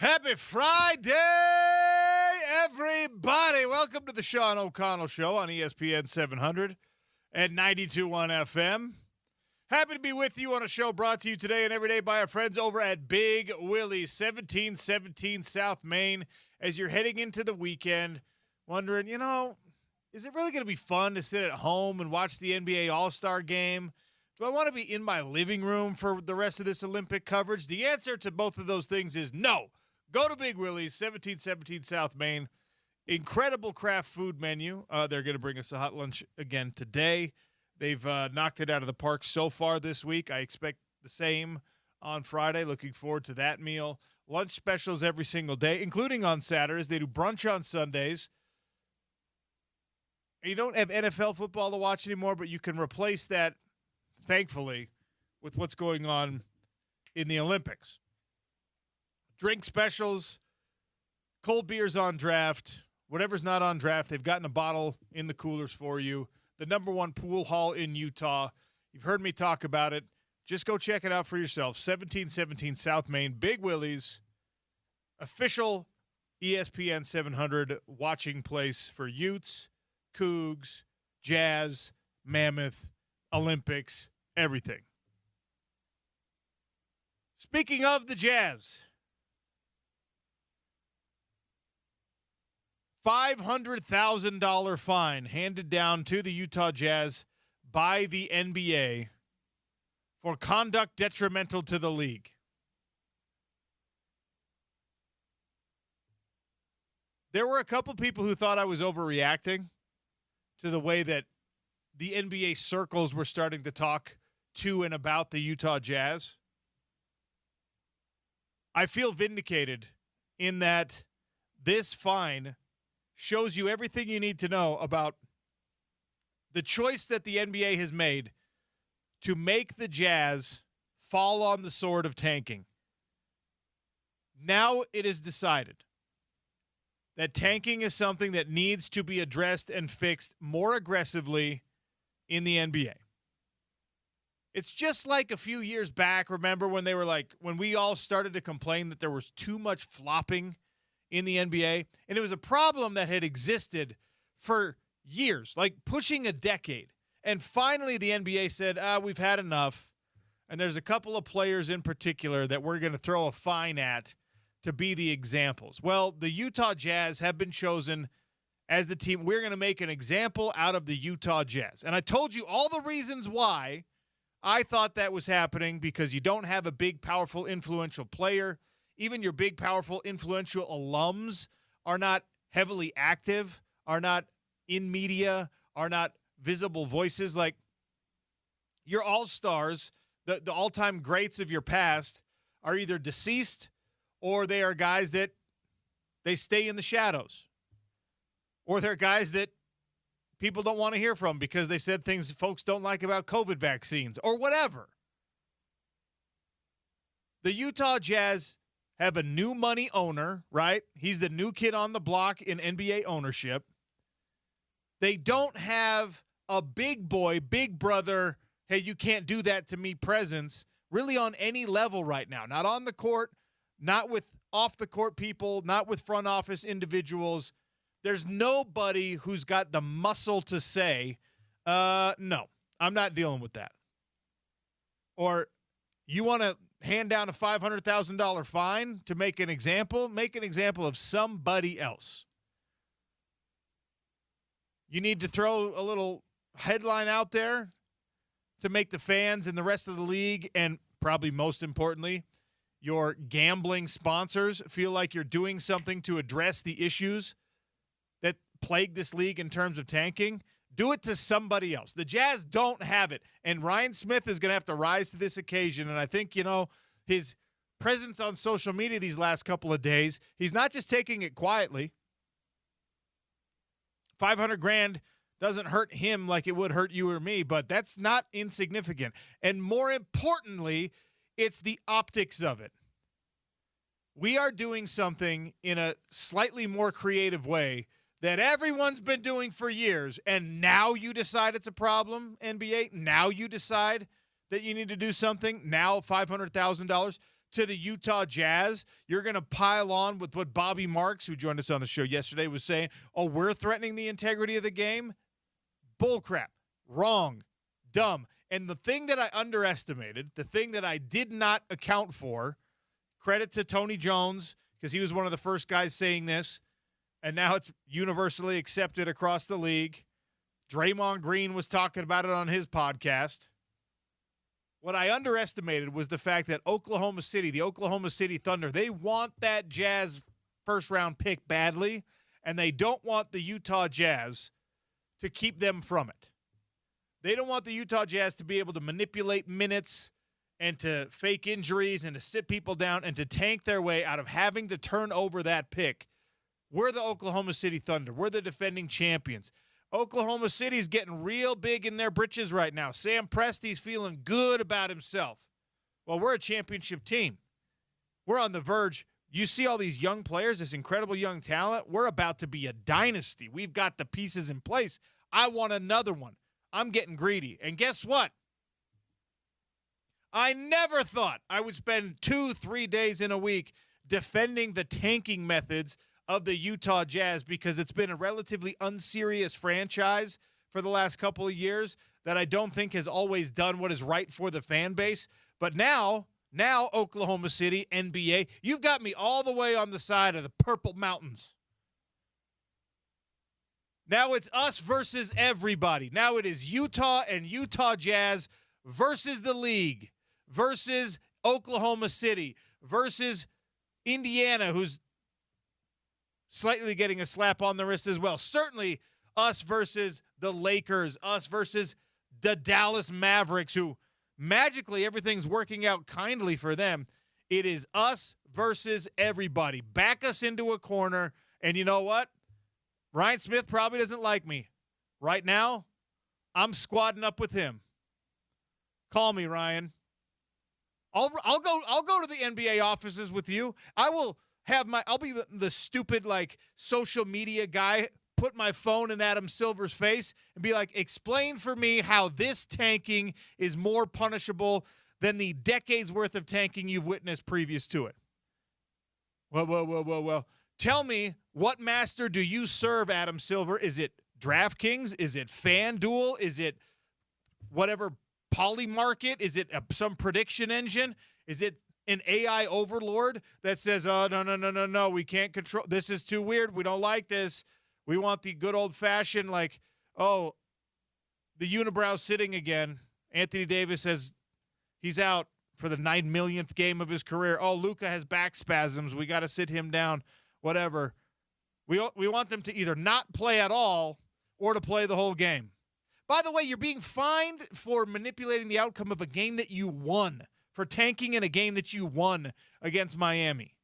Happy Friday, everybody. Welcome to the Sean O'Connell Show on ESPN 700 and 92.1 FM. Happy to be with you on a show brought to you today and every day by our friends over at Big Willie's, 1717 South Main. As you're heading into the weekend, wondering, is it really going to be fun to sit at home and watch the NBA All-Star Game? Do I want to be in my living room for the rest of this Olympic coverage? The answer to both of those things is no. Go to Big Willie's, 1717 South Main. Incredible craft food menu. They're going to bring us a hot lunch again today. They've knocked it out of the park so far this week. I expect the same on Friday. Looking forward to that meal. Lunch specials every single day, including on Saturdays. They do brunch on Sundays. You don't have NFL football to watch anymore, but you can replace that, thankfully, with what's going on in the Olympics. Drink specials, cold beers on draft, whatever's not on draft, they've gotten a bottle in the coolers for you. The number one pool hall in Utah. You've heard me talk about it. Just go check it out for yourself. 1717 South Main, Big Willie's, official ESPN 700 watching place for Utes, Cougs, Jazz, Mammoth, Olympics, everything. Speaking of the Jazz, $500,000 fine handed down to the Utah Jazz by the NBA for conduct detrimental to the league. There were a couple people who thought I was overreacting to the way that the NBA circles were starting to talk to and about the Utah Jazz. I feel vindicated in that this fine shows you everything you need to know about the choice that the NBA has made to make the Jazz fall on the sword of tanking. Now it is decided that tanking is something that needs to be addressed and fixed more aggressively in the NBA. It's just like a few years back, remember when they were like, when we all started to complain that there was too much flopping in the NBA, and it was a problem that had existed for years, like pushing a decade. And finally the NBA said, we've had enough. And there's a couple of players in particular that we're going to throw a fine at to be the examples. Well, the Utah Jazz have been chosen as the team. We're going to make an example out of the Utah Jazz. And I told you all the reasons why I thought that was happening, because you don't have a big, powerful, influential player. Even your big, powerful, influential alums are not heavily active, are not in media, are not visible voices. Like your all-stars, the all-time greats of your past, are either deceased or they are guys that they stay in the shadows, or they're guys that people don't want to hear from because they said things folks don't like about COVID vaccines or whatever. The Utah Jazz have a new money owner, right? He's the new kid on the block in NBA ownership. They don't have a big boy, big brother, hey, you can't do that to me presence really on any level right now. Not on the court, not with off the court people, not with front office individuals. There's nobody who's got the muscle to say, no, I'm not dealing with that. Or you want to hand down a $500,000 fine to make an example of somebody else. You need to throw a little headline out there to make the fans and the rest of the league, and probably most importantly, your gambling sponsors, feel like you're doing something to address the issues that plague this league in terms of tanking. Do it to somebody else. The Jazz don't have it, and Ryan Smith is going to have to rise to this occasion. And I think, his presence on social media these last couple of days, he's not just taking it quietly. $500,000 doesn't hurt him like it would hurt you or me, but that's not insignificant. And more importantly, it's the optics of it. We are doing something in a slightly more creative way that everyone's been doing for years, and now you decide it's a problem, NBA? Now you decide that you need to do something? Now $500,000? to the Utah Jazz, you're going to pile on with what Bobby Marks, who joined us on the show yesterday, was saying, oh, we're threatening the integrity of the game? Bullcrap. Wrong. Dumb. And the thing that I underestimated, the thing that I did not account for, credit to Tony Jones, because he was one of the first guys saying this, and now it's universally accepted across the league. Draymond Green was talking about it on his podcast. What I underestimated was the fact that Oklahoma City, the Oklahoma City Thunder, they want that Jazz first-round pick badly, and they don't want the Utah Jazz to keep them from it. They don't want the Utah Jazz to be able to manipulate minutes and to fake injuries and to sit people down and to tank their way out of having to turn over that pick. We're the Oklahoma City Thunder. We're the defending champions. Oklahoma City's getting real big in their britches right now. Sam Presti's feeling good about himself. Well, we're a championship team. We're on the verge. You see all these young players, this incredible young talent. We're about to be a dynasty. We've got the pieces in place. I want another one. I'm getting greedy. And guess what? I never thought I would spend 2-3 days in a week defending the tanking methods of the Utah Jazz, because it's been a relatively unserious franchise for the last couple of years that I don't think has always done what is right for the fan base. But now Oklahoma City, NBA, you've got me all the way on the side of the Purple Mountains. Now it's us versus everybody. Now it is Utah and Utah Jazz versus the league, versus Oklahoma City, versus Indiana, who's slightly getting a slap on the wrist as well. Certainly us versus the Lakers, us versus the Dallas Mavericks, who magically everything's working out kindly for them. It is us versus everybody. Back us into a corner, and you know what? Ryan Smith probably doesn't like me. Right now, I'm squadding up with him. Call me, Ryan. I'll go to the NBA offices with you. I'll be the stupid social media guy, put my phone in Adam Silver's face and be like, explain for me how this tanking is more punishable than the decades worth of tanking you've witnessed previous to it. Well. Tell me, what master do you serve, Adam Silver? Is it DraftKings? Is it FanDuel? Is it whatever Polymarket? Is it some prediction engine? Is it an AI overlord that says, oh, no, we can't control. This is too weird. We don't like this. We want the good old-fashioned, the unibrow sitting again. Anthony Davis says he's out for the 9 millionth game of his career. Oh, Luka has back spasms. We got to sit him down. Whatever. We want them to either not play at all or to play the whole game. By the way, you're being fined for manipulating the outcome of a game that you won, for tanking in a game that you won against Miami.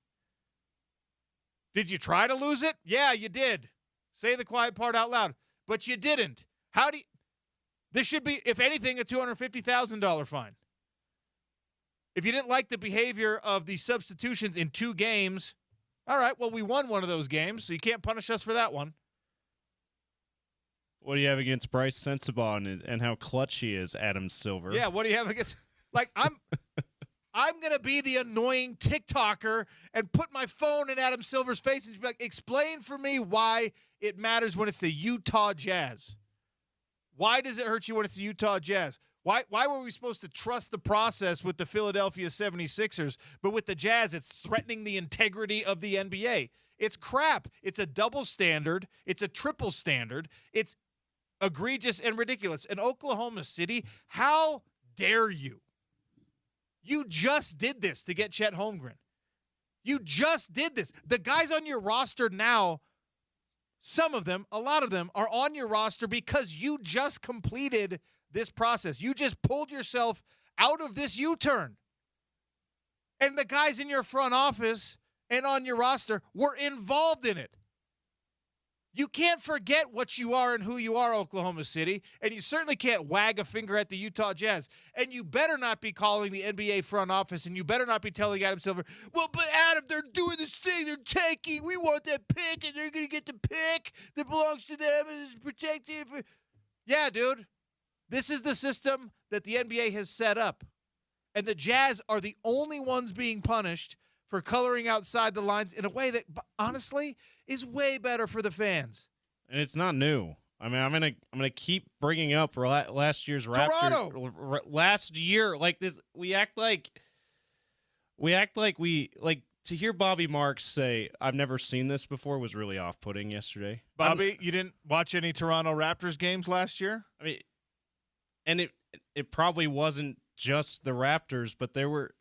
Did you try to lose it? Yeah, you did. Say the quiet part out loud. But you didn't. This should be, if anything, a $250,000 fine. If you didn't like the behavior of the substitutions in 2 games, all right, well, we won one of those games, so you can't punish us for that one. What do you have against Bryce Sensabaugh and how clutch he is, Adam Silver? Yeah, what do you have against? I'm going to be the annoying TikToker and put my phone in Adam Silver's face and be like, explain for me why it matters when it's the Utah Jazz. Why does it hurt you when it's the Utah Jazz? Why were we supposed to trust the process with the Philadelphia 76ers, but with the Jazz, it's threatening the integrity of the NBA? It's crap. It's a double standard. It's a triple standard. It's egregious and ridiculous. And Oklahoma City, how dare you? You just did this to get Chet Holmgren. You just did this. The guys on your roster now, some of them, a lot of them, are on your roster because you just completed this process. You just pulled yourself out of this U-turn. And the guys in your front office and on your roster were involved in it. You can't forget what you are and who you are, Oklahoma City, and you certainly can't wag a finger at the Utah Jazz. And you better not be calling the NBA front office, and you better not be telling Adam Silver, well, but Adam, they're doing this thing, they're taking, we want that pick, and they're going to get the pick that belongs to them and is protected. Yeah, dude. This is the system that the NBA has set up. And the Jazz are the only ones being punished for coloring outside the lines in a way that, honestly, is way better for the fans. And it's not new. I mean, I'm gonna keep bringing up last year's Toronto. Raptors. Last year, like this, we act like to hear Bobby Marks say, "I've never seen this before," was really off-putting yesterday. Bobby, you didn't watch any Toronto Raptors games last year? I mean, and it probably wasn't just the Raptors, but there were.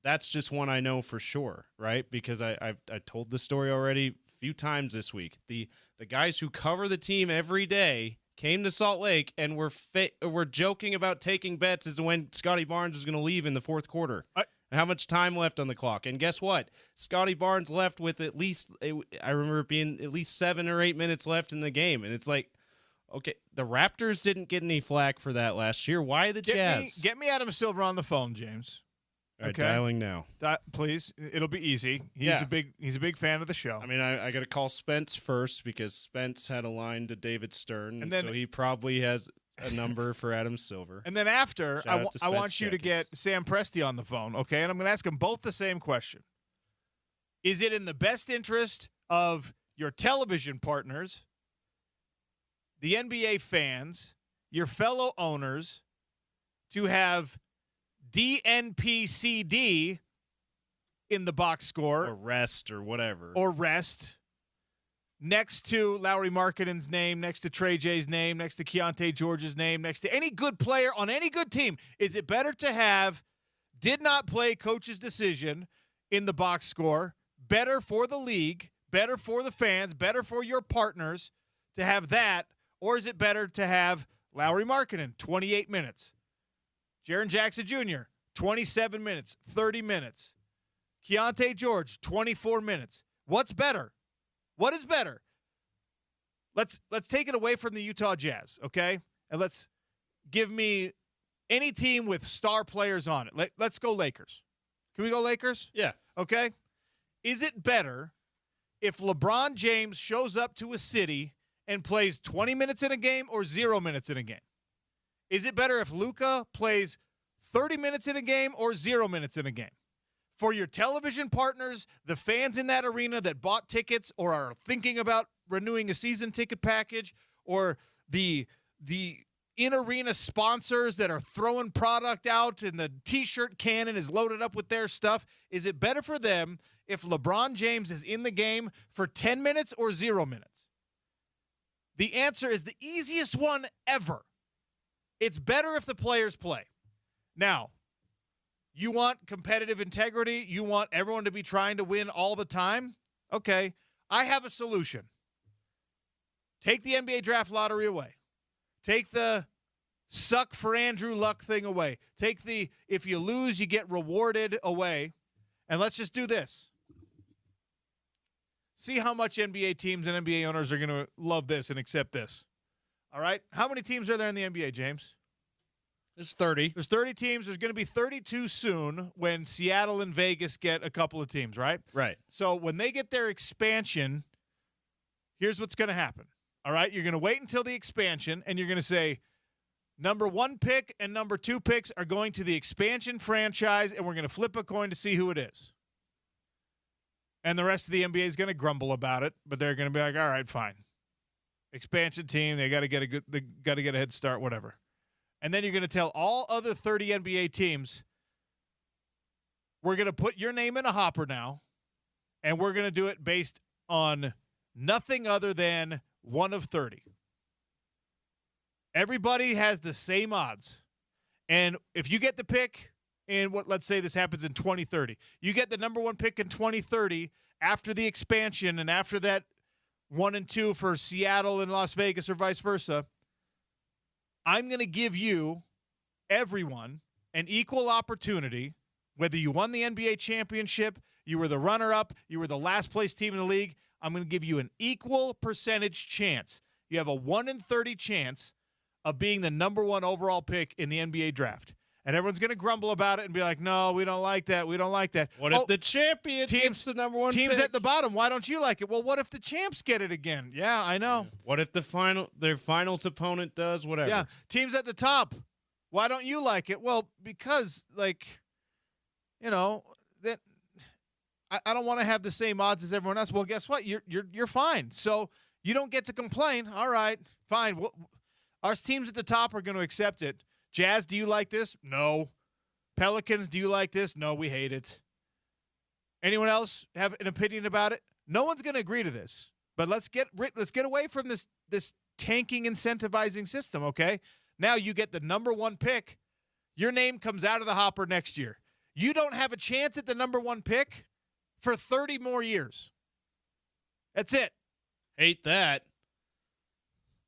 That's just one I know for sure, right? Because I told the story already a few times this week. The guys who cover the team every day came to Salt Lake and were joking about taking bets as to when Scotty Barnes was going to leave in the fourth quarter. How much time left on the clock? And guess what? Scotty Barnes left with at least, I remember it being at least 7 or 8 minutes left in the game. And it's like, okay, the Raptors didn't get any flack for that last year. Why the Jazz? Get me Adam Silver on the phone, James. All right, okay. Dialing now. Please, it'll be easy. He's a big fan of the show. I mean, I got to call Spence first because Spence had a line to David Stern, and then, so he probably has a number for Adam Silver. And then after, I want you to get Sam Presti on the phone, okay? And I'm going to ask them both the same question. Is it in the best interest of your television partners, the NBA fans, your fellow owners, to have DNPCD in the box score? Or rest or whatever. Or rest. Next to Lauri Markkanen's name, next to Trey J's name, next to Keontae George's name, next to any good player on any good team. Is it better to have did not play coach's decision in the box score? Better for the league, better for the fans, better for your partners to have that? Or is it better to have Lauri Markkanen, 28 minutes? Jaren Jackson Jr., 27 minutes, 30 minutes. Keontae George, 24 minutes. What's better? What is better? Let's take it away from the Utah Jazz, okay? And let's give me any team with star players on it. Let's go Lakers. Can we go Lakers? Yeah. Okay. Is it better if LeBron James shows up to a city and plays 20 minutes in a game or 0 minutes in a game? Is it better if Luka plays 30 minutes in a game or 0 minutes in a game? For your television partners, the fans in that arena that bought tickets or are thinking about renewing a season ticket package, or the in-arena sponsors that are throwing product out and the T-shirt cannon is loaded up with their stuff, is it better for them if LeBron James is in the game for 10 minutes or 0 minutes? The answer is the easiest one ever. It's better if the players play. Now, you want competitive integrity? You want everyone to be trying to win all the time? Okay, I have a solution. Take the NBA draft lottery away. Take the suck for Andrew Luck thing away. Take the if you lose, you get rewarded away. And let's just do this. See how much NBA teams and NBA owners are going to love this and accept this. All right? How many teams are there in the NBA, James? There's 30. There's 30 teams. There's going to be 32 soon when Seattle and Vegas get a couple of teams, right? Right. So when they get their expansion, here's what's going to happen. All right? You're going to wait until the expansion, and you're going to say, number 1 pick and number 2 picks are going to the expansion franchise, and we're going to flip a coin to see who it is. And the rest of the NBA is going to grumble about it, but they're going to be like, all right, fine. Expansion team, they got to get a head start, whatever. And then you're going to tell all other 30 NBA teams, we're going to put your name in a hopper now, and we're going to do it based on nothing other than 1 of 30. Everybody has the same odds. And if you get the pick in let's say this happens in 2030, you get the number 1 pick in 2030 after the expansion and after that 1 and 2 for Seattle and Las Vegas or vice versa, I'm going to give you, everyone, an equal opportunity, whether you won the NBA championship, you were the runner-up, you were the last-place team in the league, I'm going to give you an equal percentage chance. You have a 1 in 30 chance of being the number 1 overall pick in the NBA draft. And everyone's going to grumble about it and be like, no, we don't like that. We don't like that. What if the champion gets the number 1 teams pick? At the bottom, why don't you like it? Well, what if the champs get it again? Yeah, I know. What if their finals opponent does? Whatever. Yeah, teams at the top. Why don't you like it? Well, because, like, that I don't want to have the same odds as everyone else. Well, guess what? You're fine. So you don't get to complain. All right, fine. Our teams at the top are going to accept it. Jazz, do you like this? No. Pelicans, do you like this? No, we hate it. Anyone else have an opinion about it? No one's going to agree to this. But let's get away from this tanking incentivizing system, okay? Now you get the number 1 pick. Your name comes out of the hopper next year. You don't have a chance at the number 1 pick for 30 more years. That's it. Hate that.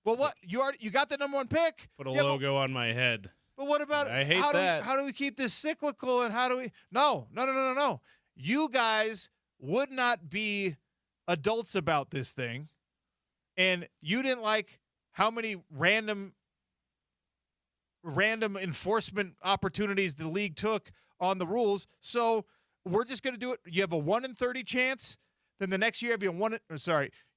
Well, what? You got the number 1 pick. Put a logo on my head. But what about I hate that. How do we keep this cyclical, and how do we? No. You guys would not be adults about this thing, and you didn't like how many random enforcement opportunities the league took on the rules. So we're just going to do it. You have a 1 in 30 chance. Then the next year you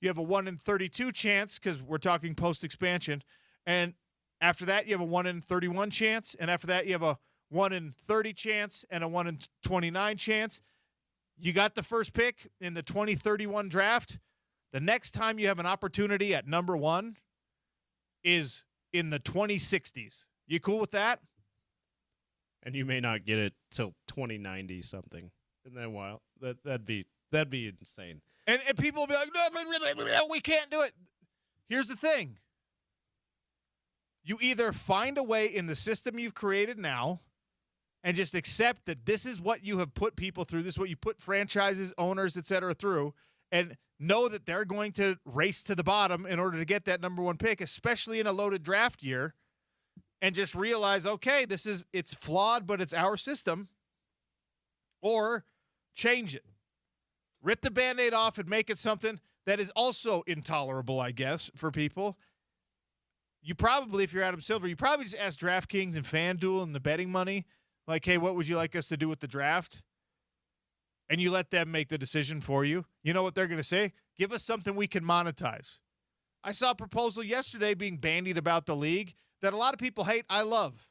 have a 1 in 32 chance, because we're talking post-expansion. And after that, you have a 1 in 31 chance. And after that, you have a 1 in 30 chance and a 1 in 29 chance. You got the first pick in the 2031 draft. The next time you have an opportunity at number 1 is in the 2060s. You cool with that? And you may not get it till 2090 something. Isn't that wild? That'd be insane. And people will be like, no, we can't do it. Here's the thing. You either find a way in the system you've created now and just accept that this is what you have put people through, this is what you put franchises, owners, et cetera, through, and know that they're going to race to the bottom in order to get that number 1 pick, especially in a loaded draft year, and just realize, okay, it's flawed, but it's our system, or change it. Rip the Band-Aid off and make it something that is also intolerable, I guess, for people. You probably, if you're Adam Silver, you probably just ask DraftKings and FanDuel and the betting money, like, hey, what would you like us to do with the draft? And you let them make the decision for you. You know what they're going to say? Give us something we can monetize. I saw a proposal yesterday being bandied about the league that a lot of people hate, I love.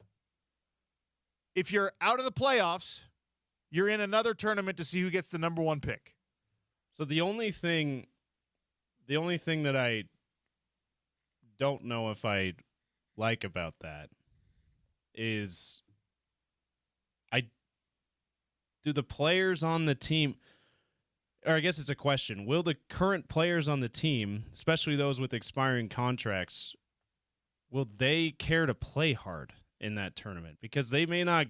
If you're out of the playoffs, you're in another tournament to see who gets the number 1 pick. So the only thing that I don't know if I like about that is do the players on the team, or I guess it's a question, will the current players on the team, especially those with expiring contracts, will they care to play hard in that tournament? Because they may not,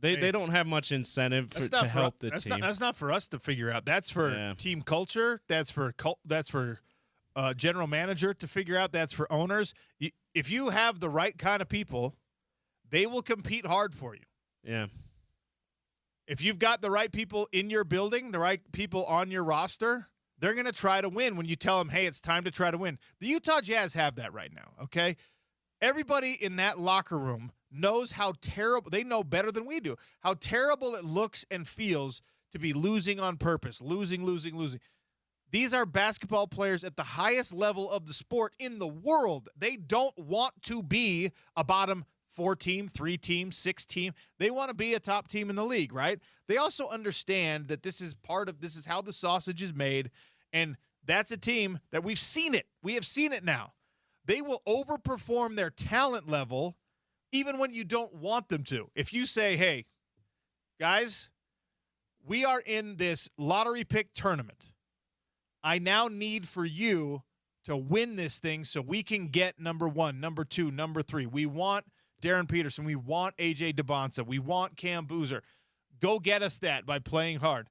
they don't have much incentive to help the team. That's not for us to figure out. That's for team culture. That's for general manager to figure out. That's for owners. If you have the right kind of people, they will compete hard for you. Yeah. If you've got the right people in your building, the right people on your roster, they're going to try to win when you tell them, hey, it's time to try to win. The Utah Jazz have that right now, okay? Everybody in that locker room knows how terrible, they know better than we do, how terrible it looks and feels to be losing on purpose, losing. These are basketball players at the highest level of the sport in the world. They don't want to be a bottom 4 team, 3 team, 6 team. They want to be a top team in the league, right? They also understand that this is how the sausage is made, and that's a team that we've seen it. We have seen it now. They will overperform their talent level even when you don't want them to. If you say, hey, guys, we are in this lottery pick tournament. I now need for you to win this thing so we can get number 1, number 2, number 3. We want Darren Peterson. We want A.J. DeBonsa. We want Cam Boozer. Go get us that by playing hard.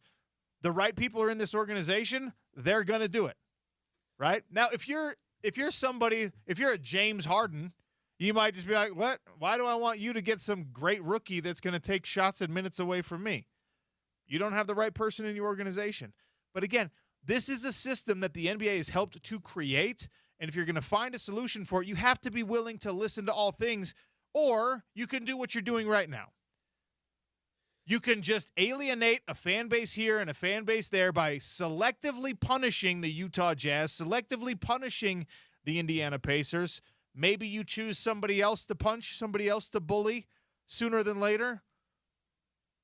The right people are in this organization, they're going to do it, right? Now, if you're a James Harden, you might just be like, what? Why do I want you to get some great rookie that's going to take shots and minutes away from me? You don't have the right person in your organization. But again, this is a system that the NBA has helped to create, and if you're going to find a solution for it, you have to be willing to listen to all things, or you can do what you're doing right now. You can just alienate a fan base here and a fan base there by selectively punishing the Utah Jazz, selectively punishing the Indiana Pacers, maybe you choose somebody else to punch, somebody else to bully sooner than later.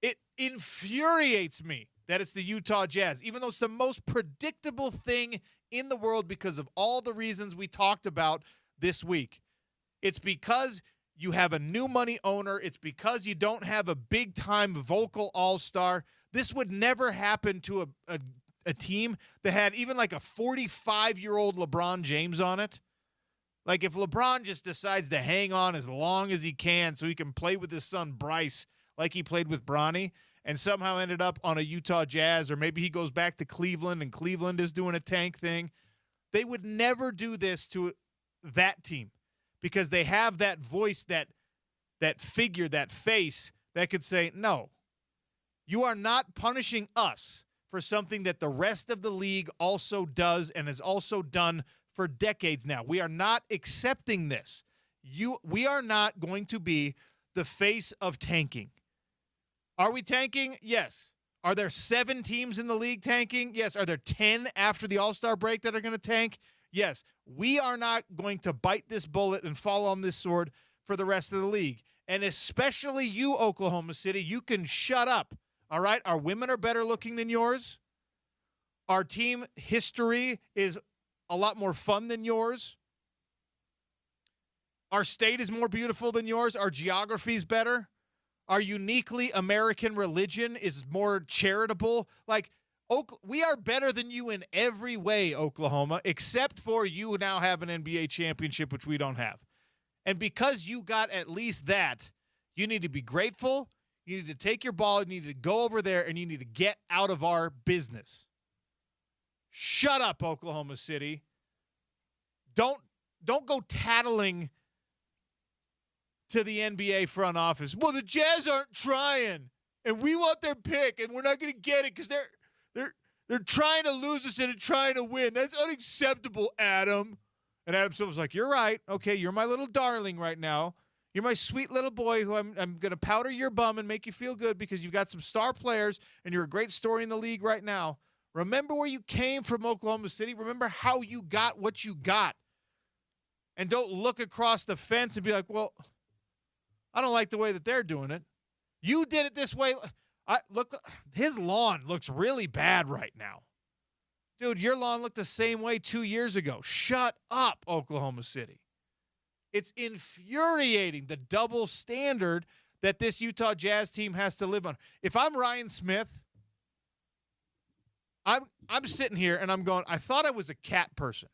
It infuriates me that it's the Utah Jazz, even though it's the most predictable thing in the world because of all the reasons we talked about this week. It's because you have a new money owner. It's because you don't have a big-time vocal all-star. This would never happen to a team that had even like a 45-year-old LeBron James on it. Like if LeBron just decides to hang on as long as he can so he can play with his son Bryce like he played with Bronny and somehow ended up on a Utah Jazz, or maybe he goes back to Cleveland and Cleveland is doing a tank thing, they would never do this to that team because they have that voice, that figure, that face that could say, no, you are not punishing us for something that the rest of the league also does and has also done for decades now. We are not accepting this. We are not going to be the face of tanking. Are we tanking? Yes. Are there 7 teams in the league tanking? Yes. Are there 10 after the All-Star break that are going to tank? Yes. We are not going to bite this bullet and fall on this sword for the rest of the league. And especially you, Oklahoma City, you can shut up. All right? Our women are better looking than yours. Our team history is a lot more fun than yours. Our state is more beautiful than yours. Our geography is better. Our uniquely American religion is more charitable. Like, we are better than you in every way, Oklahoma, except for you now have an NBA championship, which we don't have. And because you got at least that, you need to be grateful. You need to take your ball. You need to go over there, and you need to get out of our business. Shut up, Oklahoma City. Don't go tattling to the NBA front office. Well, the Jazz aren't trying, and we want their pick, and we're not going to get it because they're trying to lose us and trying to win. That's unacceptable, Adam. And Adam Silver's like, you're right. Okay, you're my little darling right now. You're my sweet little boy who I'm going to powder your bum and make you feel good because you've got some star players and you're a great story in the league right now. Remember where you came from, Oklahoma City. Remember how you got what you got. And don't look across the fence and be like, well, I don't like the way that they're doing it. You did it this way. Look, his lawn looks really bad right now. Dude, your lawn looked the same way 2 years ago. Shut up, Oklahoma City. It's infuriating, the double standard that this Utah Jazz team has to live on. If I'm Ryan Smith, I'm sitting here and I'm going, I thought I was a cat person.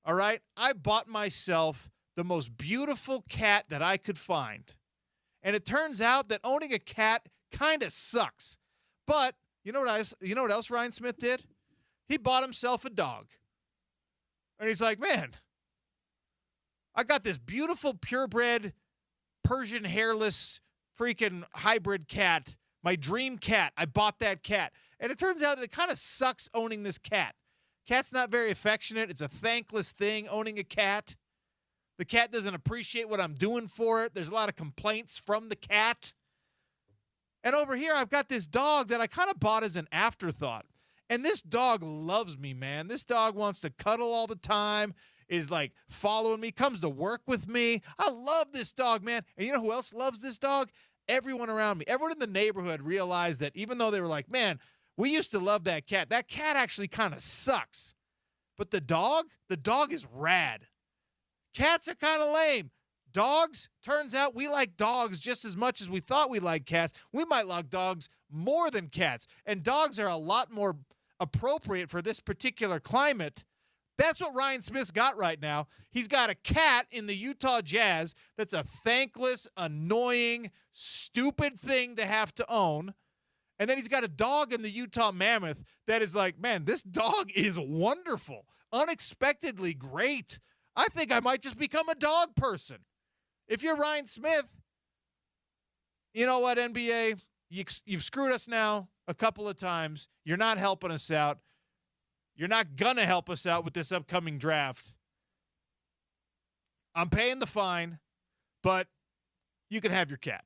All right? I bought myself the most beautiful cat that I could find. And it turns out that owning a cat kind of sucks. But you know what else Ryan Smith did? He bought himself a dog. And he's like, man, I got this beautiful purebred Persian hairless freaking hybrid cat, my dream cat. I bought that cat. And it turns out that it kind of sucks owning this cat. Cat's not very affectionate. It's a thankless thing, owning a cat. The cat doesn't appreciate what I'm doing for it. There's a lot of complaints from the cat. And over here, I've got this dog that I kind of bought as an afterthought. And this dog loves me, man. This dog wants to cuddle all the time, is like following me, comes to work with me. I love this dog, man. And you know who else loves this dog? Everyone around me. Everyone in the neighborhood realized that even though they were like, man, we used to love that cat actually kind of sucks. But the dog is rad. Cats are kind of lame. Dogs, turns out we like dogs just as much as we thought we liked cats. We might like dogs more than cats. And dogs are a lot more appropriate for this particular climate. That's what Ryan Smith's got right now. He's got a cat in the Utah Jazz that's a thankless, annoying, stupid thing to have to own. And then he's got a dog in the Utah Mammoth that is like, man, this dog is wonderful, unexpectedly great. I think I might just become a dog person. If you're Ryan Smith, you know what, NBA? You've screwed us now a couple of times. You're not helping us out. You're not going to help us out with this upcoming draft. I'm paying the fine, but you can have your cat.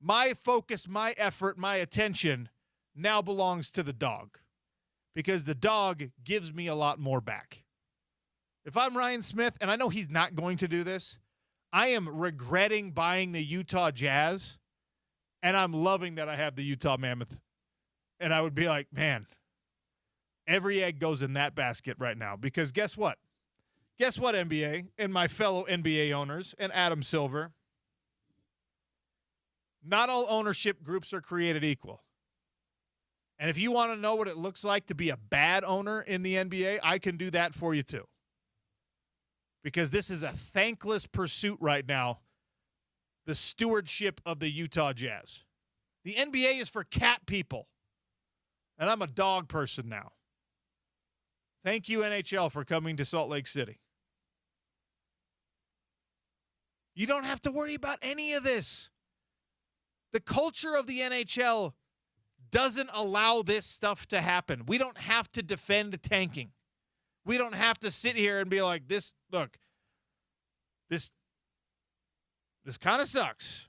My focus, my effort, my attention now belongs to the dog because the dog gives me a lot more back. If I'm Ryan Smith, and I know he's not going to do this, I am regretting buying the Utah Jazz, and I'm loving that I have the Utah Mammoth. And I would be like, man, every egg goes in that basket right now. Because guess what? Guess what, NBA, and my fellow NBA owners, and Adam Silver? Not all ownership groups are created equal. And if you want to know what it looks like to be a bad owner in the NBA, I can do that for you too. Because this is a thankless pursuit right now, the stewardship of the Utah Jazz. The NBA is for cat people. And I'm a dog person now. Thank you, NHL, for coming to Salt Lake City. You don't have to worry about any of this. The culture of the NHL doesn't allow this stuff to happen. We don't have to defend tanking. We don't have to sit here and be like, this kind of sucks.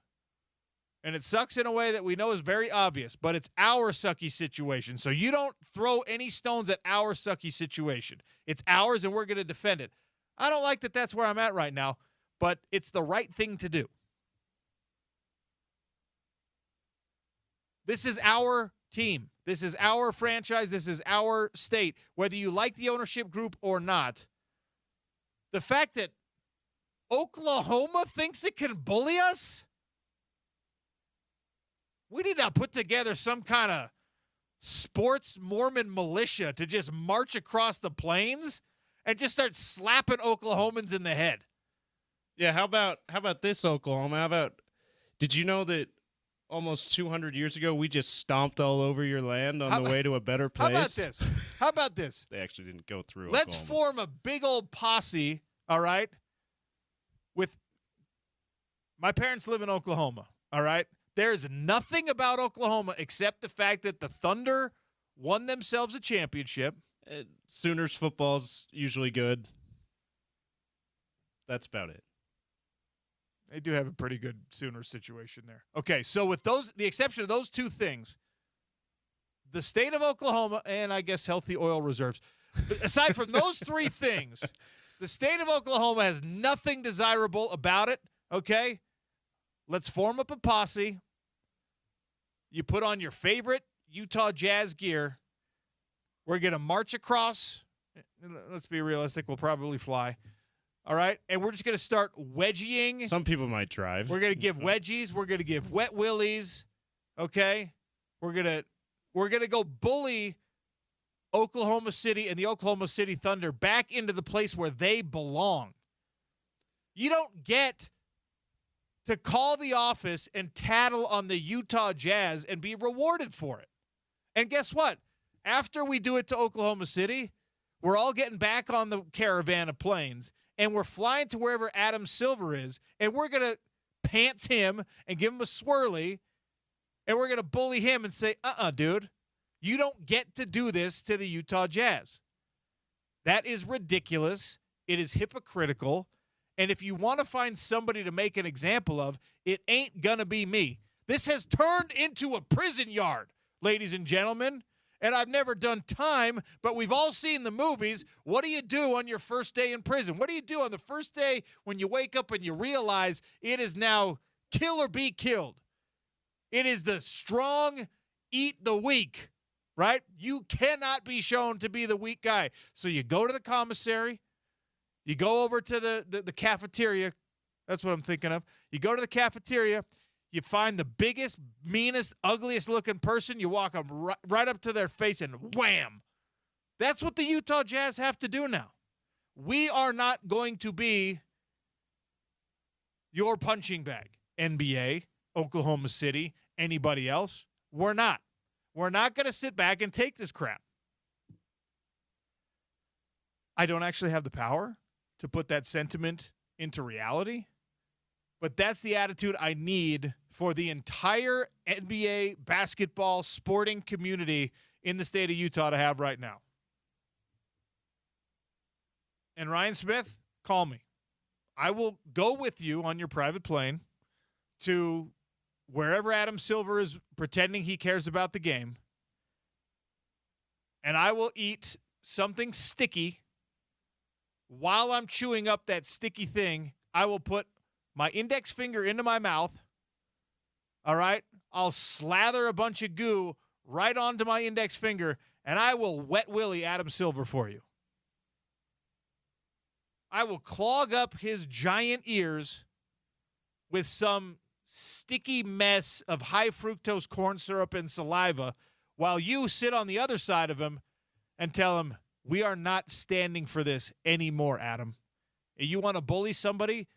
And it sucks in a way that we know is very obvious, but it's our sucky situation. So you don't throw any stones at our sucky situation. It's ours, and we're going to defend it. I don't like that that's where I'm at right now, but it's the right thing to do. This is our team. This is our franchise. This is our state. Whether you like the ownership group or not, the fact that Oklahoma thinks it can bully us, we need to put together some kind of sports Mormon militia to just march across the plains and just start slapping Oklahomans in the head. Yeah, how about this, Oklahoma? Did you know that almost 200 years ago, we just stomped all over your land on the way to a better place? How about this? They actually didn't go through Let's Oklahoma. form a big old posse, all right? With my parents live in Oklahoma, all right? There's nothing about Oklahoma except the fact that the Thunder won themselves a championship. Sooners football's usually good. That's about it. They do have a pretty good Sooner situation there. Okay, so with the exception of those two things, the state of Oklahoma, and I guess healthy oil reserves, aside from those three things, the state of Oklahoma has nothing desirable about it, okay? Let's form up a posse. You put on your favorite Utah Jazz gear. We're going to march across. Let's be realistic. We'll probably fly. All right, and we're just going to start wedging. Some people might drive. We're going to give wedgies. We're going to give wet willies. Okay, we're gonna go bully Oklahoma City and the Oklahoma City Thunder back into the place where they belong. You don't get to call the office and tattle on the Utah Jazz and be rewarded for it. And guess what? After we do it to Oklahoma City, we're all getting back on the caravan of planes. And we're flying to wherever Adam Silver is, and we're going to pants him and give him a swirly, and we're going to bully him and say, dude, you don't get to do this to the Utah Jazz. That is ridiculous. It is hypocritical. And if you want to find somebody to make an example of, it ain't going to be me. This has turned into a prison yard, ladies and gentlemen. And I've never done time, but we've all seen the movies. What do you do on your first day in prison? What do you do on the first day when you wake up and you realize it is now kill or be killed? It is the strong eat the weak, right? You cannot be shown to be the weak guy. So you go to the commissary. You go over to the cafeteria. That's what I'm thinking of. You go to the cafeteria. You find the biggest, meanest, ugliest looking person. You walk them right up to their face and wham. That's what the Utah Jazz have to do now. We are not going to be your punching bag. NBA, Oklahoma City, anybody else. We're not. We're not going to sit back and take this crap. I don't actually have the power to put that sentiment into reality. But that's the attitude I need for the entire NBA basketball sporting community in the state of Utah to have right now. And Ryan Smith, call me. I will go with you on your private plane to wherever Adam Silver is pretending he cares about the game. And I will eat something sticky while I'm chewing up that sticky thing, I will put my index finger into my mouth. All right? I'll slather a bunch of goo right onto my index finger, and I will wet willy Adam Silver for you. I will clog up his giant ears with some sticky mess of high fructose corn syrup and saliva while you sit on the other side of him and tell him, we are not standing for this anymore, Adam. If you want to bully somebody,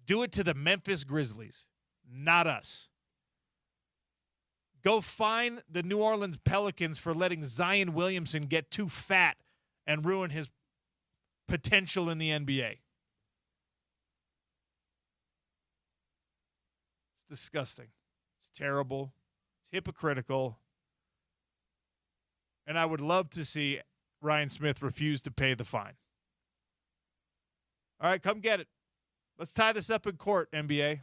do it to the Memphis Grizzlies, not us. Go fine the New Orleans Pelicans for letting Zion Williamson get too fat and ruin his potential in the NBA. It's disgusting. It's terrible. It's hypocritical. And I would love to see Ryan Smith refuse to pay the fine. All right, come get it. Let's tie this up in court, NBA.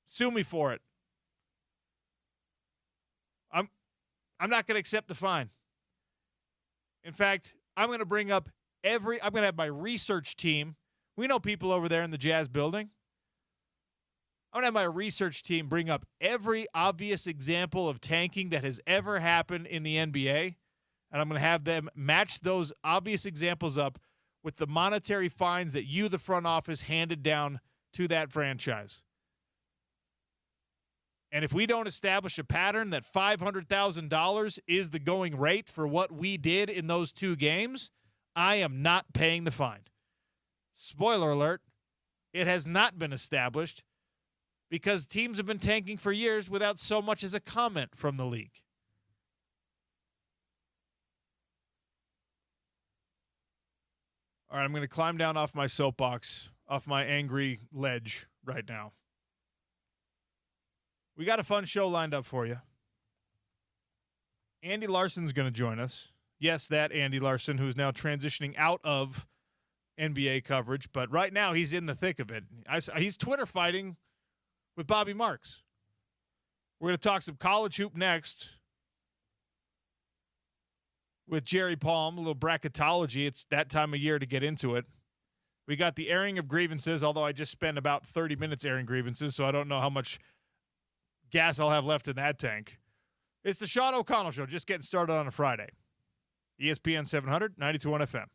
Sue me for it. I'm not going to accept the fine. In fact, I'm going to bring up I'm going to have my research team. We know people over there in the Jazz building. I'm going to have my research team bring up every obvious example of tanking that has ever happened in the NBA, and I'm going to have them match those obvious examples up with the monetary fines that you, the front office, handed down to that franchise. And if we don't establish a pattern that $500,000 is the going rate for what we did in those 2 games, I am not paying the fine. Spoiler alert, it has not been established because teams have been tanking for years without so much as a comment from the league. All right, I'm going to climb down off my soapbox, off my angry ledge right now. We got a fun show lined up for you. Andy Larson's going to join us. Yes, that Andy Larson, who's now transitioning out of NBA coverage, but right now he's in the thick of it. He's Twitter fighting with Bobby Marks. We're going to talk some college hoop next with Jerry Palm, a little bracketology. It's that time of year to get into it. We got the airing of grievances, although I just spent about 30 minutes airing grievances, so I don't know how much gas I'll have left in that tank. It's the Sean O'Connell Show, just getting started on a Friday. ESPN 700, 92.1 FM.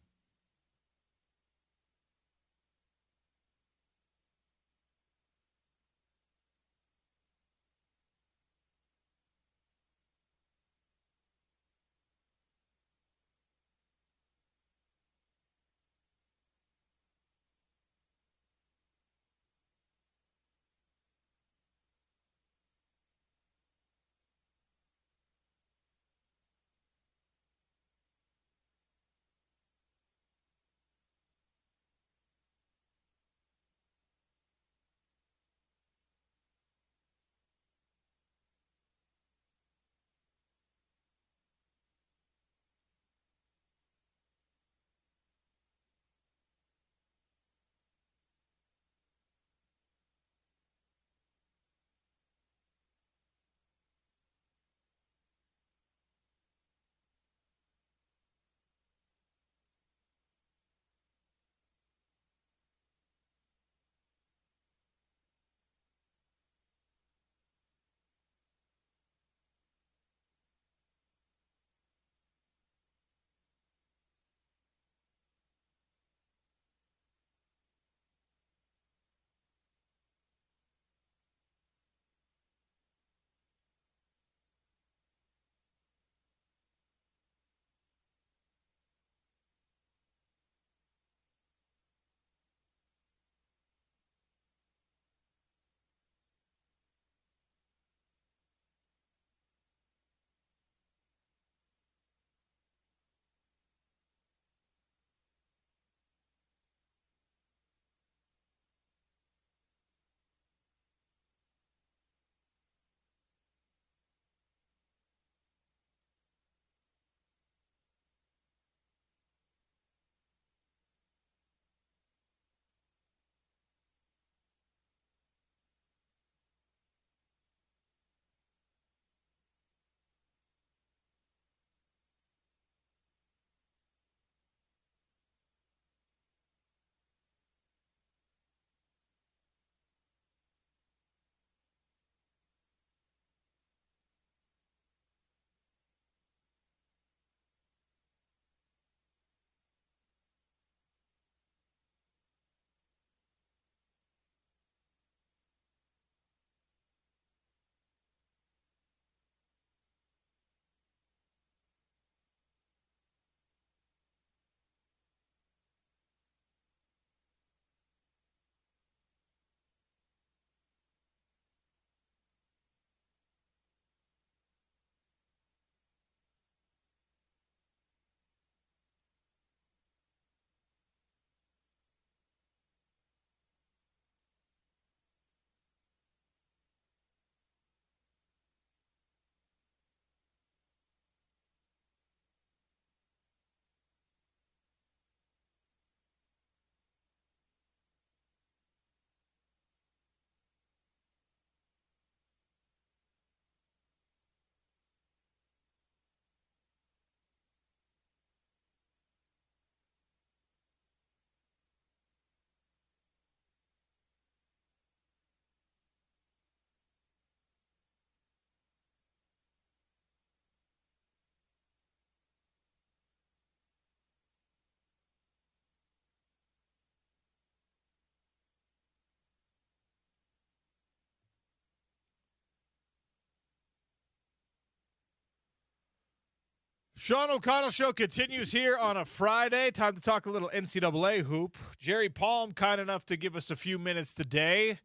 Sean O'Connell Show continues here on a Friday. Time to talk a little NCAA hoop. Jerry Palm, kind enough to give us a few minutes today.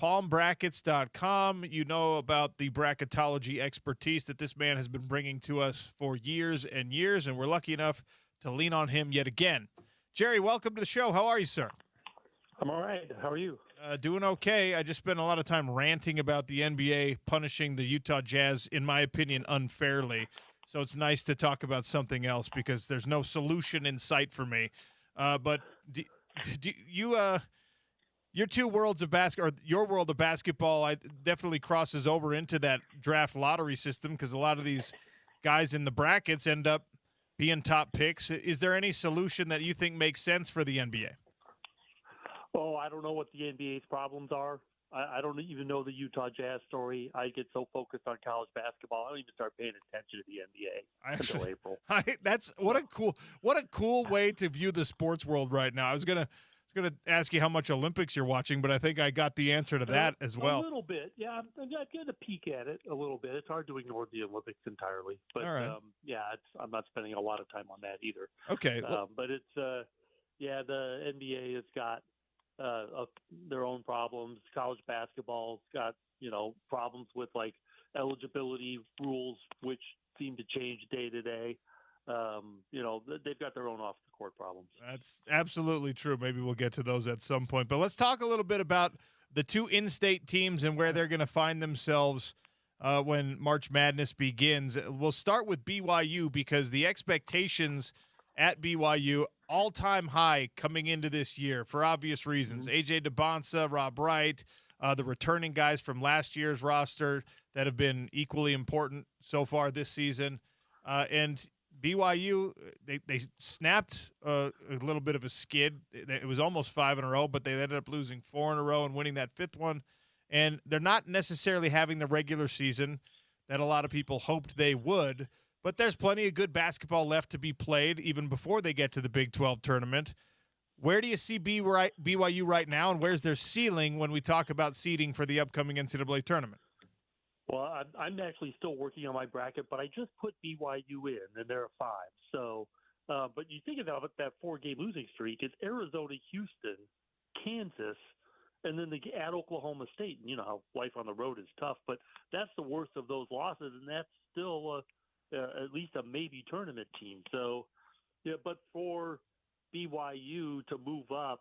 PalmBrackets.com. You know about the bracketology expertise that this man has been bringing to us for years and years, and we're lucky enough to lean on him yet again. Jerry, welcome to the show. How are you, sir? I'm all right. How are you? Doing okay. I just spent a lot of time ranting about the NBA punishing the Utah Jazz, in my opinion, unfairly. So it's nice to talk about something else because there's no solution in sight for me. But your two worlds of or your world of basketball, definitely crosses over into that draft lottery system because a lot of these guys in the brackets end up being top picks. Is there any solution that you think makes sense for the NBA? Oh, I don't know what the NBA's problems are. I don't even know the Utah Jazz story. I get so focused on college basketball, I don't even start paying attention to the NBA until April. That's what a cool way to view the sports world right now. I was gonna ask you how much Olympics you're watching, but I think I got the answer to that as well. A little bit, yeah. I'm getting a peek at it a little bit. It's hard to ignore the Olympics entirely, but all right. I'm not spending a lot of time on that either. Okay, but it's the NBA has got their own problems. College basketball's got problems with like eligibility rules, which seem to change day to day. They've got their own off the court problems. That's absolutely true. Maybe we'll get to those at some point. But let's talk a little bit about the two in-state teams and where they're going to find themselves when March Madness begins. We'll start with BYU because the expectations at BYU all-time high coming into this year for obvious reasons. Mm-hmm. AJ DeBonsa, Rob Wright, the returning guys from last year's roster that have been equally important so far this season. And BYU, they snapped a little bit of a skid. It was almost 5 in a row, but they ended up losing 4 in a row and winning that 5th one. And they're not necessarily having the regular season that a lot of people hoped they would, but there's plenty of good basketball left to be played even before they get to the Big 12 tournament. Where do you see BYU right now, and where's their ceiling when we talk about seeding for the upcoming NCAA tournament? Well, I'm actually still working on my bracket, but I just put BYU in, and they're a 5. So, but you think about that 4-game losing streak, it's Arizona, Houston, Kansas, and then they add Oklahoma State. And you know how life on the road is tough, but that's the worst of those losses, and that's still at least a maybe tournament team. So, yeah, but for BYU to move up,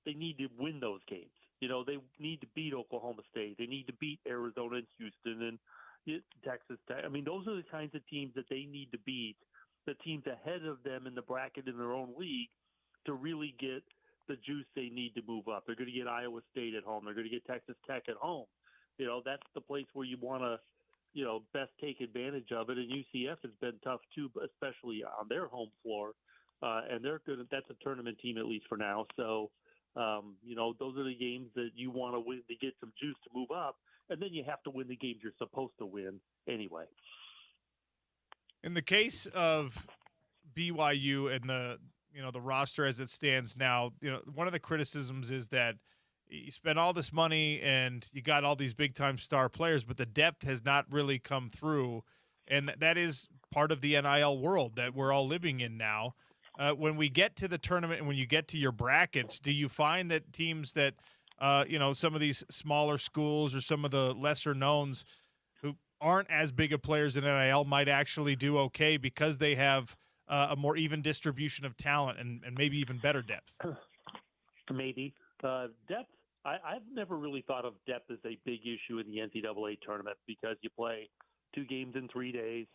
they need to win those games. They need to beat Oklahoma State. They need to beat Arizona and Houston and Texas Tech. I mean, those are the kinds of teams that they need to beat, the teams ahead of them in the bracket in their own league, to really get the juice they need to move up. They're going to get Iowa State at home. They're going to get Texas Tech at home. That's the place where you want to, best take advantage of it. And UCF has been tough too, especially on their home floor. And that's a tournament team, at least for now. So, those are the games that you want to win to get some juice to move up. And then you have to win the games you're supposed to win anyway. In the case of BYU and the roster as it stands now, one of the criticisms is that you spent all this money and you got all these big time star players, but the depth has not really come through. And that is part of the NIL world that we're all living in now. When we get to the tournament and when you get to your brackets, do you find that teams that, some of these smaller schools or some of the lesser knowns who aren't as big of players in NIL might actually do okay because they have a more even distribution of talent and maybe even better depth? Maybe. Depth, I've never really thought of depth as a big issue in the NCAA tournament because you play 2 games in 3 days.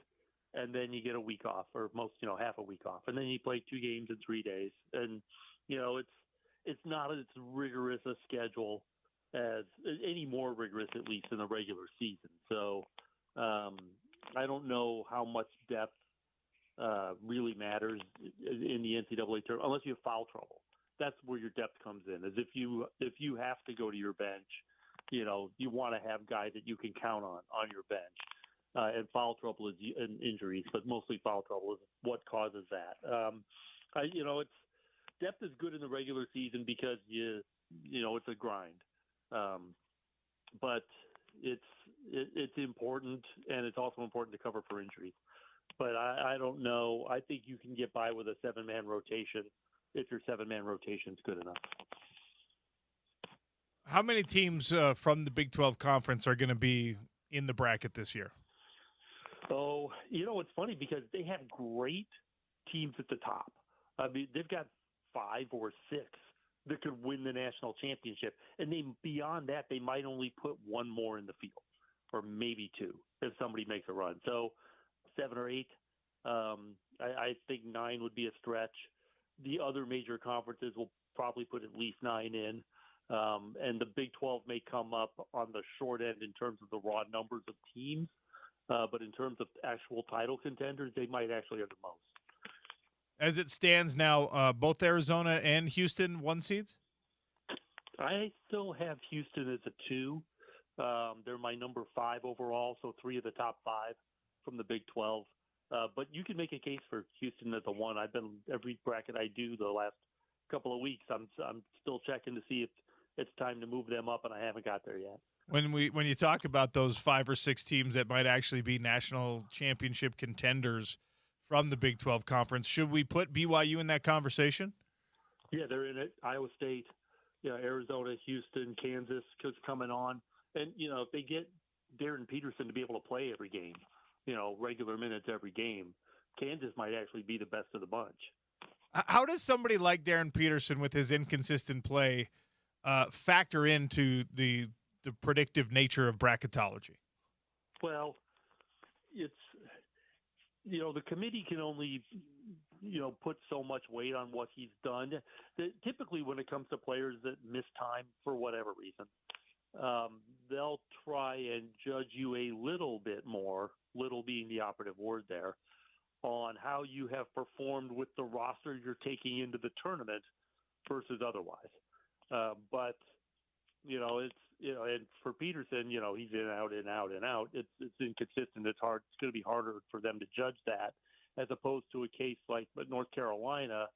And then you get a week off, or half a week off, and then you play 2 games in 3 days, and it's not as rigorous a schedule as any more rigorous, at least in the regular season. So I don't know how much depth really matters in the NCAA tournament, unless you have foul trouble. That's where your depth comes in. Is if you have to go to your bench, you want to have guys that you can count on your bench. And foul trouble and injuries, but mostly foul trouble is what causes that. It's depth is good in the regular season because it's a grind, but it's important, and it's also important to cover for injuries. but I don't know. I think you can get by with a 7-man rotation if your 7-man rotation is good enough. How many teams from the Big 12 Conference are going to be in the bracket this year? Oh, it's funny because they have great teams at the top. I mean, they've got 5 or 6 that could win the national championship. And beyond that, they might only put one more in the field, or maybe 2 if somebody makes a run. So 7 or 8. I think 9 would be a stretch. The other major conferences will probably put at least 9 in. And the Big 12 may come up on the short end in terms of the raw numbers of teams. But in terms of actual title contenders, they might actually have the most. As it stands now, both Arizona and Houston 1 seeds? I still have Houston as a 2. They're my number 5 overall, so 3 of the top 5 from the Big 12. But you can make a case for Houston as a 1. I've been every bracket I do the last couple of weeks. I'm still checking to see if it's time to move them up, and I haven't got there yet. When you talk about those 5 or 6 teams that might actually be national championship contenders from the Big 12 Conference, should we put BYU in that conversation? Yeah, they're in it. Iowa State, Arizona, Houston, Kansas coming on. And, if they get Darren Peterson to be able to play every game, regular minutes every game, Kansas might actually be the best of the bunch. How does somebody like Darren Peterson with his inconsistent play factor into the predictive nature of bracketology? Well, it's, the committee can only, put so much weight on what he's done. Typically, when it comes to players that miss time for whatever reason, they'll try and judge you a little bit more, little being the operative word there, on how you have performed with the roster you're taking into the tournament versus otherwise. But, it's, and for Peterson, he's in, out, in, out, and out. It's inconsistent. It's hard. It's going to be harder for them to judge that, as opposed to a case like North Carolina,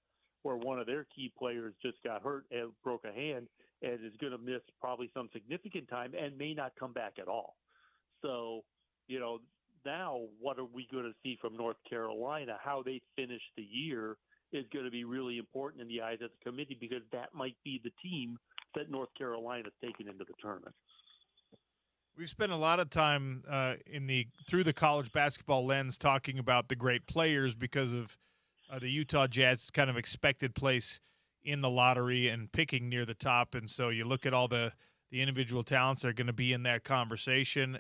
where one of their key players just got hurt and broke a hand and is going to miss probably some significant time and may not come back at all. So, now what are we going to see from North Carolina? How they finish the year is going to be really important in the eyes of the committee, because that might be the team that North Carolina's taken into the tournament. We've spent a lot of time through the college basketball lens talking about the great players because of the Utah Jazz's kind of expected place in the lottery and picking near the top. And so you look at all the individual talents that are going to be in that conversation.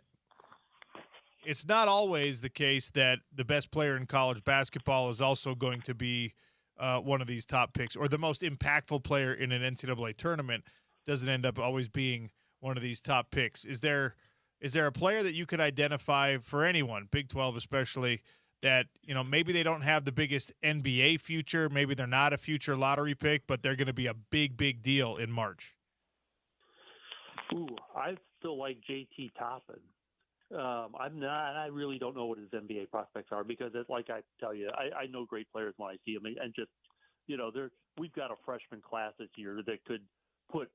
It's not always the case that the best player in college basketball is also going to be one of these top picks, or the most impactful player in an NCAA tournament doesn't end up always being one of these top picks. Is there a player that you could identify for anyone, Big 12 especially, that, maybe they don't have the biggest NBA future, maybe they're not a future lottery pick, but they're going to be a big, big deal in March? Ooh, I still like JT Toppin. I really don't know what his NBA prospects are, because it's like I tell you, I know great players when I see them, and just, we've got a freshman class this year that could put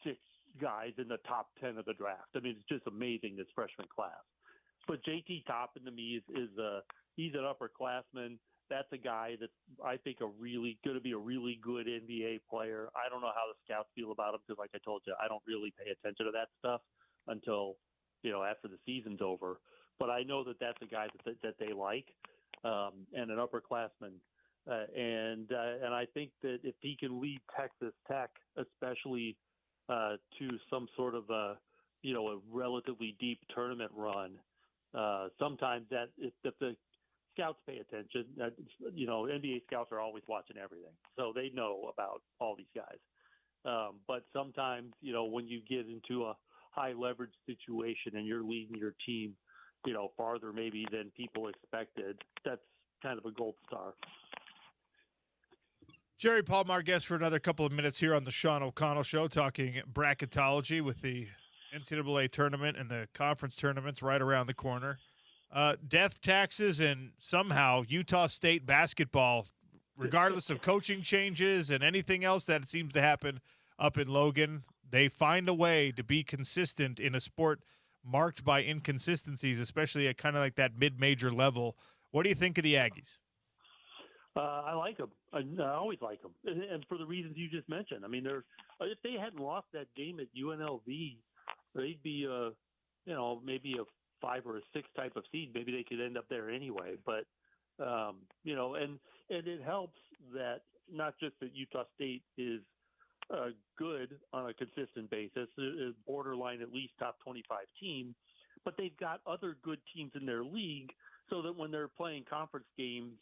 6 guys in the top 10 of the draft. I mean, it's just amazing, this freshman class. But JT Toppin to me he's an upperclassman. That's a guy that I think going to be a really good NBA player. I don't know how the scouts feel about him, because like I told you, I don't really pay attention to that stuff until after the season's over. But I know that that's a guy that they like, and an upperclassman. And I think that if he can lead Texas Tech, especially to some sort of a relatively deep tournament run, sometimes that if the scouts pay attention, NBA scouts are always watching everything, so they know about all these guys. But sometimes, when you get into a high leverage situation and you're leading your team, farther maybe than people expected, that's kind of a gold star. Jerry Palm, our guest for another couple of minutes here on the Sean O'Connell Show, talking bracketology with the NCAA tournament and the conference tournaments right around the corner. Death, taxes, and somehow Utah State basketball, regardless of coaching changes and anything else that seems to happen up in Logan, they find a way to be consistent in a sport marked by inconsistencies, especially at kind of like that mid-major level What do you think of the Aggies? I like them. I always like them, and for the reasons you just mentioned. I mean, if they hadn't lost that game at UNLV, they'd be maybe a 5 or a 6 type of seed. Maybe they could end up there anyway. But and it helps that not just that Utah State is good on a consistent basis, is borderline at least top 25 team, but they've got other good teams in their league, so that when they're playing conference games,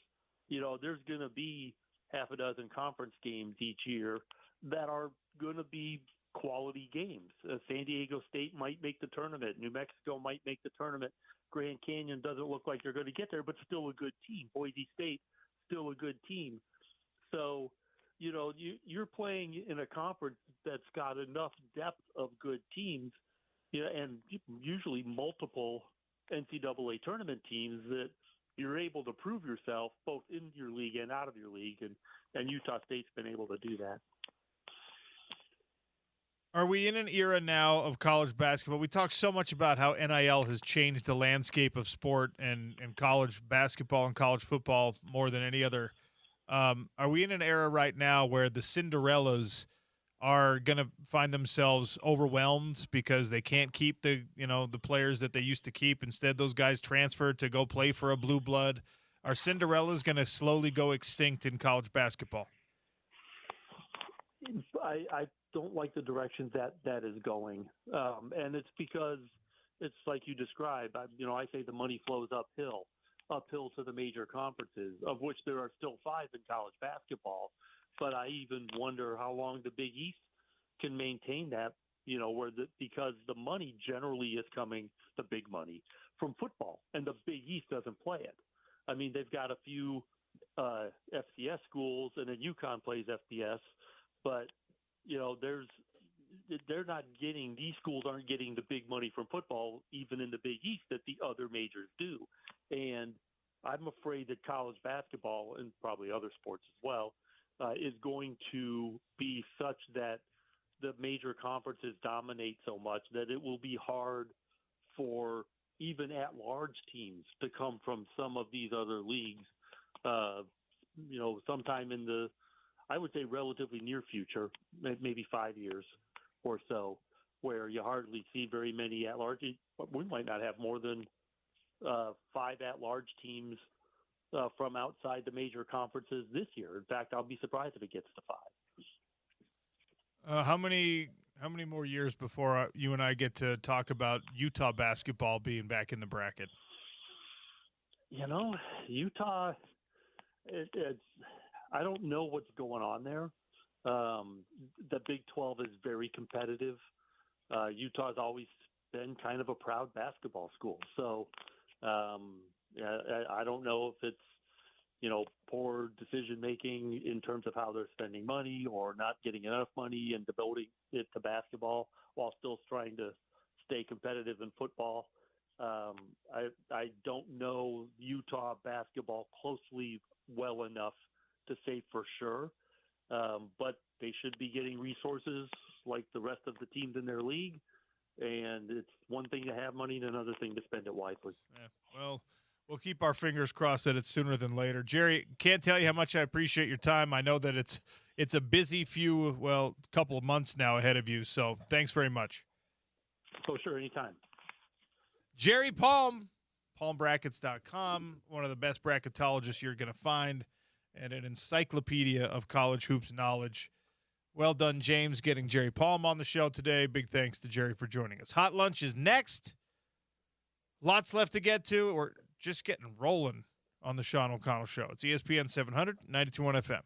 there's going to be half a dozen conference games each year that are going to be quality games. San Diego State might make the tournament. New Mexico might make the tournament. Grand Canyon doesn't look like they're going to get there, but still a good team. Boise State, still a good team. So, you're playing in a conference that's got enough depth of good teams, and usually multiple NCAA tournament teams that you're able to prove yourself both in your league and out of your league, and Utah State's been able to do that. Are we in an era now of college basketball? We talk so much about how NIL has changed the landscape of sport and college basketball and college football more than any other. Are we in an era right now where the Cinderellas are going to find themselves overwhelmed because they can't keep the players that they used to keep? Instead, those guys transfer to go play for a blue blood. Are Cinderellas going to slowly go extinct in college basketball? I don't like the direction that is going, and it's because it's like you described. I say the money flows uphill to the major conferences, of which there are still 5 in college basketball. But I even wonder how long the Big East can maintain that, because the money generally is coming, the big money, from football, and the Big East doesn't play it. I mean, they've got a few FCS schools, and then UConn plays FBS, but these schools aren't getting the big money from football, even in the Big East, that the other majors do. And I'm afraid that college basketball, and probably other sports as well, is going to be such that the major conferences dominate so much that it will be hard for even at-large teams to come from some of these other leagues, sometime in the, I would say, relatively near future, maybe 5 years or so, where you hardly see very many at-large. We might not have more than 5 at-large teams from outside the major conferences this year. In fact, I'll be surprised if it gets to 5. How many more years before you and I get to talk about Utah basketball being back in the bracket? Utah, it's I don't know what's going on there. The Big 12 is very competitive. Utah's always been kind of a proud basketball school. So I don't know if it's, poor decision-making in terms of how they're spending money or not getting enough money and devoting it to basketball while still trying to stay competitive in football. I don't know Utah basketball closely well enough to say for sure, but they should be getting resources like the rest of the teams in their league. And it's one thing to have money and another thing to spend it wisely. Yeah, well, we'll keep our fingers crossed that it's sooner than later. Jerry, can't tell you how much I appreciate your time. I know that it's a busy couple of months now ahead of you, so thanks very much. Oh, sure, anytime. Jerry Palm, palmbrackets.com, one of the best bracketologists you're going to find, and an encyclopedia of college hoops knowledge. Well done, James, getting Jerry Palm on the show today. Big thanks to Jerry for joining us. Hot Lunch is next. Lots left to get to. We're just getting rolling on the Sean O'Connell Show. It's ESPN 700, 92.1 FM.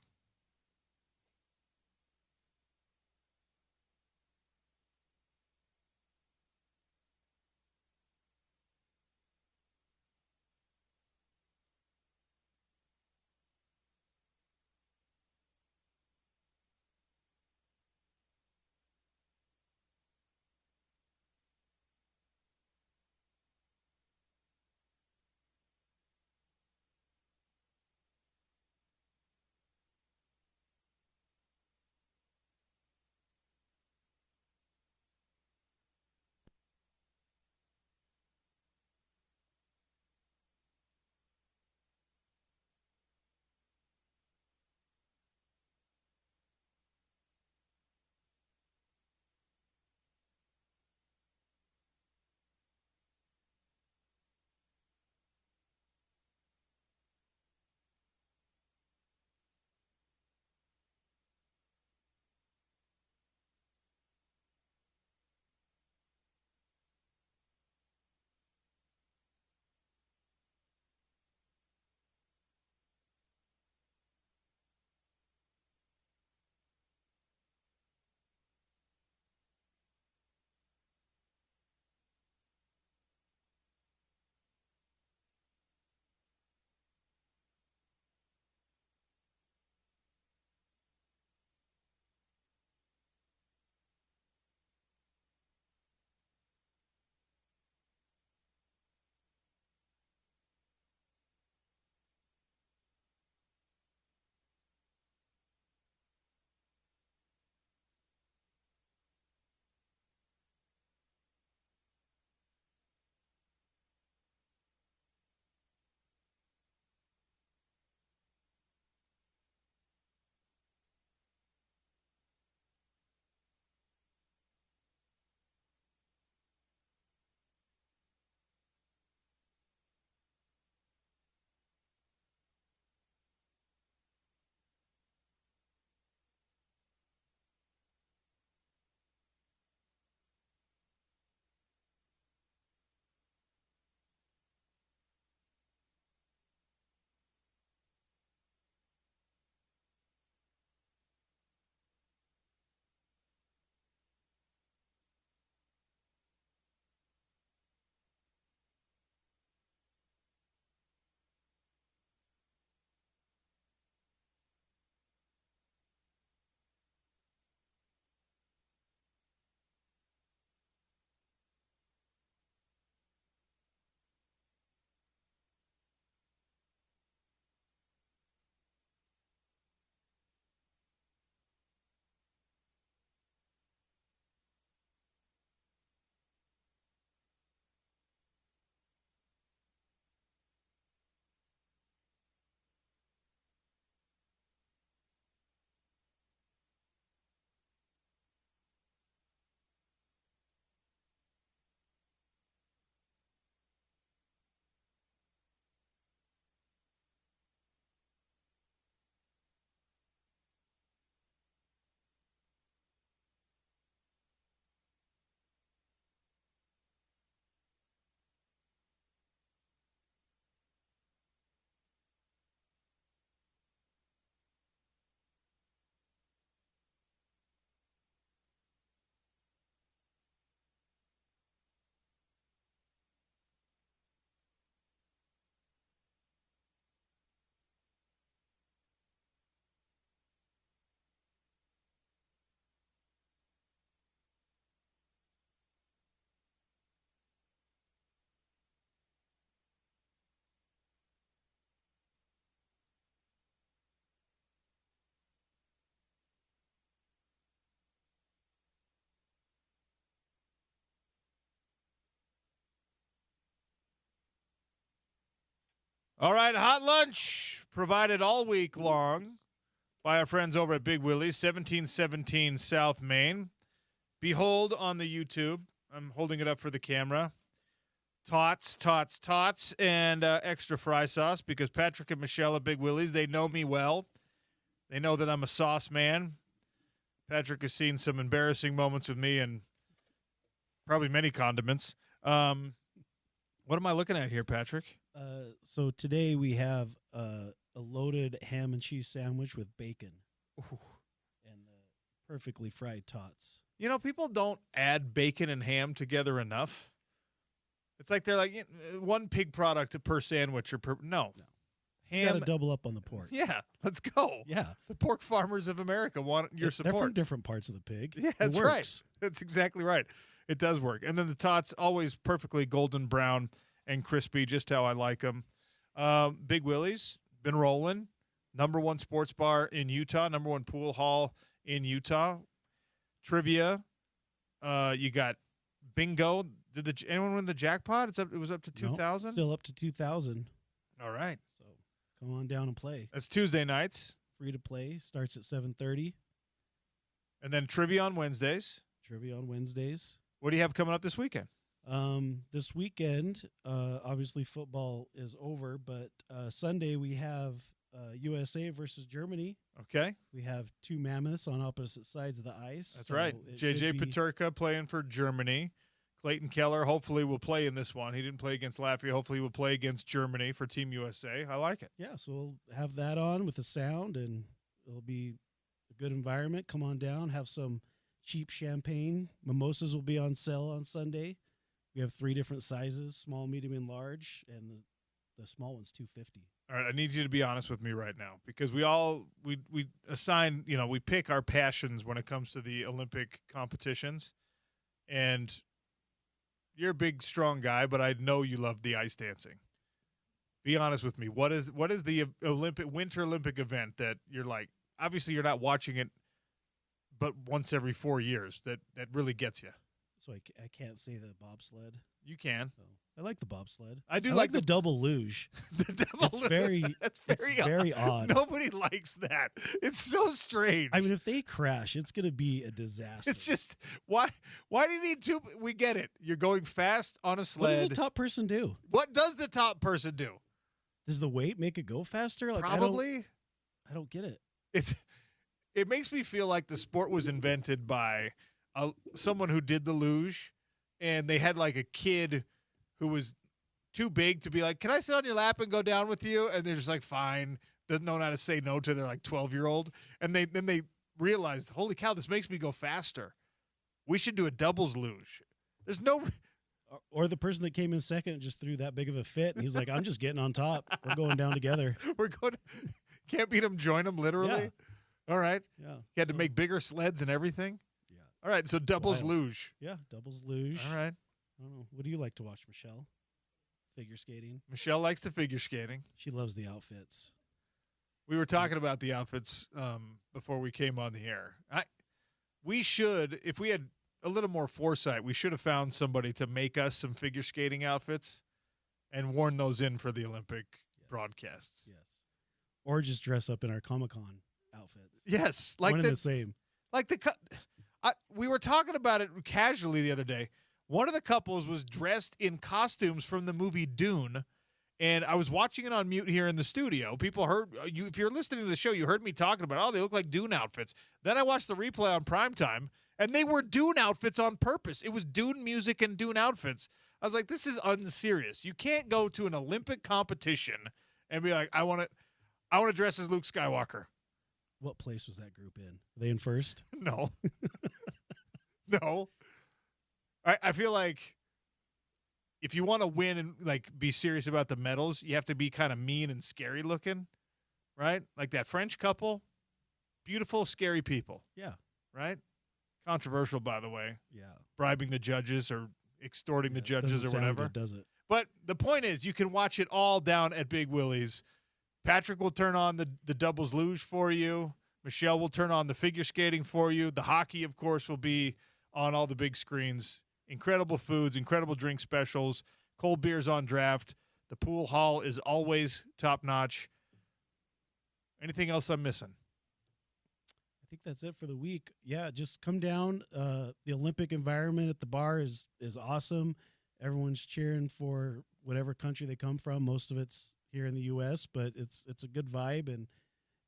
All right, hot lunch provided all week long by our friends over at Big Willie's, 1717 South Main. Behold on the YouTube. I'm holding it up for the camera. Tots, and extra fry sauce because Patrick and Michelle at Big Willie's, they know me well. They know that I'm a sauce man. Patrick has seen some embarrassing moments with me and probably many condiments. What am I looking at here, Patrick? So today we have a loaded ham and cheese sandwich with bacon. Ooh. And perfectly fried tots. You know, people don't add bacon and ham together enough. It's like they're like one pig product per sandwich or per. No. You got to double up on the pork. Yeah, let's go. Yeah. The pork farmers of America want your support. They're from different parts of the pig. Yeah, that's right. That's exactly right. It does work. And then the tots, always perfectly golden brown and crispy, just how I like them. Big Willie's, been rolling. Number one sports bar in Utah, number one pool hall in Utah. Trivia, you got bingo. Did anyone win the jackpot? It was up to 2,000? Nope, still up to 2,000. All right. So come on down and play. That's Tuesday nights. Free to play. Starts at 7:30. And then trivia on Wednesdays. Trivia on Wednesdays. What do you have coming up this weekend? This weekend, obviously football is over, but Sunday we have USA versus Germany. Okay. We have two mammoths on opposite sides of the ice. That's right. JJ Peterka playing for Germany. Clayton Keller hopefully will play in this one. He didn't play against Latvia. Hopefully he will play against Germany for Team USA. I like it. Yeah, so we'll have that on with the sound, and it'll be a good environment. Come on down, have some cheap champagne. Mimosas will be on sale on Sunday. We have 3 different sizes, small, medium, and large, and the small one's $2.50. All right, I need you to be honest with me right now because we assign, we pick our passions when it comes to the Olympic competitions. And you're a big, strong guy, but I know you love the ice dancing. Be honest with me. What is the Winter Olympic event that you're like, obviously you're not watching it, but once every 4 years that really gets you? So I can't say the bobsled. You can. So I like the bobsled. I do like the double luge. The double luge. That's very odd. Nobody likes that. It's so strange. I mean, if they crash, it's going to be a disaster. It's just, why do you need two? We get it. You're going fast on a sled. What does the top person do? What does the top person do? Does the weight make it go faster? Like, probably. I don't get it. It makes me feel like the sport was invented by someone who did the luge, and they had like a kid who was too big to be like, can I sit on your lap and go down with you? And they're just like, fine. Doesn't know how to say no to their like 12-year-old. And then they realized, holy cow, this makes me go faster. We should do a doubles luge. There's no. Or the person that came in second just threw that big of a fit, and he's like, I'm just getting on top. We're going down together. Can't beat him, join him, literally. Yeah. All right. Yeah. You had to make bigger sleds and everything? Yeah. All right, so doubles luge. Yeah, doubles luge. All right. I don't know. What do you like to watch, Michelle? Figure skating? Michelle likes the figure skating. She loves the outfits. We were talking about the outfits before we came on the air. We should, if we had a little more foresight, we should have found somebody to make us some figure skating outfits and worn those in for the Olympic broadcasts. Yes. Or just dress up in our Comic-Con outfits. Yes. Like one and the same. Like we were talking about it casually the other day. One of the couples was dressed in costumes from the movie Dune, and I was watching it on mute here in the studio. People heard you. If you're listening to the show, you heard me talking about, they look like Dune outfits. Then I watched the replay on primetime, and they were Dune outfits on purpose. It was Dune music and Dune outfits. I was like, this is unserious. You can't go to an Olympic competition and be like, I want to dress as Luke Skywalker. What place was that group in? Were they in first? No. No. I feel like if you want to win and like be serious about the medals, you have to be kind of mean and scary looking, right? Like that French couple, beautiful, scary people. Yeah. Right? Controversial, by the way. Yeah. Bribing the judges or extorting the judges or whatever. Good, does it? But the point is, you can watch it all down at Big Willie's. Patrick will turn on the doubles luge for you. Michelle will turn on the figure skating for you. The hockey, of course, will be on all the big screens. Incredible foods, incredible drink specials, cold beers on draft, The pool hall is always top notch. Anything else I'm missing? I think that's it for the week. Yeah, just come down. The Olympic environment at the bar is awesome. Everyone's cheering for whatever country they come from. Most of it's here in the U.S., but it's a good vibe,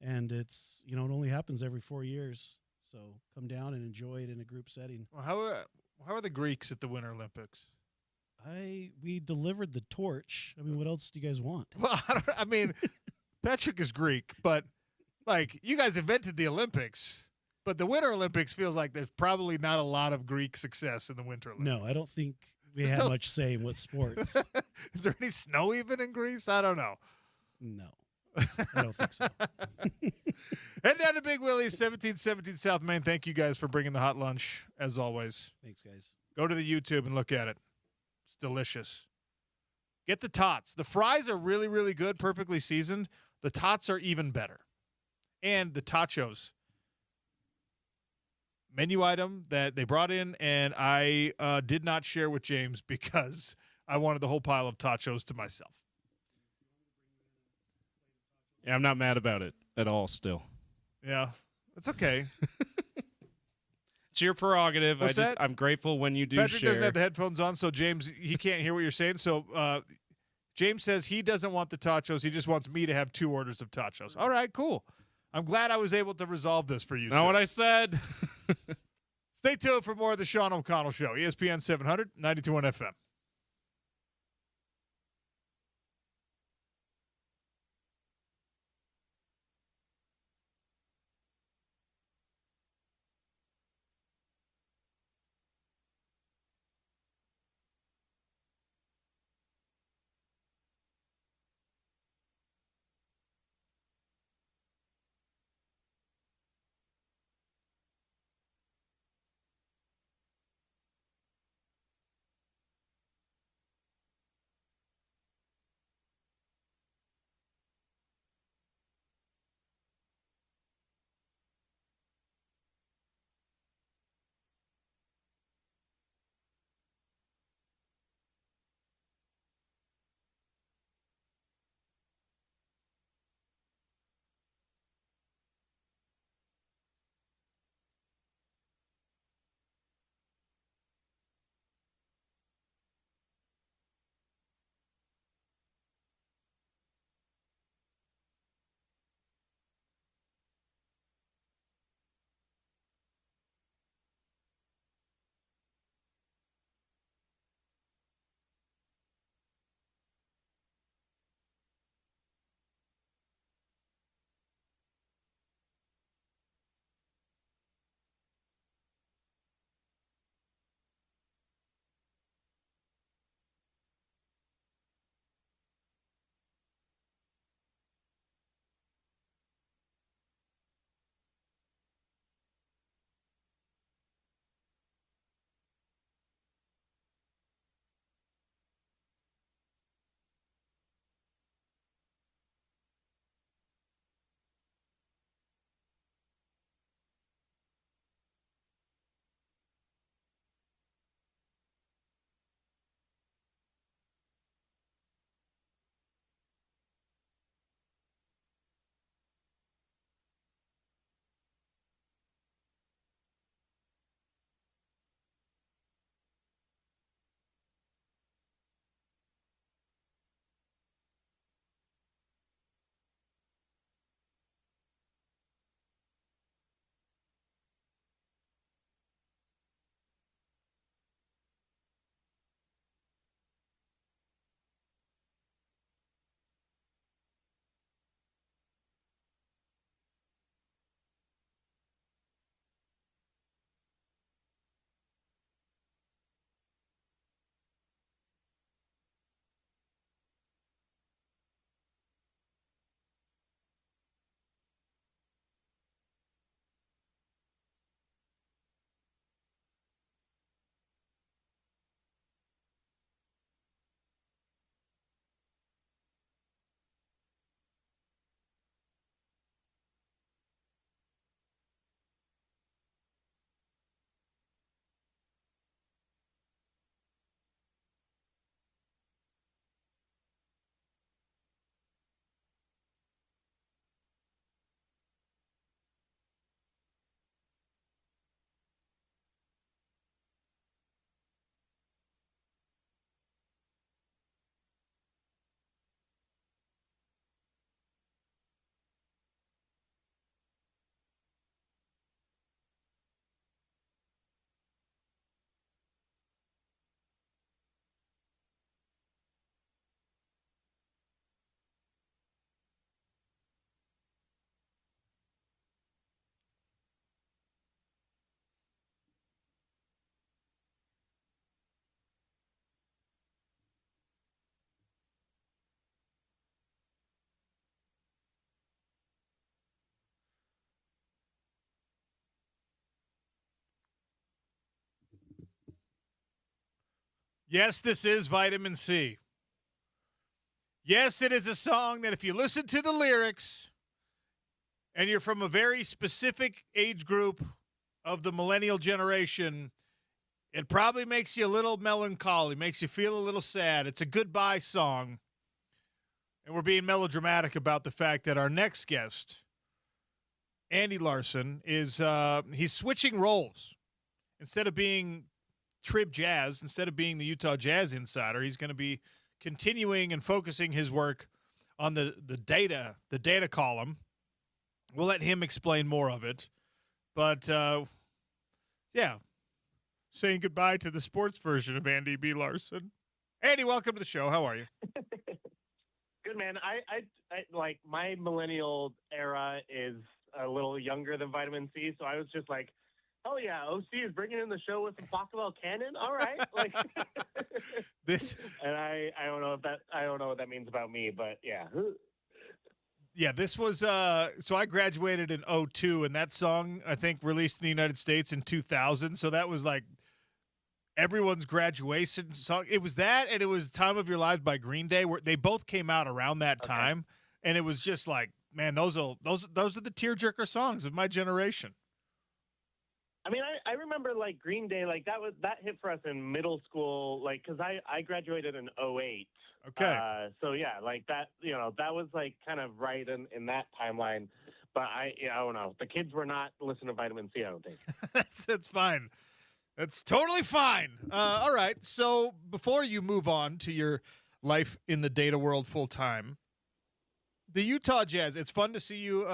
and it's, it only happens every 4 years. So come down and enjoy it in a group setting. Well, how are the Greeks at the Winter Olympics? We delivered the torch. I mean, what else do you guys want? Well, I mean, Patrick is Greek, but like you guys invented the Olympics, but the Winter Olympics feels like there's probably not a lot of Greek success in the Winter Olympics. No, I don't think we have much say in what sports. Is there any snow even in Greece? I don't know. No, I don't think so. Head down to Big Willie's, 1717 South Main. Thank you guys for bringing the hot lunch, as always. Thanks, guys. Go to the YouTube and look at it. It's delicious. Get the tots. The fries are really, really good, perfectly seasoned. The tots are even better. And the tachos. Menu item that they brought in, and I did not share with James because I wanted the whole pile of tachos to myself. Yeah, I'm not mad about it at all still. Yeah, it's okay. It's your prerogative. What's that? I'm grateful when you do Patrick share. doesn't have the headphones on, so James, he can't hear what you're saying. So James says he doesn't want the tachos. He just wants me to have 2 orders of tachos. All right, cool. I'm glad I was able to resolve this for you. Not what I said. Stay tuned for more of the Sean O'Connell Show. ESPN 700, 92.1 FM. Yes, this is Vitamin C. Yes, it is a song that if you listen to the lyrics and you're from a very specific age group of the millennial generation, it probably makes you a little melancholy, makes you feel a little sad. It's a goodbye song. And we're being melodramatic about the fact that our next guest, Andy Larson, is he's switching roles. Instead of being Trib Jazz, instead of being the Utah Jazz insider, he's going to be continuing and focusing his work on the data column. We'll let him explain more of it. But, yeah, saying goodbye to the sports version of Andy B. Larson. Andy, welcome to the show. How are you? Good, man. I like my millennial era is a little younger than Vitamin C, so I was just like, oh yeah, OC is bringing in the show with some Pachelbel Cannon. All right, like this, and I don't know what that means about me, but yeah. Yeah, this was so I graduated in 2002, and that song I think released in the United States in 2000. So that was like everyone's graduation song. It was that, and it was "Time of Your Lives" by Green Day, where they both came out around that time, and it was just like, man, those are the tearjerker songs of my generation. I mean, I remember like Green Day, like that hit for us in middle school, like because I graduated in 2008. Okay. So yeah, like that, that was like kind of right in that timeline. But I don't know. The kids were not listening to Vitamin C, I don't think. That's fine. That's totally fine. All right. So before you move on to your life in the data world full time, the Utah Jazz, it's fun to see you,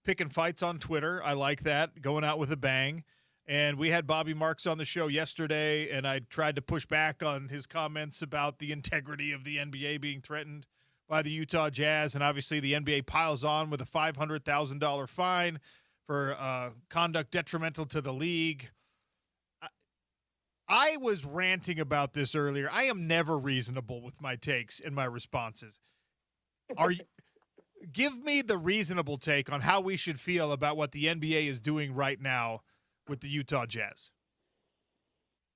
picking fights on Twitter. I like that, going out with a bang. And we had Bobby Marks on the show yesterday, and I tried to push back on his comments about the integrity of the NBA being threatened by the Utah Jazz. And obviously the NBA piles on with a $500,000 fine for conduct detrimental to the league. I was ranting about this earlier. I am never reasonable with my takes and my responses. Give me the reasonable take on how we should feel about what the NBA is doing right now with the Utah Jazz.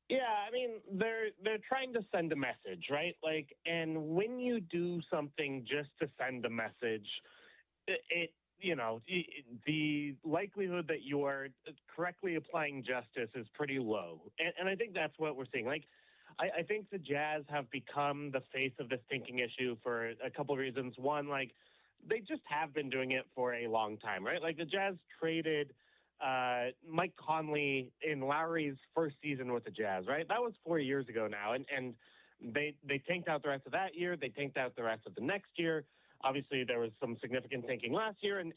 Yeah, I mean, they're trying to send a message, right? Like, and when you do something just to send a message, the likelihood that you are correctly applying justice is pretty low. And I think that's what we're seeing. Like, I think the Jazz have become the face of this thinking issue for a couple of reasons. One, like, they just have been doing it for a long time, right? Like the Jazz traded Mike Conley in Lowry's first season with the Jazz, right? That was 4 years ago now. And they tanked out the rest of that year. They tanked out the rest of the next year. Obviously, there was some significant tanking last year. And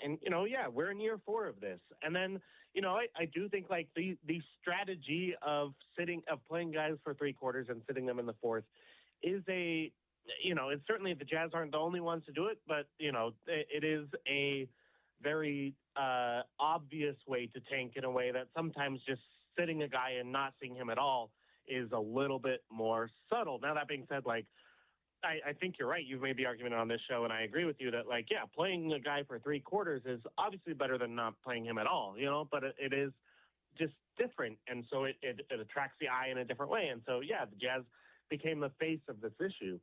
we're in year 4 of this. And then, I do think like the strategy of playing guys for 3 quarters and sitting them in the fourth is it's certainly the Jazz aren't the only ones to do it, but, it is a very obvious way to tank in a way that sometimes just sitting a guy and not seeing him at all is a little bit more subtle. Now, that being said, like, I think you're right. You've made the argument on this show, and I agree with you that, like, yeah, playing a guy for 3 quarters is obviously better than not playing him at all, but it is just different. And so it attracts the eye in a different way. And so, yeah, the Jazz became the face of this issue.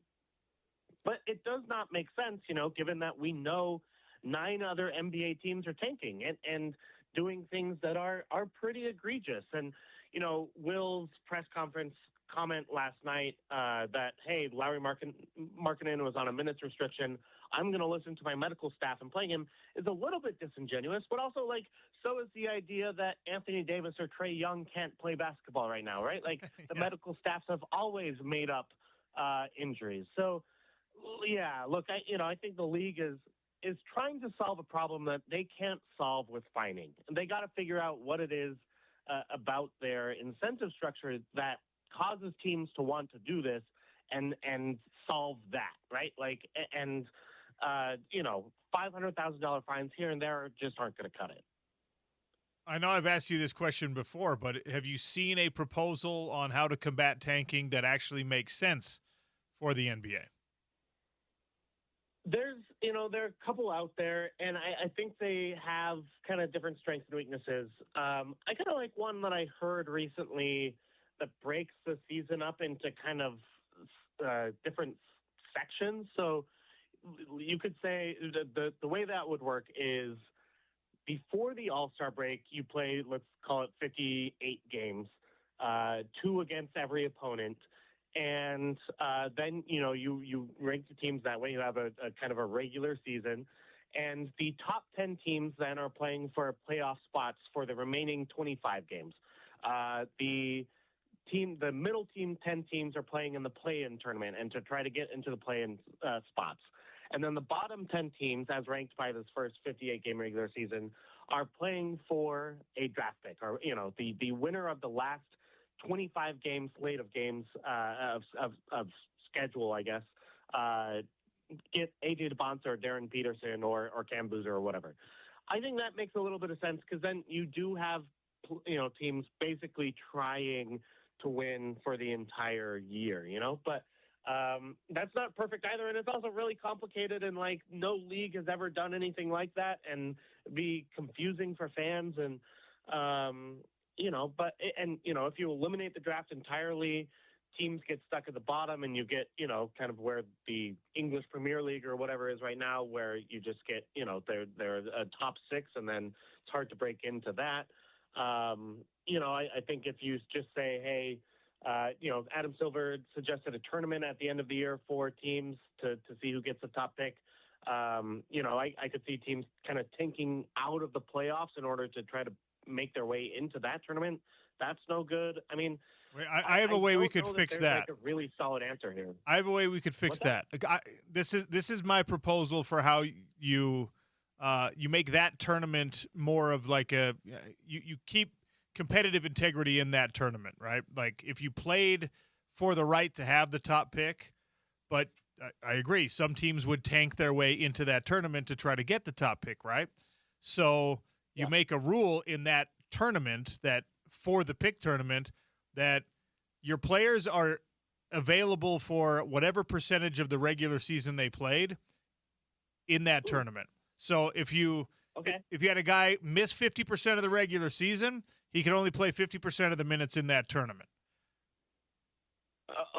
But it does not make sense, given that we know 9 other NBA teams are tanking and doing things that are pretty egregious. And, Will's press conference comment last night that, hey, Lauri Markkanen was on a minutes restriction. I'm going to listen to my medical staff and playing him is a little bit disingenuous, but also, like, so is the idea that Anthony Davis or Trae Young can't play basketball right now, right? Like, the medical staffs have always made up injuries. So, yeah, look, I think the league is trying to solve a problem that they can't solve with fining. And they got to figure out what it is about their incentive structure that causes teams to want to do this and solve that, right? Like, and $500,000 fines here and there just aren't going to cut it. I know I've asked you this question before, but have you seen a proposal on how to combat tanking that actually makes sense for the NBA? There are a couple out there, and I think they have kind of different strengths and weaknesses. I kind of like one that I heard recently that breaks the season up into kind of different sections. So you could say the way that would work is before the All-Star break, you play, let's call it 58 games, 2 against every opponent. And then, you rank the teams that way. You have a kind of a regular season. And the top 10 teams then are playing for playoff spots for the remaining 25 games. The middle team, 10 teams, are playing in the play-in tournament and to try to get into the play-in spots. And then the bottom 10 teams, as ranked by this first 58-game regular season, are playing for a draft pick, or the winner of the last 25-game slate of games of schedule, I guess. Get AJ DeBonsa or Darren Peterson or Cam Boozer or whatever. I think that makes a little bit of sense because then you do have teams basically trying to win for the entire year, but that's not perfect either, and it's also really complicated, and like no league has ever done anything like that, and be confusing for fans, and if you eliminate the draft entirely, teams get stuck at the bottom, and you get kind of where the English Premier League or whatever is right now, where you just get they're a top 6, and then it's hard to break into that. I think if you just say, hey, Adam Silver suggested a tournament at the end of the year for teams to see who gets the top pick. I could see teams kind of tanking out of the playoffs in order to try to make their way into that tournament. That's no good. I mean, I have a way we could fix that. Like a really solid answer here. I have a way we could fix that. This is my proposal for how you make that tournament more of like you keep competitive integrity in that tournament, right? Like if you played for the right to have the top pick, but I agree, some teams would tank their way into that tournament to try to get the top pick, right? So you make a rule in that tournament that for the pick tournament that your players are available for whatever percentage of the regular season they played in that tournament. So if you had a guy miss 50% of the regular season, he can only play 50% of the minutes in that tournament.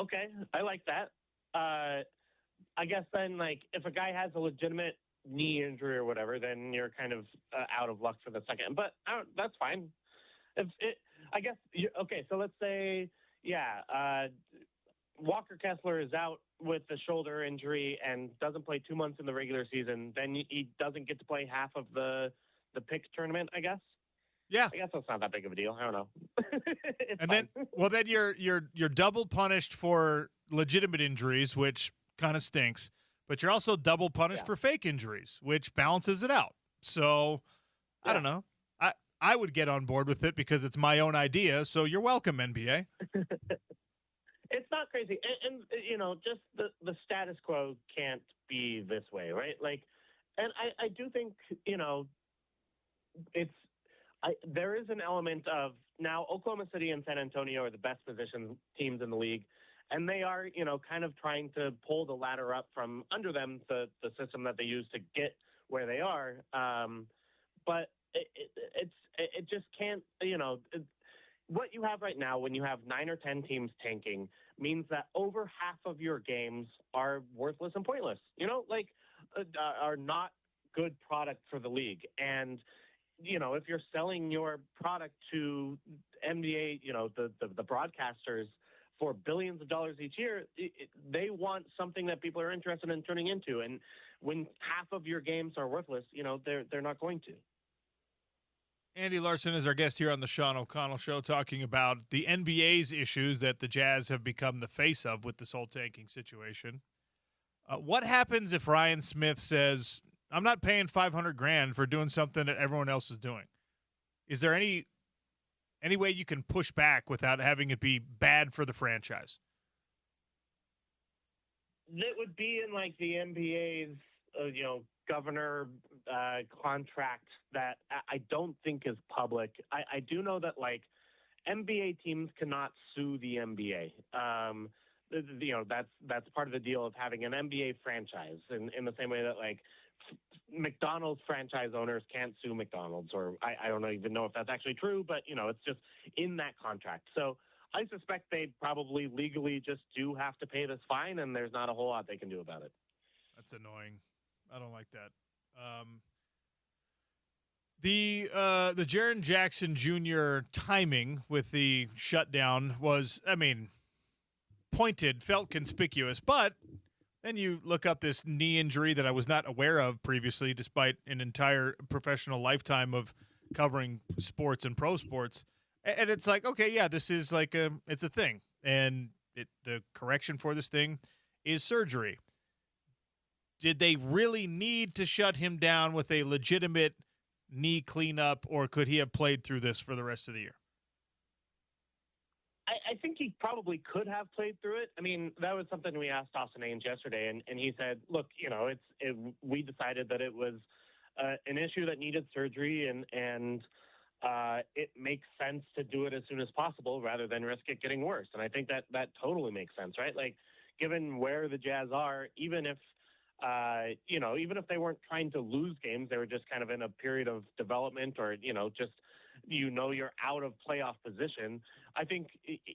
Okay, I like that. I guess then, like, if a guy has a legitimate knee injury or whatever, then you're kind of out of luck for the second. But that's fine. So let's say, Walker Kessler is out with the shoulder injury and doesn't play 2 months in the regular season. Then he doesn't get to play half of the pick tournament, I guess. Yeah, I guess that's not that big of a deal. I don't know. Then you're double punished for legitimate injuries, which kind of stinks. But you're also double punished for fake injuries, which balances it out. So I don't know. I would get on board with it because it's my own idea. So you're welcome, NBA. It's not crazy, and just the status quo can't be this way, right? Like, and I do think there is an element of now Oklahoma City and San Antonio are the best positioned teams in the league, and they are kind of trying to pull the ladder up from under them, the system that they use to get where they are, but it just can't what you have right now when you have 9 or 10 teams tanking means that over half of your games are worthless and pointless, are not good product for the league. And, if you're selling your product to NBA, the broadcasters for billions of dollars each year, they want something that people are interested in turning into. And when half of your games are worthless, they're not going to. Andy Larson is our guest here on the Sean O'Connell Show, talking about the NBA's issues that the Jazz have become the face of with this whole tanking situation. What happens if Ryan Smith says, I'm not paying $500,000 for doing something that everyone else is doing? Is there any way you can push back without having it be bad for the franchise? It would be in like the NBA's, governor contract that I don't think is public. I do know that like NBA teams cannot sue the NBA. That's part of the deal of having an NBA franchise, in the same way that like McDonald's franchise owners can't sue McDonald's, or I don't even know if that's actually true, but it's just in that contract. So I suspect they probably legally just do have to pay this fine, and there's not a whole lot they can do about it. That's annoying. I don't like that. The Jaren Jackson Jr. timing with the shutdown was, I mean, pointed, felt conspicuous, but then you look up this knee injury that I was not aware of previously, despite an entire professional lifetime of covering sports and pro sports. And it's like, okay, yeah, this is like it's a thing. And the correction for this thing is surgery. Did they really need to shut him down with a legitimate knee cleanup, or could he have played through this for the rest of the year? I think he probably could have played through it. I mean, that was something we asked Austin Ames yesterday, and he said, look, we decided that it was an issue that needed surgery, and it makes sense to do it as soon as possible rather than risk it getting worse. And I think that totally makes sense, right? Like, given where the Jazz are, even if they weren't trying to lose games, they were just kind of in a period of development, or just you're out of playoff position. I think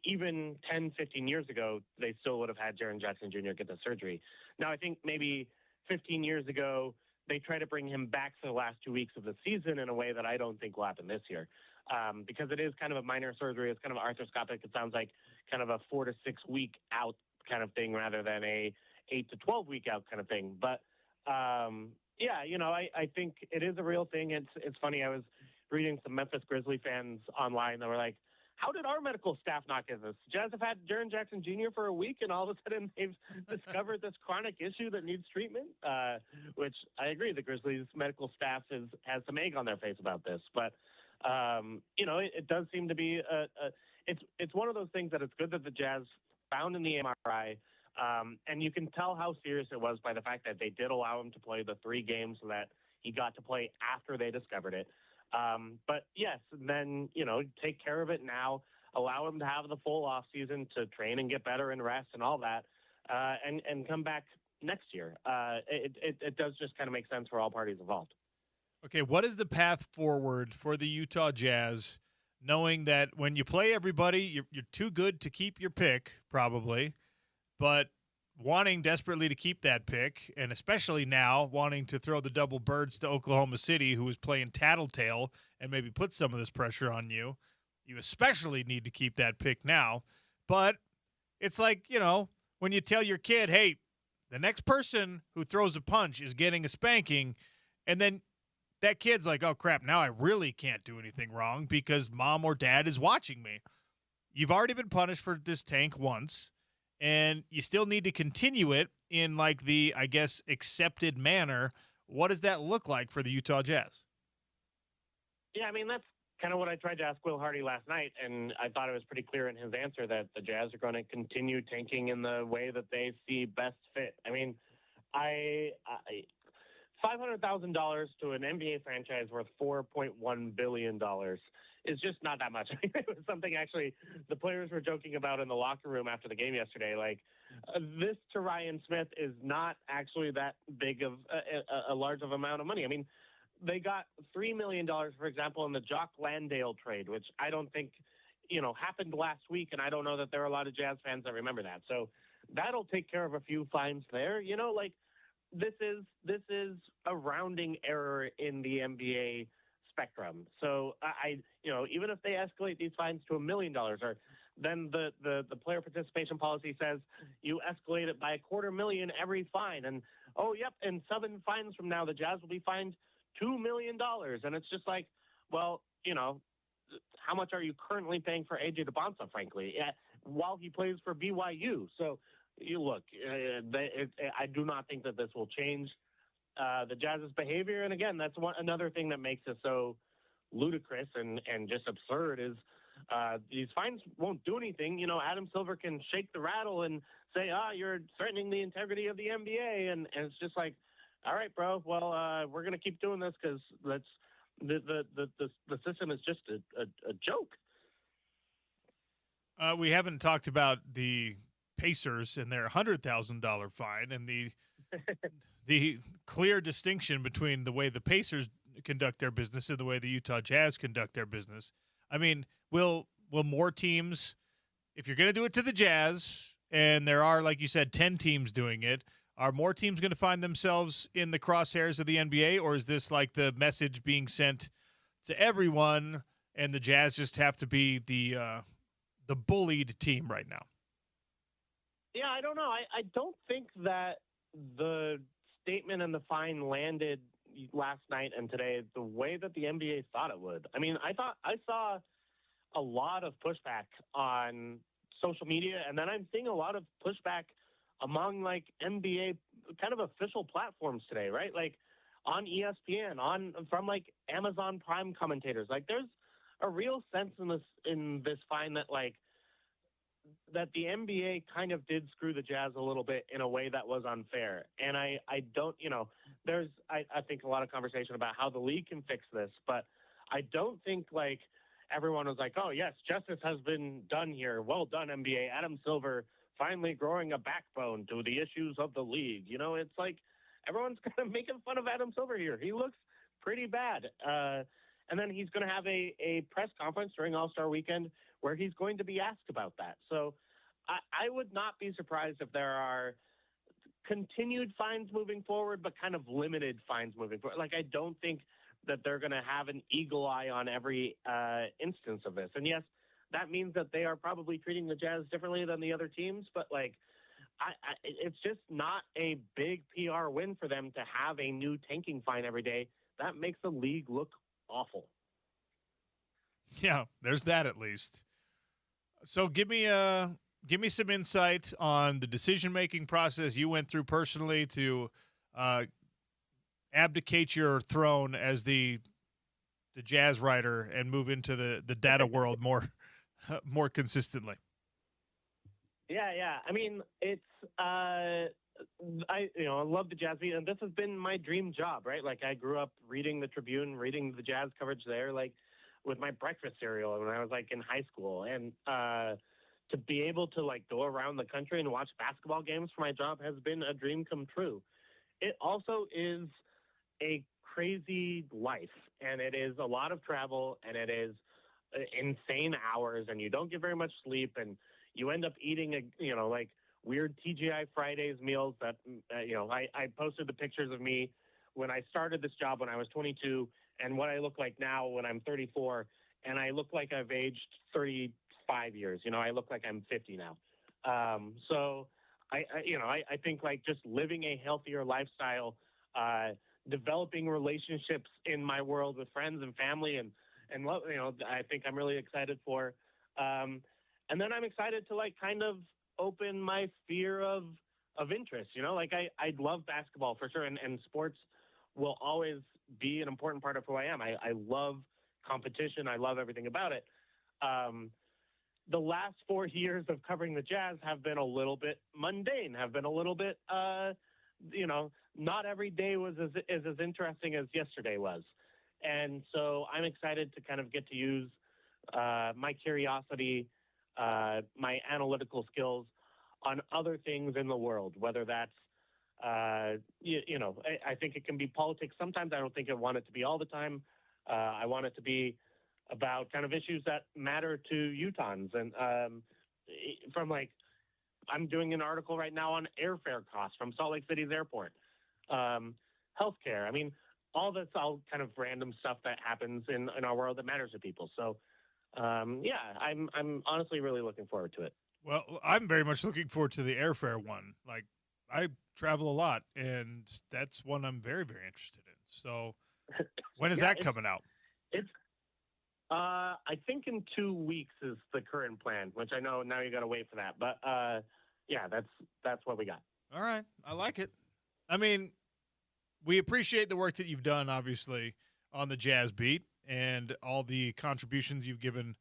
even 10, 15 years ago, they still would have had Jaren Jackson Jr. get the surgery. Now, I think maybe 15 years ago, they try to bring him back for the last 2 weeks of the season in a way that I don't think will happen this year, because it is kind of a minor surgery. It's kind of arthroscopic. It sounds like kind of a 4 to 6 week out kind of thing rather than a 8 to 12 week out kind of thing. But I think it is a real thing. It's funny. I was reading some Memphis Grizzly fans online that were like, how did our medical staff not get this? Jazz have had Jaren Jackson Jr. for a week, and all of a sudden they've discovered this chronic issue that needs treatment, which I agree. The Grizzlies medical staff has some egg on their face about this. But, it does seem to be it's one of those things that it's good that the Jazz found in the MRI. And you can tell how serious it was by the fact that they did allow him to play the 3 games so that he got to play after they discovered it. But yes, then, take care of it now, allow him to have the full off season to train and get better and rest and all that, and come back next year. It does just kind of make sense for all parties involved. Okay. What is the path forward for the Utah Jazz, knowing that when you play everybody, you're too good to keep your pick probably, but wanting desperately to keep that pick, and especially now wanting to throw the double birds to Oklahoma City, who is playing tattletale and maybe put some of this pressure on you. You especially need to keep that pick now. But it's like, when you tell your kid, hey, the next person who throws a punch is getting a spanking, and then that kid's like, oh, crap, now I really can't do anything wrong because mom or dad is watching me. You've already been punished for this tank once, and you still need to continue it in like the, I guess, accepted manner. What does that look like for the Utah Jazz? Yeah, I mean, that's kind of what I tried to ask Will Hardy last night, and I thought it was pretty clear in his answer that the Jazz are going to continue tanking in the way that they see best fit. I mean, $500,000 to an NBA franchise worth $4.1 billion is just not that much. It was something actually the players were joking about in the locker room after the game yesterday. Like, this to Ryan Smith is not actually that big of a large of amount of money. I mean, they got $3 million, for example, in the Jock Landale trade, which I don't think, happened last week. And I don't know that there are a lot of Jazz fans that remember that. So that'll take care of a few fines there. This is a rounding error in the NBA spectrum. So I even if they escalate these fines to $1 million, or then the player participation policy says you escalate it by $250,000 every fine, and and 7 fines from now the Jazz will be fined $2 million, and it's just like, well, how much are you currently paying for AJ DeBonsa, frankly, while he plays for BYU? So you look, I do not think that this will change the Jazz's behavior. And again, that's another thing that makes it so ludicrous and just absurd is these fines won't do anything. Adam Silver can shake the rattle and say, you're threatening the integrity of the NBA. And it's just like, all right, bro, well, we're going to keep doing this because the system is just a joke. We haven't talked about the Pacers and their $100,000 fine and the clear distinction between the way the Pacers conduct their business and the way the Utah Jazz conduct their business. I mean, will more teams if you're going to do it to the Jazz, and there are, like you said, 10 teams doing it, are more teams going to find themselves in the crosshairs of the NBA, or is this like the message being sent to everyone, and the Jazz just have to be the bullied team right now? Yeah, I don't know. I don't think that the statement and the fine landed last night and today the way that the NBA thought it would. I mean, I saw a lot of pushback on social media, and then I'm seeing a lot of pushback among like NBA kind of official platforms today, right? Like on ESPN, from like Amazon Prime commentators. Like there's a real sense in this fine that like that the NBA kind of did screw the Jazz a little bit in a way that was unfair. And I don't, there's, I think a lot of conversation about how the league can fix this, but I don't think like everyone was like, oh yes, justice has been done here. Well done, NBA. Adam Silver finally growing a backbone to the issues of the league. It's like everyone's kind of making fun of Adam Silver here. He looks pretty bad. And then he's going to have a press conference during All-Star Weekend where he's going to be asked about that. So I would not be surprised if there are continued fines moving forward, but kind of limited fines moving forward. Like, I don't think that they're going to have an eagle eye on every instance of this. And yes, that means that they are probably treating the Jazz differently than the other teams, but like, it's just not a big PR win for them to have a new tanking fine every day. That makes the league look awful. Yeah, there's that at least. So give me some insight on the decision-making process you went through personally to abdicate your throne as the Jazz writer and move into the data world more consistently. Yeah. I mean, it's I love the Jazz beat, and this has been my dream job, right? Like, I grew up reading the Tribune, reading the Jazz coverage there, like with my breakfast cereal when I was like in high school, and to be able to like go around the country and watch basketball games for my job has been a dream come true. It also is a crazy life, and it is a lot of travel, and it is insane hours, and you don't get very much sleep, and you end up eating like weird TGI Fridays meals that I posted the pictures of me when I started this job when I was 22 and what I look like now when I'm 34, and I look like I've aged 35 years. I look like I'm 50 now. So I think like just living a healthier lifestyle, developing relationships in my world with friends and family, and I think I'm really excited for. And then I'm excited to like kind of open my sphere of interest. Like I love basketball for sure, and sports will always be an important part of who I am. I love competition. I love everything about it. The last 4 years of covering the Jazz have been a little bit mundane, have been a little bit, not every day was as interesting as yesterday was. And so I'm excited to kind of get to use my curiosity, my analytical skills on other things in the world, whether that's, I think it can be politics. Sometimes I don't think I want it to be all the time. I want it to be about kind of issues that matter to Utahns. And from like, I'm doing an article right now on airfare costs from Salt Lake City's airport, healthcare. I mean, all that's all kind of random stuff that happens in our world that matters to people. So, I'm honestly really looking forward to it. Well, I'm very much looking forward to the airfare one. Like, I travel a lot, and that's one I'm very, very interested in. So when is that coming out? It's, I think in 2 weeks is the current plan, which I know now you got to wait for that. But, that's what we got. All right. I like it. I mean, we appreciate the work that you've done, obviously, on the Jazz beat and all the contributions you've given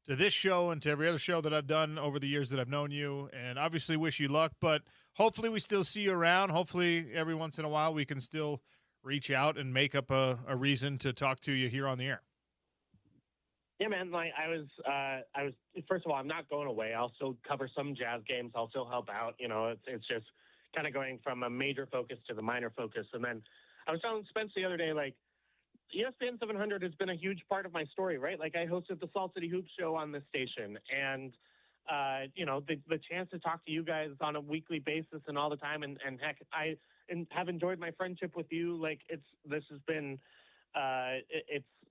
to this show and to every other show that I've done over the years that I've known you, and obviously wish you luck, but hopefully we still see you around. Hopefully every once in a while we can still reach out and make up a reason to talk to you here on the air. Yeah, man. Like I was, first of all, I'm not going away. I'll still cover some Jazz games. I'll still help out. It's just kind of going from a major focus to the minor focus. And then I was telling Spence the other day, like, ESPN 700 has been a huge part of my story, right? Like I hosted the Salt City Hoops show on this station, and the chance to talk to you guys on a weekly basis and all the time. And heck, I have enjoyed my friendship with you. Like this has been,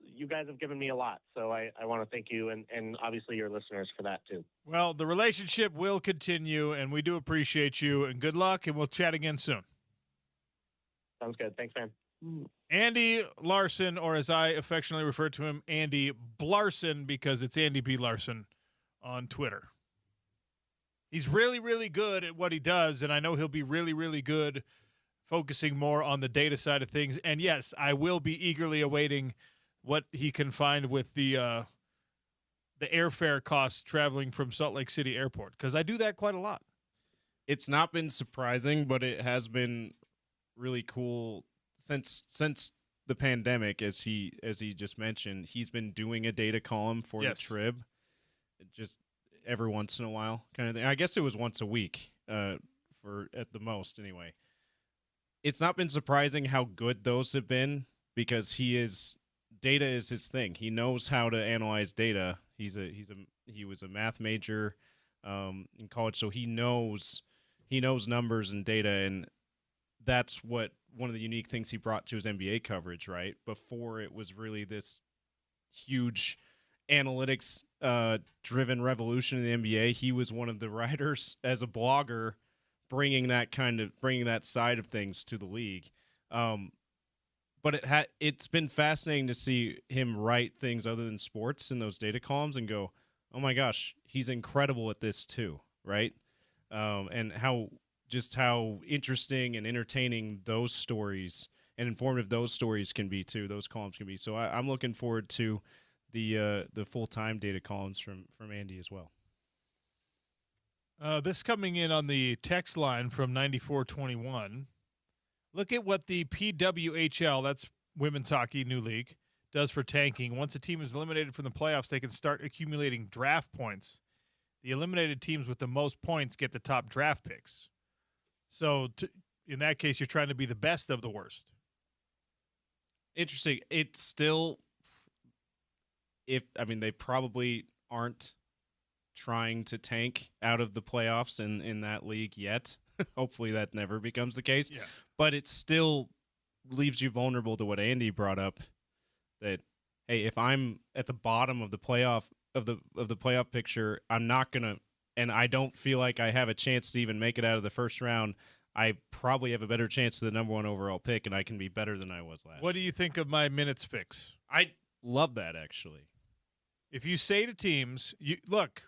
you guys have given me a lot. So I want to thank you and obviously your listeners for that too. Well, the relationship will continue, and we do appreciate you, and good luck, and we'll chat again soon. Sounds good. Thanks, man. Andy Larson, or as I affectionately refer to him, Andy Blarson, because it's Andy B. Larson on Twitter. He's really, really good at what he does, and I know he'll be really, really good focusing more on the data side of things. And, yes, I will be eagerly awaiting what he can find with the airfare costs traveling from Salt Lake City Airport, because I do that quite a lot. It's not been surprising, but it has been really cool since the pandemic, as he just mentioned. He's been doing a data column for the Trib, just every once in a while kind of thing. I guess it was once a week, for at the most anyway. It's not been surprising how good those have been, because data is his thing. He knows how to analyze data. He was a math major in college, so he knows numbers and data, and that's what one of the unique things he brought to his NBA coverage, right? Before it was really this huge analytics driven revolution in the NBA, he was one of the writers as a blogger bringing that side of things to the league. But it's been fascinating to see him write things other than sports in those data columns and go, oh my gosh, he's incredible at this too, right? And how interesting and entertaining those stories and informative those stories can be too. Those columns can be. So I'm looking forward to the full-time data columns from Andy as well. This coming in on the text line from 9421. Look at what the PWHL, that's Women's Hockey New League, does for tanking. Once a team is eliminated from the playoffs, they can start accumulating draft points. The eliminated teams with the most points get the top draft picks. So in that case, you're trying to be the best of the worst. Interesting. It's still, they probably aren't trying to tank out of the playoffs in that league yet. Hopefully that never becomes the case. Yeah. But it still leaves you vulnerable to what Andy brought up, that, hey, if I'm at the bottom of the playoff of the playoff picture, I'm not gonna, and I don't feel like I have a chance to even make it out of the first round, I probably have a better chance to the number one overall pick, and I can be better than I was last. What do you think of my minutes fix? I love that, actually. If you say to teams, look,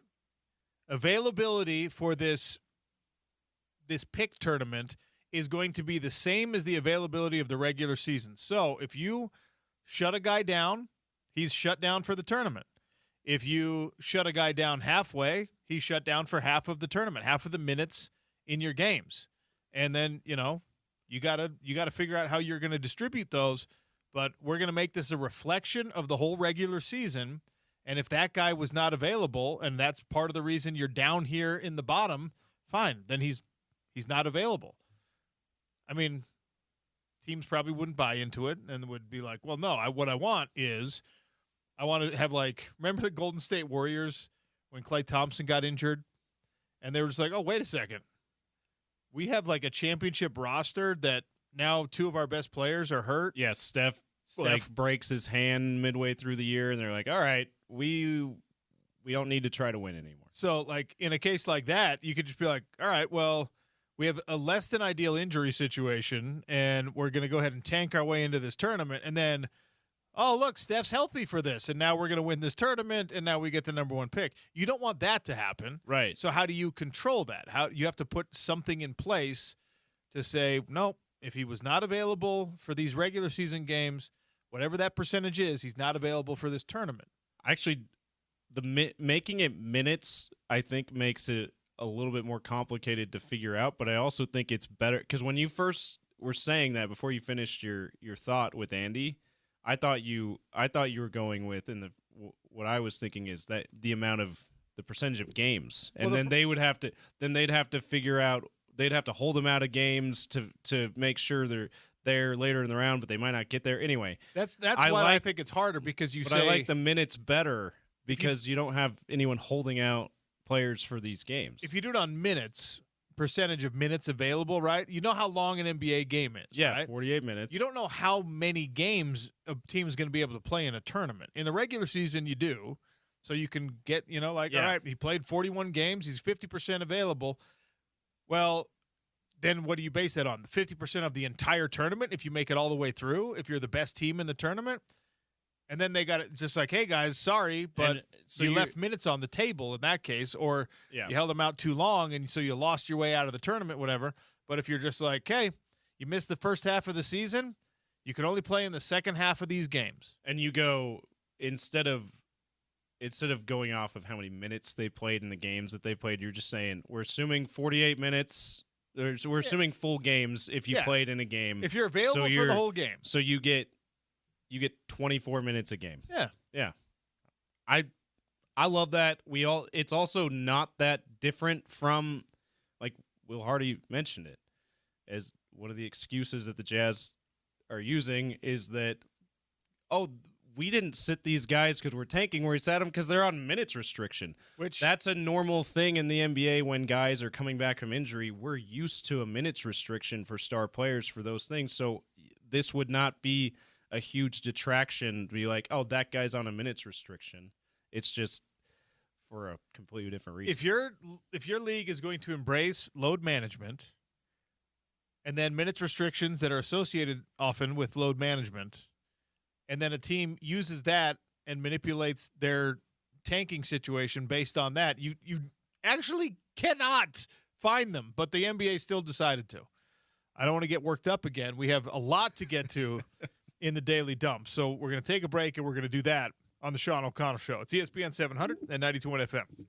availability for this pick tournament is going to be the same as the availability of the regular season. So if you shut a guy down, he's shut down for the tournament. If you shut a guy down halfway, he's shut down for half of the tournament, half of the minutes in your games. And then, you got to figure out how you're going to distribute those, but we're going to make this a reflection of the whole regular season. And if that guy was not available, and that's part of the reason you're down here in the bottom, fine, then he's not available. I mean, teams probably wouldn't buy into it and would be like, well, no, what I want is I want to have, like, remember the Golden State Warriors when Klay Thompson got injured? And they were just like, oh, wait a second. We have, like, a championship roster that now two of our best players are hurt. Yeah, Steph breaks his hand midway through the year, and they're like, all right, we don't need to try to win anymore. So, like, in a case like that, you could just be like, all right, well, we have a less than ideal injury situation, and we're going to go ahead and tank our way into this tournament. And then, oh, look, Steph's healthy for this, and now we're going to win this tournament, and now we get the number one pick. You don't want that to happen. Right. So how do you control that? How you have to put something in place to say, nope, if he was not available for these regular season games, whatever that percentage is, he's not available for this tournament. Actually, making it minutes, I think, makes it a little bit more complicated to figure out, but I also think it's better because when you first were saying that before you finished your thought with Andy, I thought you were going with, and what I was thinking is that the percentage of games, and then they'd have to figure out, they'd have to hold them out of games to make sure they're there later in the round, but they might not get there anyway. That's why I think it's harder because I like the minutes better because you don't have anyone holding out players for these games. If you do it on minutes, percentage of minutes available, right? You know how long an NBA game is, yeah, right? 48 minutes. You don't know how many games a team is going to be able to play in a tournament. In the regular season, you do. So you can get, all right, he played 41 games. He's 50% available. Well, then what do you base that on? The 50% of the entire tournament if you make it all the way through, if you're the best team in the tournament? And then they got it just like, hey, guys, sorry, but so you left minutes on the table in that case, or Yeah. you held them out too long, and so you lost your way out of the tournament, whatever. But if you're just like, hey, you missed the first half of the season, you can only play in the second half of these games. And you go, instead of going off of how many minutes they played in the games that they played, you're just saying, we're assuming 48 minutes. We're assuming full games if you played in a game. If you're available for the whole game. So you get 24 minutes a game. Yeah. Yeah. I love that. It's also not that different from, like Will Hardy mentioned it, as one of the excuses that the Jazz are using is that, we didn't sit these guys because we're tanking. We sat them because they're on minutes restriction. That's a normal thing in the NBA when guys are coming back from injury. We're used to a minutes restriction for star players for those things. So this would not be a huge detraction to be like, that guy's on a minutes restriction. It's just for a completely different reason. If your league is going to embrace load management and then minutes restrictions that are associated often with load management, and then a team uses that and manipulates their tanking situation based on that, you actually cannot find them, but the NBA still decided to. I don't want to get worked up again. We have a lot to get to in the Daily Dump. So we're going to take a break, and we're going to do that on the Sean O'Connell Show. It's ESPN 700 and 92.1 FM.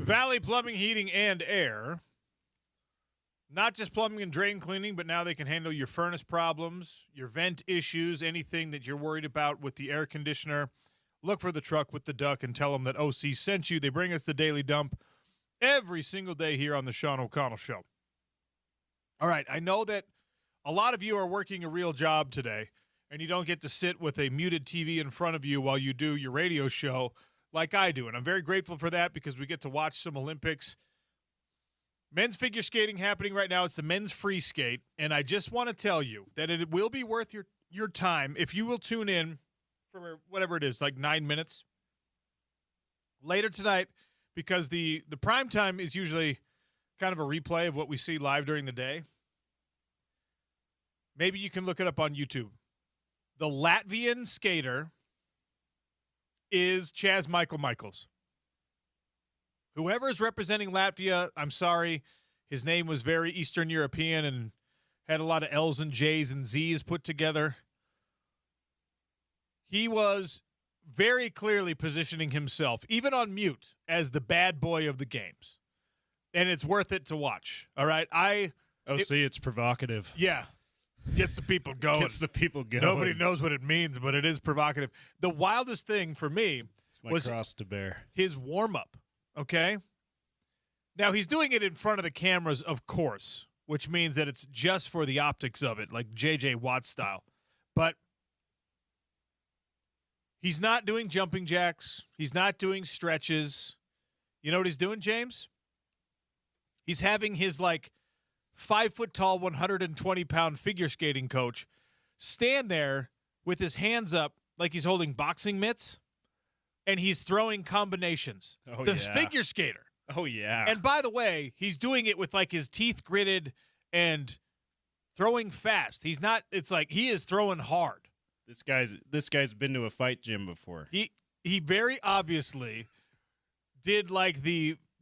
Valley Plumbing, Heating, and Air. Not just plumbing and drain cleaning, but now they can handle your furnace problems, your vent issues, anything that you're worried about with the air conditioner. Look for the truck with the duck and tell them that OC sent you. They bring us the Daily Dump every single day here on the Sean O'Connell Show. All right, I know that a lot of you are working a real job today, and you don't get to sit with a muted TV in front of you while you do your radio show like I do. And I'm very grateful for that because we get to watch some Olympics. Men's figure skating happening right now. It's the men's free skate. And I just want to tell you that it will be worth your time if you will tune in for whatever it is, like 9 minutes later tonight, because the prime time is usually kind of a replay of what we see live during the day. Maybe you can look it up on YouTube. The Latvian skater is Chaz Michaels. Whoever is representing Latvia, I'm sorry, his name was very Eastern European and had a lot of L's and J's and Z's put together. He was very clearly positioning himself, even on mute, as the bad boy of the games. And it's worth it to watch, all right? It's provocative. Yeah. Gets the people going. Gets the people going. Nobody knows what it means, but it is provocative. The wildest thing for me was cross to bear. His warm-up, okay? Now, he's doing it in front of the cameras, of course, which means that it's just for the optics of it, like J.J. Watt style. But he's not doing jumping jacks. He's not doing stretches. You know what he's doing, James? He's having his, 5-foot-tall, 120-pound figure skating coach stand there with his hands up like he's holding boxing mitts, and he's throwing combinations. Figure skater. Oh, yeah. And by the way, he's doing it with, his teeth gritted and throwing fast. He's not – it's like he is throwing hard. This guy's been to a fight gym before. He very obviously did,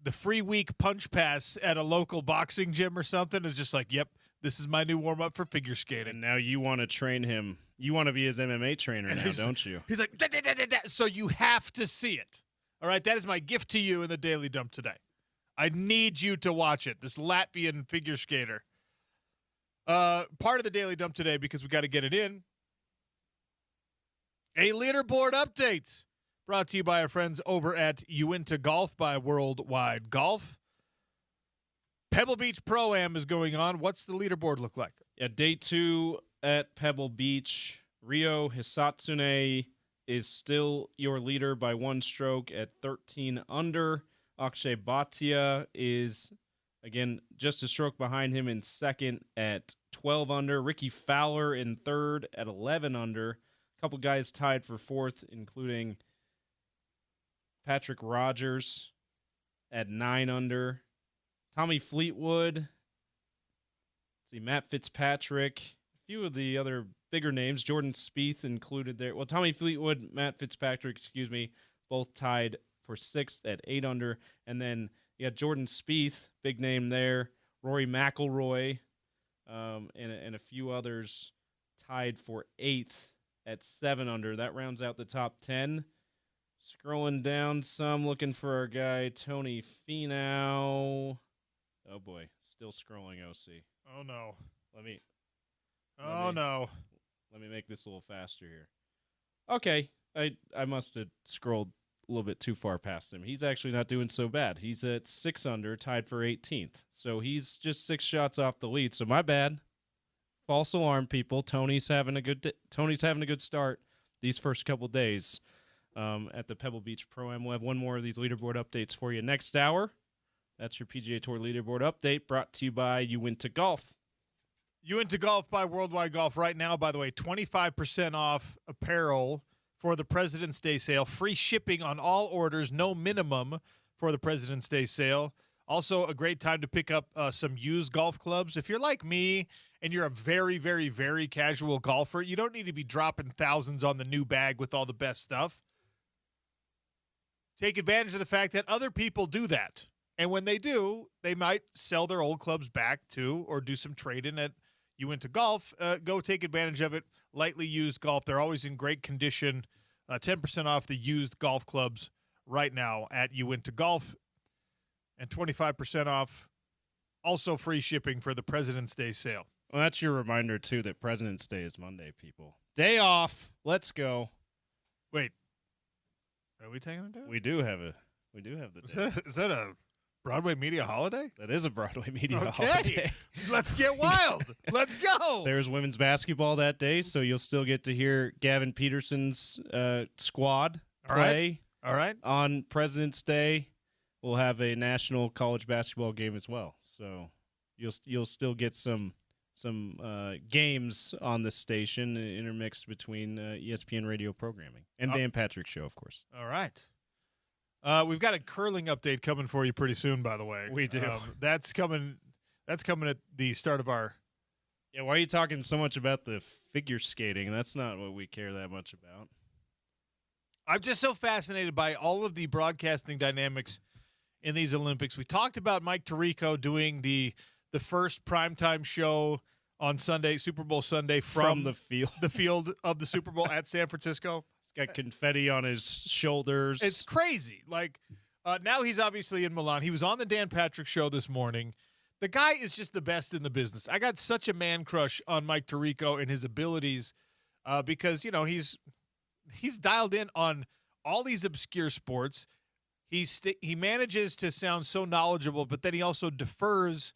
the free week punch pass at a local boxing gym or something. Is just yep, this is my new warm-up for figure skating. And now you want to train him. You want to be his MMA trainer now, don't you? He's like, da, da, da, da, da. So you have to see it. All right, that is my gift to you in the Daily Dump today. I need you to watch it, this Latvian figure skater. Part of the Daily Dump today, because we got to get it in, a leaderboard update. Brought to you by our friends over at Uinta Golf by Worldwide Golf. Pebble Beach Pro-Am is going on. What's the leaderboard look like? Yeah, day 2 at Pebble Beach. Ryo Hisatsune is still your leader by 1 stroke at 13 under. Akshay Bhatia is, again, just a stroke behind him in second at 12 under. Ricky Fowler in third at 11 under. A couple guys tied for fourth, including Patrick Rogers at 9 under. Tommy Fleetwood. Matt Fitzpatrick. A few of the other bigger names. Jordan Spieth included there. Well, Tommy Fleetwood, Matt Fitzpatrick, both tied for 6th at 8 under. And then you got Jordan Spieth, big name there. Rory McIlroy, and a few others tied for 8th at 7 under. That rounds out the top 10. Scrolling down some, looking for our guy, Tony Finau. Oh, boy. Still scrolling, OC. Oh, no. Let me make this a little faster here. Okay. I must have scrolled a little bit too far past him. He's actually not doing so bad. He's at 6 under, tied for 18th. So he's just 6 shots off the lead. So my bad. False alarm, people. Tony's having a good start these first couple days. At the Pebble Beach Pro-Am. We'll have one more of these leaderboard updates for you next hour. That's your PGA Tour leaderboard update brought to you by Uinta Golf. Uinta Golf by Worldwide Golf right now, by the way, 25% off apparel for the President's Day sale. Free shipping on all orders, no minimum for the President's Day sale. Also, a great time to pick up some used golf clubs. If you're like me and you're a very, very, very casual golfer, you don't need to be dropping thousands on the new bag with all the best stuff. Take advantage of the fact that other people do that. And when they do, they might sell their old clubs back to or do some trade-in at Uinta Golf. Go take advantage of it. Lightly used golf. They're always in great condition. 10% off the used golf clubs right now at Uinta Golf. and 25% off. Also free shipping for the President's Day sale. Well, that's your reminder, too, that President's Day is Monday, people. Day off. Let's go. Wait. Are we taking a day? We do have the day. Is that a Broadway media holiday? That is a Broadway media Okay. holiday. Let's get wild. Let's go. There's women's basketball that day, so you'll still get to hear Gavin Peterson's squad play All right. on President's Day. We'll have a national college basketball game as well, so you'll still get some games on the station intermixed between ESPN radio programming and Dan Patrick Show, of course. All right. We've got a curling update coming for you pretty soon, by the way. We do. That's coming at the start of our. Yeah, why are you talking so much about the figure skating? That's not what we care that much about. I'm just so fascinated by all of the broadcasting dynamics in these Olympics. We talked about Mike Tirico doing the first primetime show on Sunday, Super Bowl Sunday, from the field of the Super Bowl at San Francisco. He's got confetti on his shoulders. It's crazy. Like, now he's obviously in Milan. He was on the Dan Patrick Show this morning. The guy is just the best in the business. I got such a man crush on Mike Tirico and his abilities because, he's dialed in on all these obscure sports. He manages to sound so knowledgeable, but then he also defers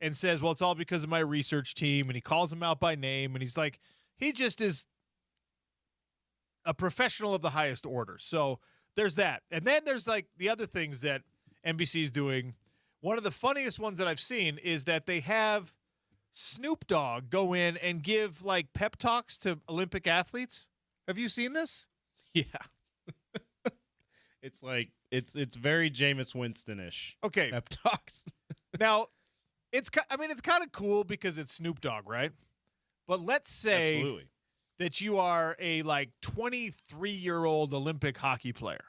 and says, well, it's all because of my research team, and he calls them out by name, and he's like, he just is a professional of the highest order. So there's that. And then there's like the other things that NBC's doing. One of the funniest ones that I've seen is that they have Snoop Dogg go in and give like pep talks to Olympic athletes. Have you seen this? Yeah. It's like it's very Jameis Winston-ish. Okay. Pep talks. Now, it's kind of cool because it's Snoop Dogg, right? But let's say Absolutely. that you are a like 23-year-old Olympic hockey player.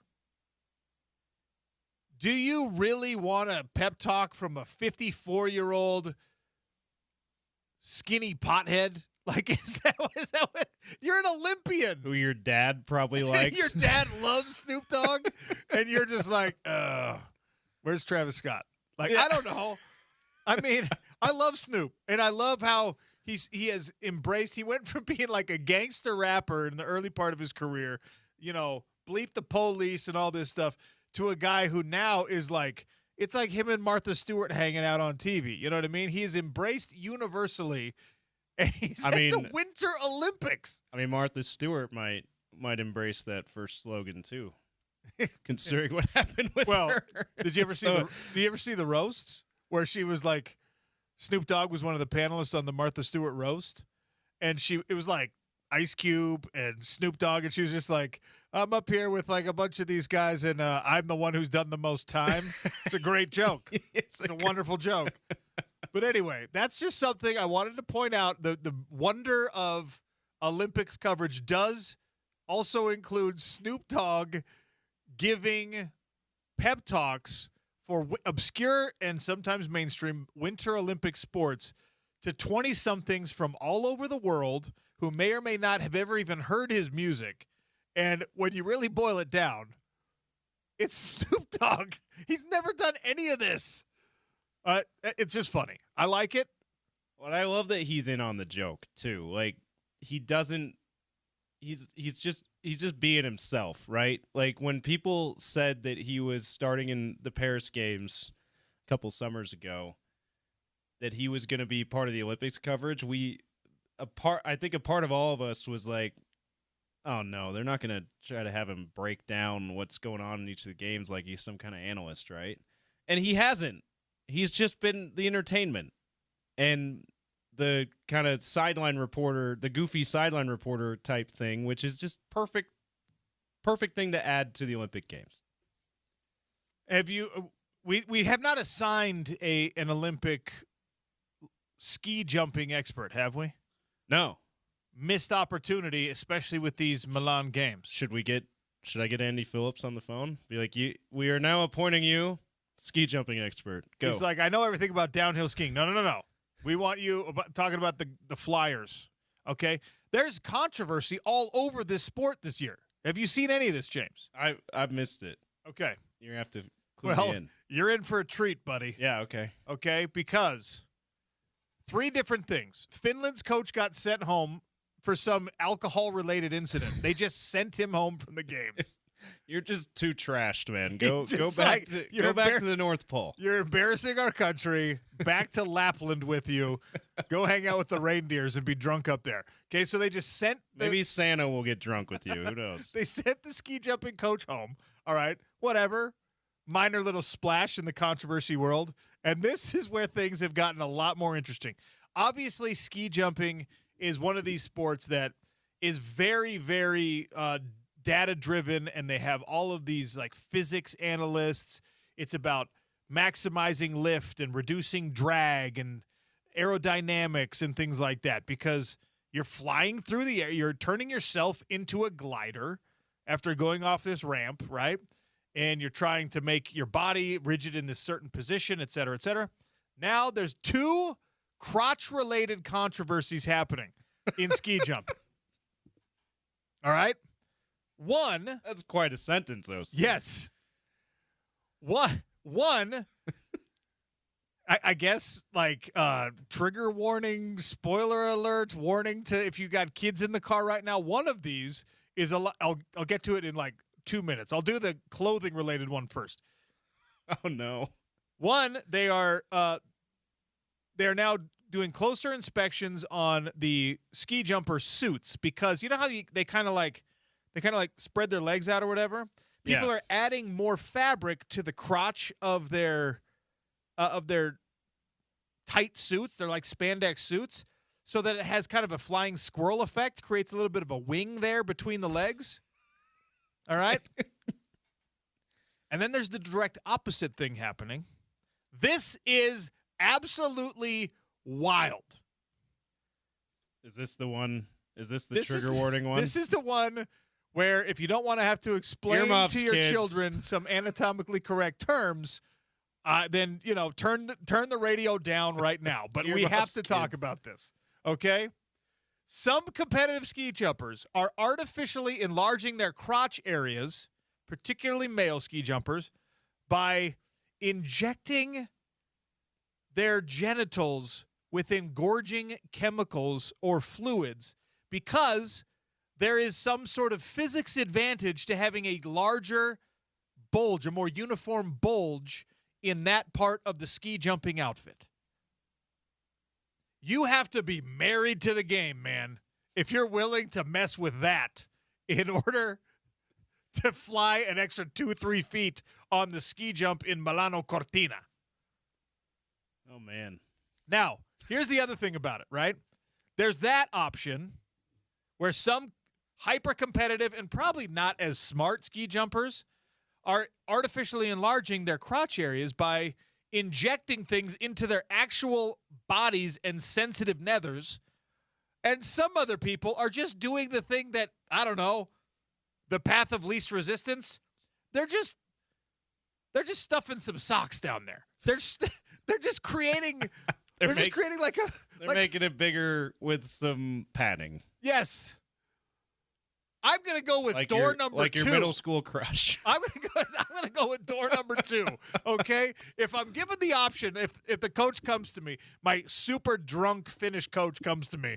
Do you really want a pep talk from a 54-year-old skinny pothead? Like, is that what you're an Olympian? Who your dad probably likes. Your dad loves Snoop Dogg, and you're just like, where's Travis Scott? Like, Yeah. I don't know. I mean, I love Snoop, and I love how he has embraced. He went from being like a gangster rapper in the early part of his career, bleep the police and all this stuff, to a guy who now is like, it's like him and Martha Stewart hanging out on TV. You know what I mean? He is embraced universally, and he's at the Winter Olympics. I mean, Martha Stewart might embrace that first slogan too, considering what happened with her. Did you ever see the roast where she was like, Snoop Dogg was one of the panelists on the Martha Stewart roast, and it was like Ice Cube and Snoop Dogg, and she was just like, I'm up here with like a bunch of these guys, and I'm the one who's done the most time. It's a great joke. It's a wonderful joke. But anyway, that's just something I wanted to point out. The wonder of Olympics coverage does also include Snoop Dogg giving pep talks for obscure and sometimes mainstream Winter Olympic sports to 20-somethings from all over the world who may or may not have ever even heard his music. And when you really boil it down, it's Snoop Dogg. He's never done any of this. It's just funny. I like it. Well, I love that he's in on the joke too. Like, he doesn't. He's just being himself, right? Like, when people said that he was starting in the Paris Games a couple summers ago, that he was going to be part of the Olympics coverage, I think a part of all of us was like, oh no, they're not going to try to have him break down what's going on in each of the games like he's some kind of analyst, right? And he hasn't. He's just been the entertainment and the kind of sideline reporter, the goofy sideline reporter type thing, which is just perfect thing to add to the Olympic Games. Have you? We have not assigned an Olympic ski jumping expert, have we? No. Missed opportunity, especially with these Milan games. Should I get Andy Phillips on the phone? Be like, we are now appointing you ski jumping expert. Go. He's like, I know everything about downhill skiing. No. We want you talking about the flyers. Okay? There's controversy all over this sport this year. Have you seen any of this, James? I've missed it. Okay. You have to Clue me in. You're in for a treat, buddy. Yeah, okay. Okay, because 3 different things. Finland's coach got sent home for some alcohol-related incident. They just sent him home from the games. You're just too trashed, man. Go Just back like, to the North Pole. You're embarrassing our country. Back to Lapland with you. Go hang out with the reindeers and be drunk up there. Okay, so they just sent Maybe Santa will get drunk with you. Who knows? they sent the ski jumping coach home. All right, whatever. Minor little splash in the controversy world. And this is where things have gotten a lot more interesting. Obviously, ski jumping is one of these sports that is very, very data driven, and they have all of these like physics analysts. It's about maximizing lift and reducing drag and aerodynamics and things like that, because you're flying through the air. You're turning yourself into a glider after going off this ramp, right? And you're trying to make your body rigid in this certain position, et cetera, et cetera. Now there's 2 crotch-related controversies happening in ski jumping. All right? One. That's quite a sentence, though. Steve. Yes. One. I guess like trigger warning, spoiler alert, warning to if you got kids in the car right now. One of these is I'll get to it in like 2 minutes. I'll do the clothing related one first. Oh no. One, they are now doing closer inspections on the ski jumper suits, because you know how they kind of like spread their legs out or whatever. People are adding more fabric to the crotch of their tight suits. They're like spandex suits, so that it has kind of a flying squirrel effect, creates a little bit of a wing there between the legs. All right? And then there's the direct opposite thing happening. This is absolutely wild. Is this the one? Is this the trigger warning one? This is the one where if you don't want to have to explain Earmuffs, to your kids. children some anatomically correct terms, then, turn the radio down right now. But we have Earmuffs, to talk kids. about this, okay? Some competitive ski jumpers are artificially enlarging their crotch areas, particularly male ski jumpers, by injecting their genitals with engorging chemicals or fluids, because there is some sort of physics advantage to having a larger bulge, a more uniform bulge in that part of the ski jumping outfit. You have to be married to the game, man, if you're willing to mess with that in order to fly an extra 2-3 feet on the ski jump in Milano Cortina. Oh man. Now, here's the other thing about it, right? There's that option where some hyper-competitive and probably not as smart ski jumpers are artificially enlarging their crotch areas by injecting things into their actual bodies and sensitive nethers. And some other people are just doing the thing that, I don't know, the path of least resistance. They're just stuffing some socks down there. They're just creating they're just creating like a They're making it bigger with some padding. Yes. I'm going to go with door number 2. Like your middle school crush. I'm going to go with door number 2. Okay? If I'm given the option, if the coach comes to me, my super drunk Finnish coach comes to me,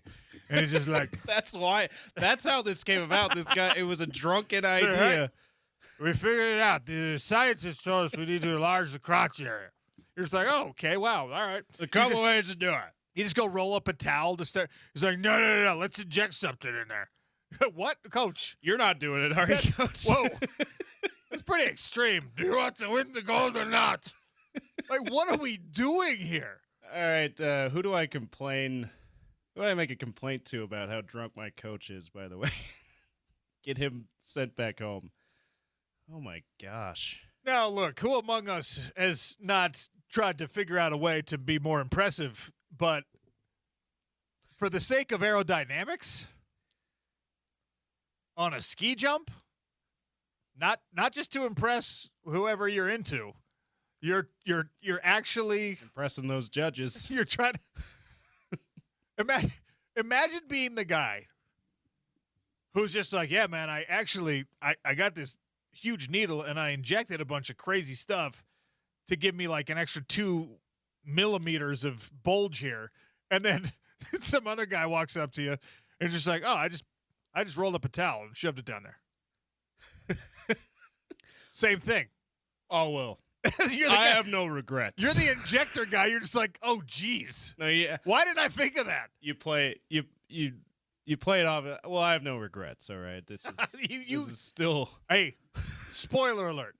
and he's just like, That's why. That's how this came about. This guy, it was a drunken idea. we figured it out. The scientists told us we need to enlarge the crotch area. You're just like, oh, okay, wow, all right. A couple ways to do it. You just go roll up a towel to start. He's like, no, let's inject something in there. What, coach? You're not doing it, are you, Coach? Whoa. That's pretty extreme. Do you want to win the gold or not? Like, what are we doing here? All right, who do I complain? Who do I make a complaint to about how drunk my coach is, by the way? Get him sent back home. Oh, my gosh. Now, look, who among us has not tried to figure out a way to be more impressive, but for the sake of aerodynamics on a ski jump, not just to impress whoever you're into, you're actually Impressing those judges. you're trying to imagine being the guy who's just like, yeah, man, I got this huge needle and I injected a bunch of crazy stuff to give me like an extra 2 millimeters of bulge here. And then some other guy walks up to you and just like, oh, I just rolled up a towel and shoved it down there. Same thing. Oh, well. I have no regrets. You're the injector guy. You're just like, oh, geez. No, yeah. Why did I think of that? You play it off. Well, I have no regrets. All right, this is this is still. Hey, spoiler alert!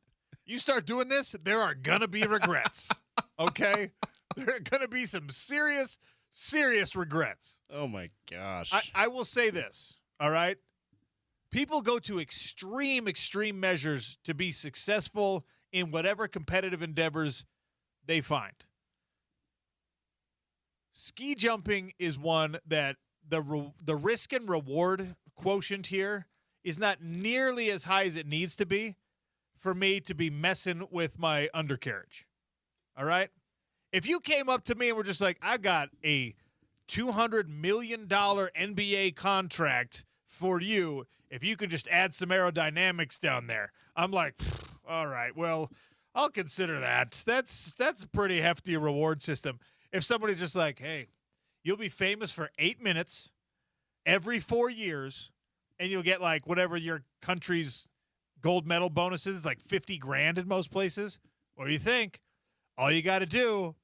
You start doing this, there are gonna be regrets. Okay, there are gonna be some serious regrets. Oh my gosh! I will say this. All right, people go to extreme measures to be successful in whatever competitive endeavors they find. Ski jumping is one that the risk and reward quotient here is not nearly as high as it needs to be for me to be messing with my undercarriage. All right? If you came up to me and were just like, I got a $200 million NBA contract for you if you can just add some aerodynamics down there, I'm like, all right, well, I'll consider that. That's a pretty hefty reward system. If somebody's just like, hey, you'll be famous for 8 minutes every 4 years, and you'll get like whatever your country's gold medal bonus is. It's like $50,000 in most places. What do you think? All you got to do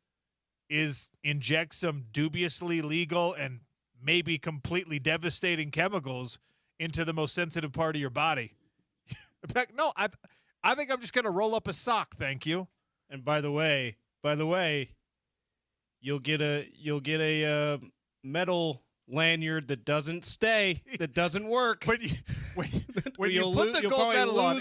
is inject some dubiously legal and maybe completely devastating chemicals into the most sensitive part of your body. No, I think I'm just going to roll up a sock. Thank you. And by the way, you'll get a metal lanyard that doesn't stay, that doesn't work. When you put the gold medal on,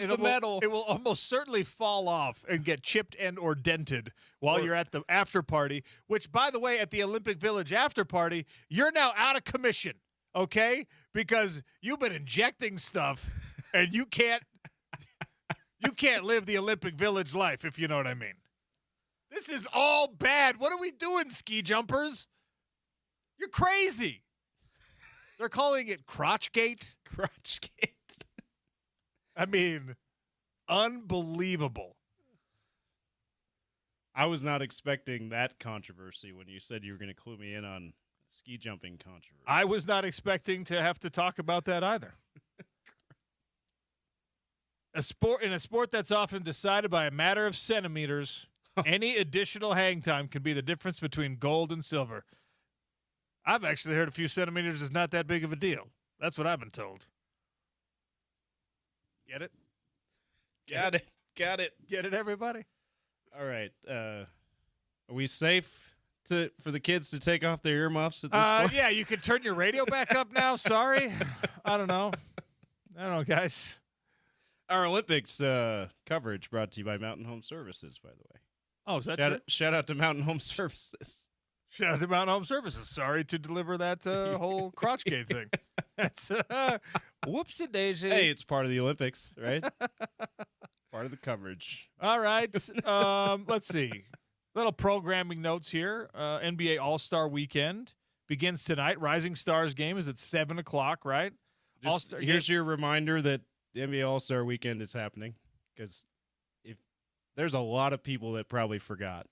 it will almost certainly fall off and get chipped and or dented while you're at the after party, which, by the way, at the Olympic Village after party, you're now out of commission, okay? Because you've been injecting stuff and you can't live the Olympic Village life, if you know what I mean. This is all bad. What are we doing, ski jumpers? You're crazy. They're calling it Crotchgate. Crotchgate. I mean, unbelievable. I was not expecting that controversy when you said you were going to clue me in on ski jumping controversy. I was not expecting to have to talk about that either. In a sport that's often decided by a matter of centimeters, any additional hang time can be the difference between gold and silver. I've actually heard a few centimeters is not that big of a deal. That's what I've been told. Get it? Got it. Get it, everybody? All right. Are we safe for the kids to take off their earmuffs at this point? Yeah, you can turn your radio back up now. Sorry. I don't know, guys. Our Olympics coverage brought to you by Mountain Home Services, by the way. Oh, is that true? Shout out to Mountain Home Services. Shout out to Mountain Home Services. Sorry to deliver that whole crotchgate thing. That's whoopsie daisy. Hey, it's part of the Olympics, right? Part of the coverage. All right. Let's see. Little programming notes here. NBA All-Star Weekend begins tonight. Rising Stars game is at 7 o'clock, right? Here's your reminder that the NBA All-Star Weekend is happening, because if there's a lot of people that probably forgot,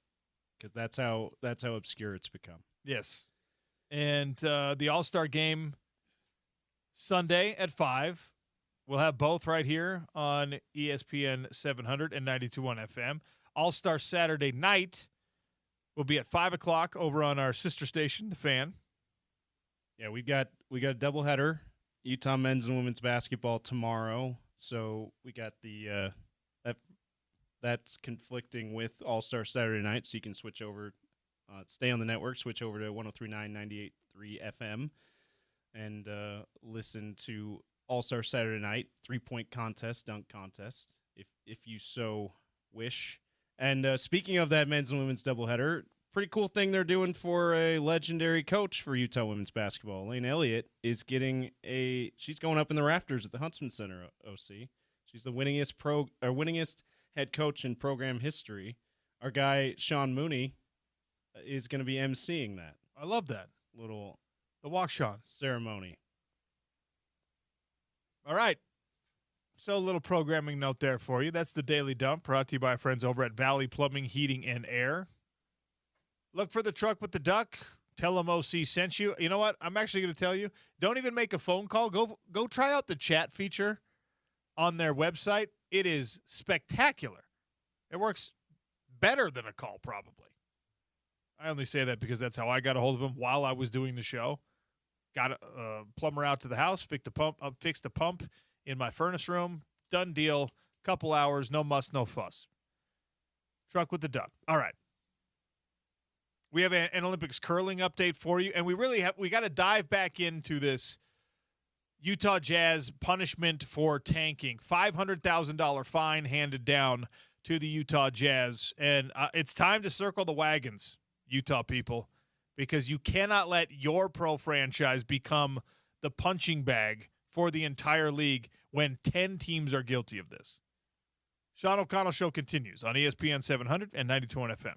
because that's how obscure it's become. Yes. And the All-Star game Sunday at 5. We'll have both right here on ESPN 700 and 92.1 FM. All-Star Saturday night will be at 5 o'clock over on our sister station, The Fan. Yeah, we got a doubleheader. Utah men's and women's basketball tomorrow. So we got the that's conflicting with All-Star Saturday night, so you can switch over, stay on the network, switch over to 103.9, 98.3 FM, and listen to All-Star Saturday night, 3-point contest, dunk contest, if you so wish. And speaking of that men's and women's doubleheader, pretty cool thing they're doing for a legendary coach for Utah women's basketball. Elaine Elliott is she's going up in the rafters at the Huntsman Center, OC. She's the winningest head coach in program history. Our guy, Sean Mooney, is going to be emceeing that. I love that. The walk, Sean. ceremony. All right. So a little programming note there for you. That's the Daily Dump, brought to you by our friends over at Valley Plumbing, Heating, and Air. Look for the truck with the duck. Tell them OC sent you. You know what? I'm actually going to tell you, don't even make a phone call. Go try out the chat feature on their website. It is spectacular. It works better than a call, probably. I only say that because that's how I got a hold of him while I was doing the show. Got a plumber out to the house, fixed a pump in my furnace room. Done deal. Couple hours, no muss, no fuss. Truck with the duck. All right. We have an Olympics curling update for you, and we got to dive back into this Utah Jazz punishment for tanking. $500,000 fine handed down to the Utah Jazz, and it's time to circle the wagons, Utah people, because you cannot let your pro franchise become the punching bag for the entire league when 10 teams are guilty of this. Sean O'Connell Show continues on ESPN 700 and 92.1 FM.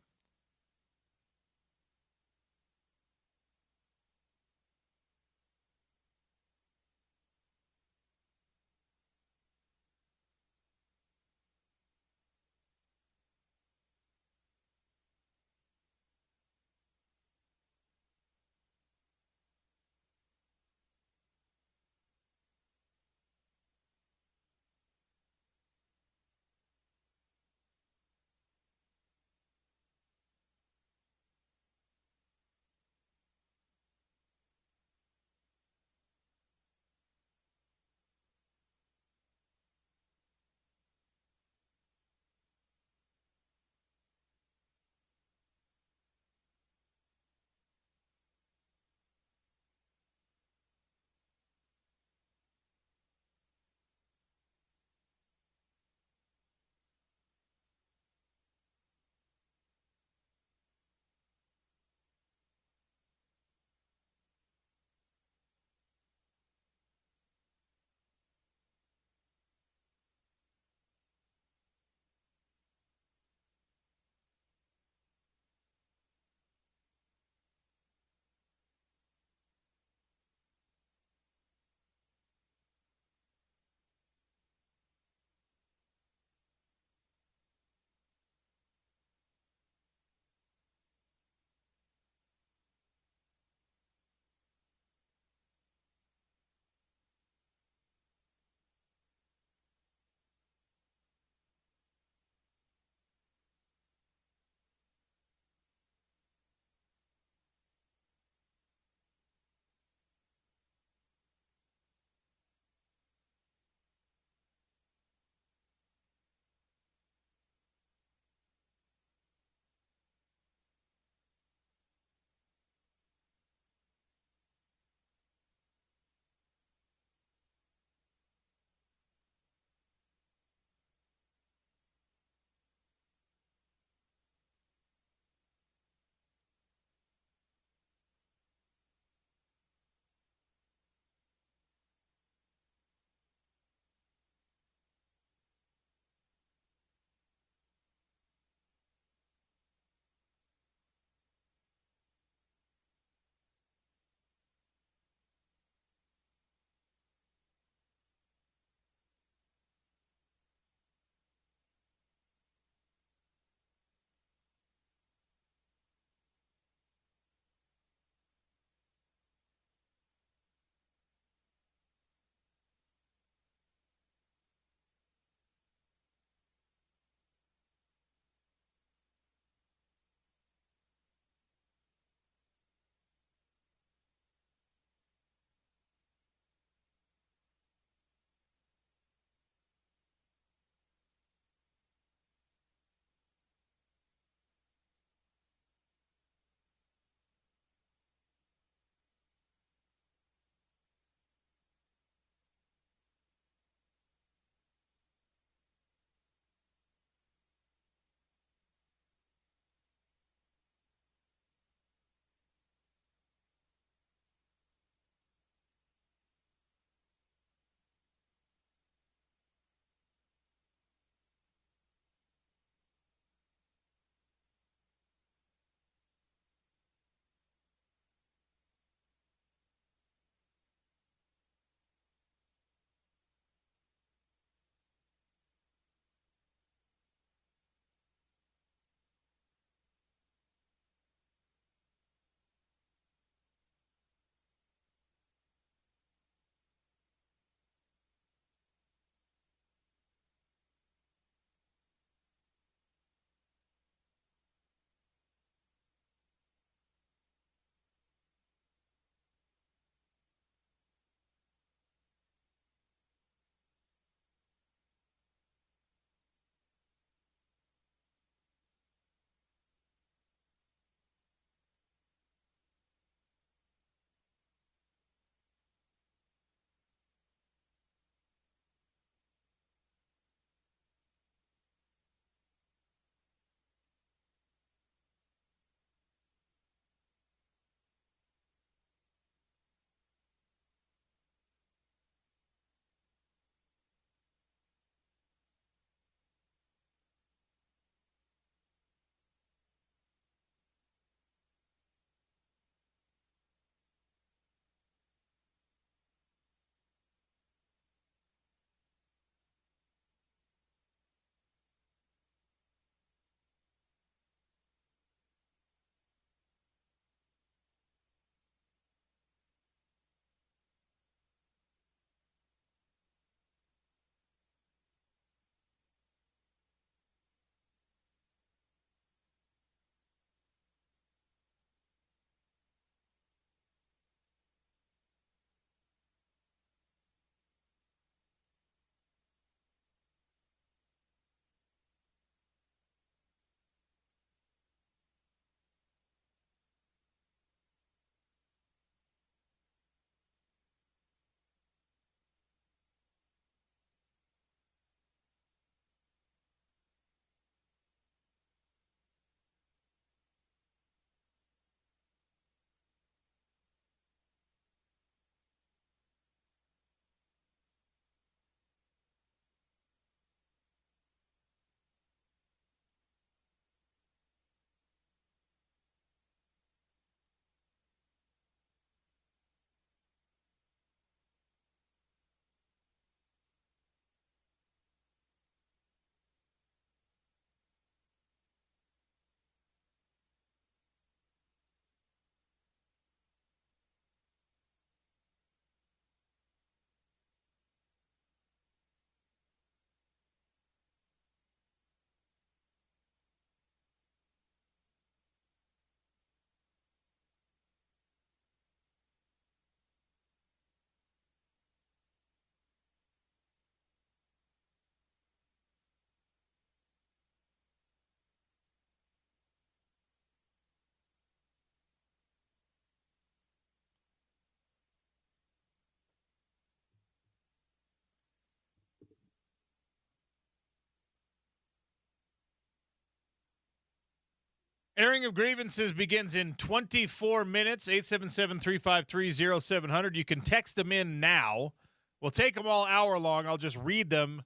Airing of grievances begins in 24 minutes, 877-353-0700. You can text them in now. We'll take them all hour long. I'll just read them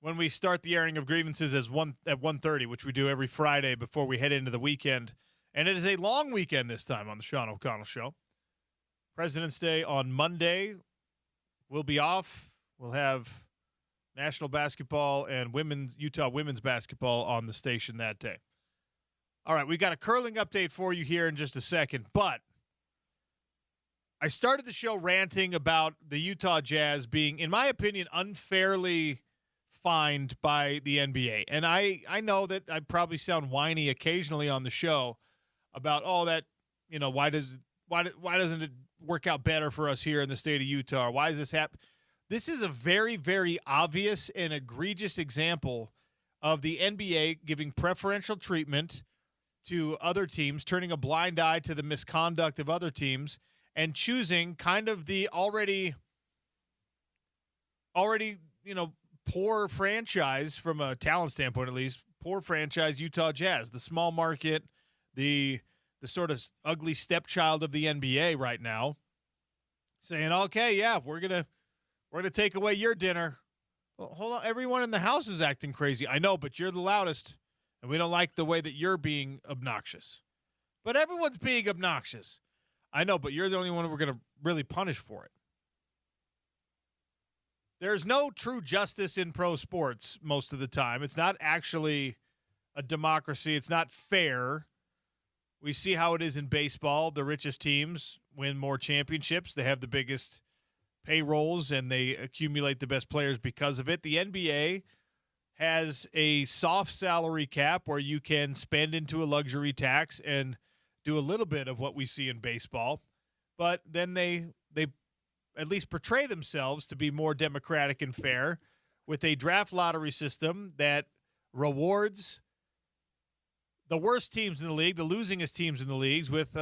when we start the airing of grievances at 1:30, which we do every Friday before we head into the weekend. And it is a long weekend this time on the Sean O'Connell Show. President's Day on Monday. We'll be off. We'll have national basketball and Utah women's basketball on the station that day. All right, we got a curling update for you here in just a second, but I started the show ranting about the Utah Jazz being, in my opinion, unfairly fined by the NBA. And I know that I probably sound whiny occasionally on the show about, that, why doesn't it work out better for us here in the state of Utah? Why does this happen? This is a very, very obvious and egregious example of the NBA giving preferential treatment to other teams, turning a blind eye to the misconduct of other teams, and choosing kind of the already, poor franchise from a talent standpoint, at least, poor franchise Utah Jazz, the small market, the sort of ugly stepchild of the NBA right now, saying, okay, yeah, we're gonna take away your dinner. Well, hold on, everyone in the house is acting crazy. I know, but you're the loudest. And we don't like the way that you're being obnoxious. But everyone's being obnoxious. I know, but you're the only one we're going to really punish for it. There's no true justice in pro sports most of the time. It's not actually a democracy. It's not fair. We see how it is in baseball. The richest teams win more championships. They have the biggest payrolls, and they accumulate the best players because of it. The NBA has a soft salary cap where you can spend into a luxury tax and do a little bit of what we see in baseball. But then they at least portray themselves to be more democratic and fair with a draft lottery system that rewards the worst teams in the league, the losingest teams in the leagues, with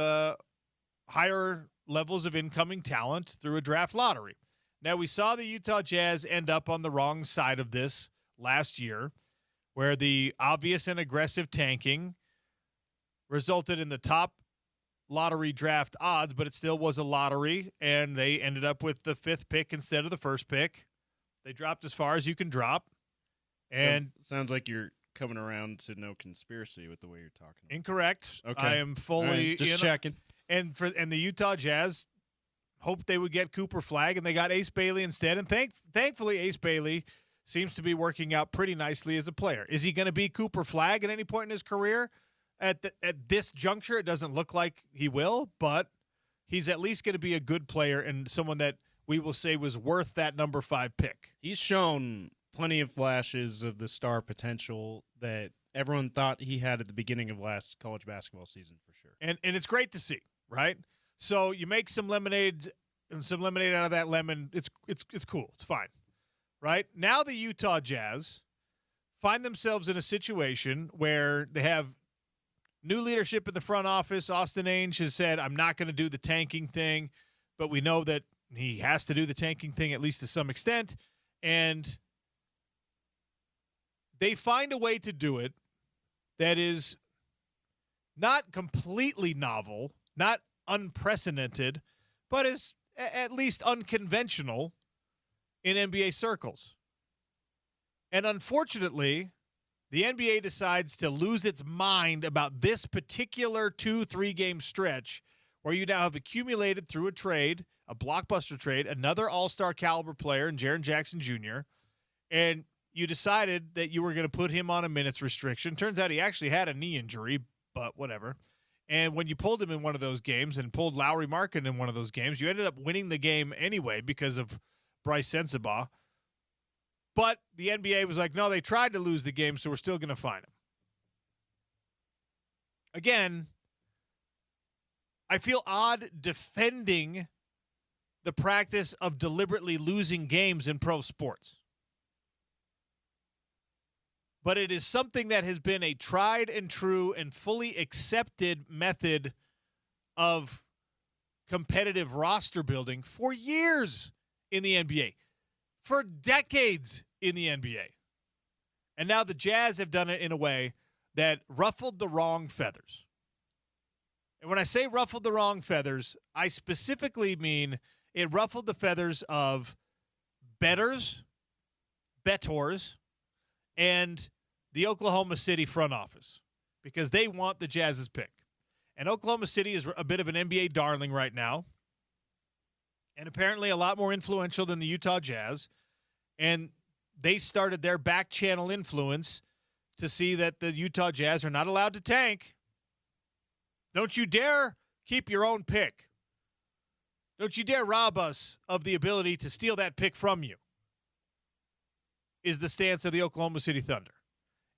higher levels of incoming talent through a draft lottery. Now, we saw the Utah Jazz end up on the wrong side of this last year, where the obvious and aggressive tanking resulted in the top lottery draft odds, but it still was a lottery, and they ended up with the 5th pick instead of the 1st pick. They dropped as far as you can drop. And sounds like you're coming around to no conspiracy with the way you're talking. Incorrect. Okay. I am fully just checking. And the Utah Jazz hoped they would get Cooper Flagg, and they got Ace Bailey instead. And thankfully, Ace Bailey seems to be working out pretty nicely as a player. Is he going to be Cooper Flagg at any point in his career? At this juncture, it doesn't look like he will, but he's at least going to be a good player and someone that we will say was worth that number 5 pick. He's shown plenty of flashes of the star potential that everyone thought he had at the beginning of last college basketball season, for sure. And it's great to see, right? So you make some lemonade out of that lemon. It's cool. It's fine. Right? Now the Utah Jazz find themselves in a situation where they have new leadership in the front office. Austin Ainge has said, I'm not going to do the tanking thing, but we know that he has to do the tanking thing at least to some extent. And they find a way to do it that is not completely novel, not unprecedented, but is at least unconventional in NBA circles. And unfortunately, the NBA decides to lose its mind about this particular 2-3 game stretch where you now have accumulated through a trade, a blockbuster trade, another all-star caliber player in Jaren Jackson Jr., and you decided that you were going to put him on a minutes restriction. Turns out he actually had a knee injury, but whatever. And when you pulled him in one of those games and pulled Lauri Markkanen in one of those games, you ended up winning the game anyway because of Bryce Sensabaugh. But the NBA was like, no, they tried to lose the game, so we're still going to fine him. Again, I feel odd defending the practice of deliberately losing games in pro sports. But it is something that has been a tried and true and fully accepted method of competitive roster building for years in the NBA, for decades in the NBA. And now the Jazz have done it in a way that ruffled the wrong feathers. And when I say ruffled the wrong feathers, I specifically mean it ruffled the feathers of bettors, and the Oklahoma City front office because they want the Jazz's pick. And Oklahoma City is a bit of an NBA darling right now and apparently a lot more influential than the Utah Jazz. And they started their back channel influence to see that the Utah Jazz are not allowed to tank. Don't you dare keep your own pick. Don't you dare rob us of the ability to steal that pick from you, is the stance of the Oklahoma City Thunder.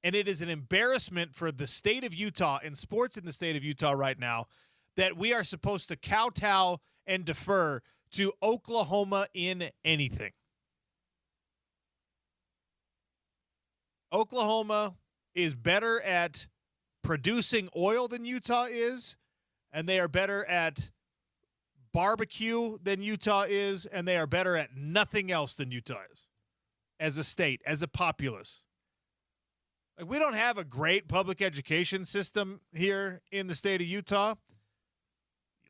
And it is an embarrassment for the state of Utah and sports in the state of Utah right now that we are supposed to kowtow and defer to Oklahoma in anything. Oklahoma is better at producing oil than Utah is, and they are better at barbecue than Utah is, and they are better at nothing else than Utah is as a state, as a populace. Like, we don't have a great public education system here in the state of Utah.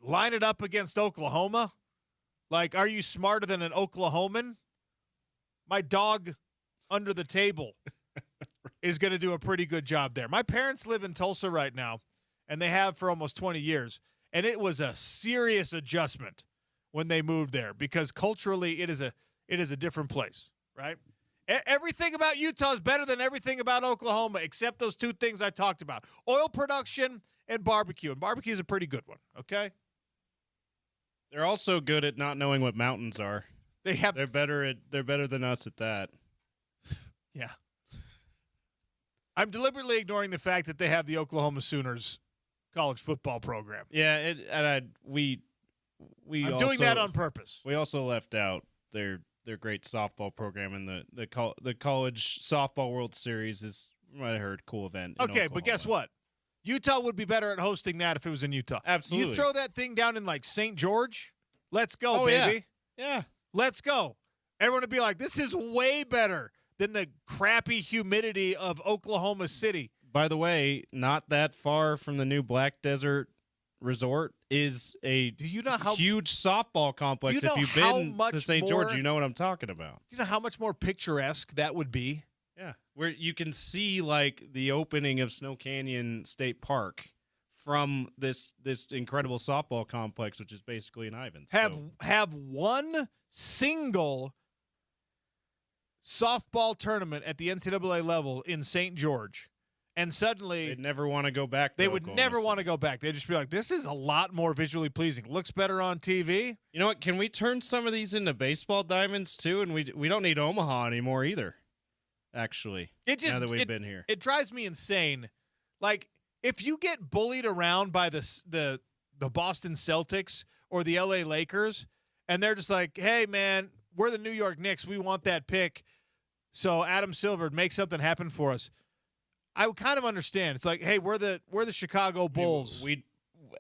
Line it up against Oklahoma. Like, are you smarter than an Oklahoman? My dog under the table is going to do a pretty good job there. My parents live in Tulsa right now, and they have for almost 20 years. And it was a serious adjustment when they moved there because culturally it is a different place, right? Everything about Utah is better than everything about Oklahoma except those two things I talked about. Oil production and barbecue. And barbecue is a pretty good one, okay? They're also good at not knowing what mountains are. They're better than us at that. Yeah. I'm deliberately ignoring the fact that they have the Oklahoma Sooners college football program. Yeah, I'm doing that on purpose. We also left out their great softball program, and the college softball World Series is, you might have heard, cool event. Okay, but guess what? Utah would be better at hosting that if it was in Utah. Absolutely. You throw that thing down in like St. George, let's go, baby. Yeah. Let's go. Everyone would be like, this is way better than the crappy humidity of Oklahoma City. By the way, not that far from the new Black Desert Resort is a huge softball complex. If you've been to St. George, you know what I'm talking about. Do you know how much more picturesque that would be? Yeah, where you can see like the opening of Snow Canyon State Park from this incredible softball complex, which is basically an Ivans. Have one single softball tournament at the NCAA level in St. George, and suddenly they'd never want to go back. They would never want to go back. They'd just be like, this is a lot more visually pleasing. Looks better on TV. You know what? Can we turn some of these into baseball diamonds too? And we don't need Omaha anymore either. Actually, now that we've been here, it drives me insane. Like, if you get bullied around by the Boston Celtics or the LA Lakers, and they're just like, hey man, we're the New York Knicks, we want that pick, so Adam Silver, make something happen for us. I would kind of understand. It's like, hey, we're the Chicago Bulls. We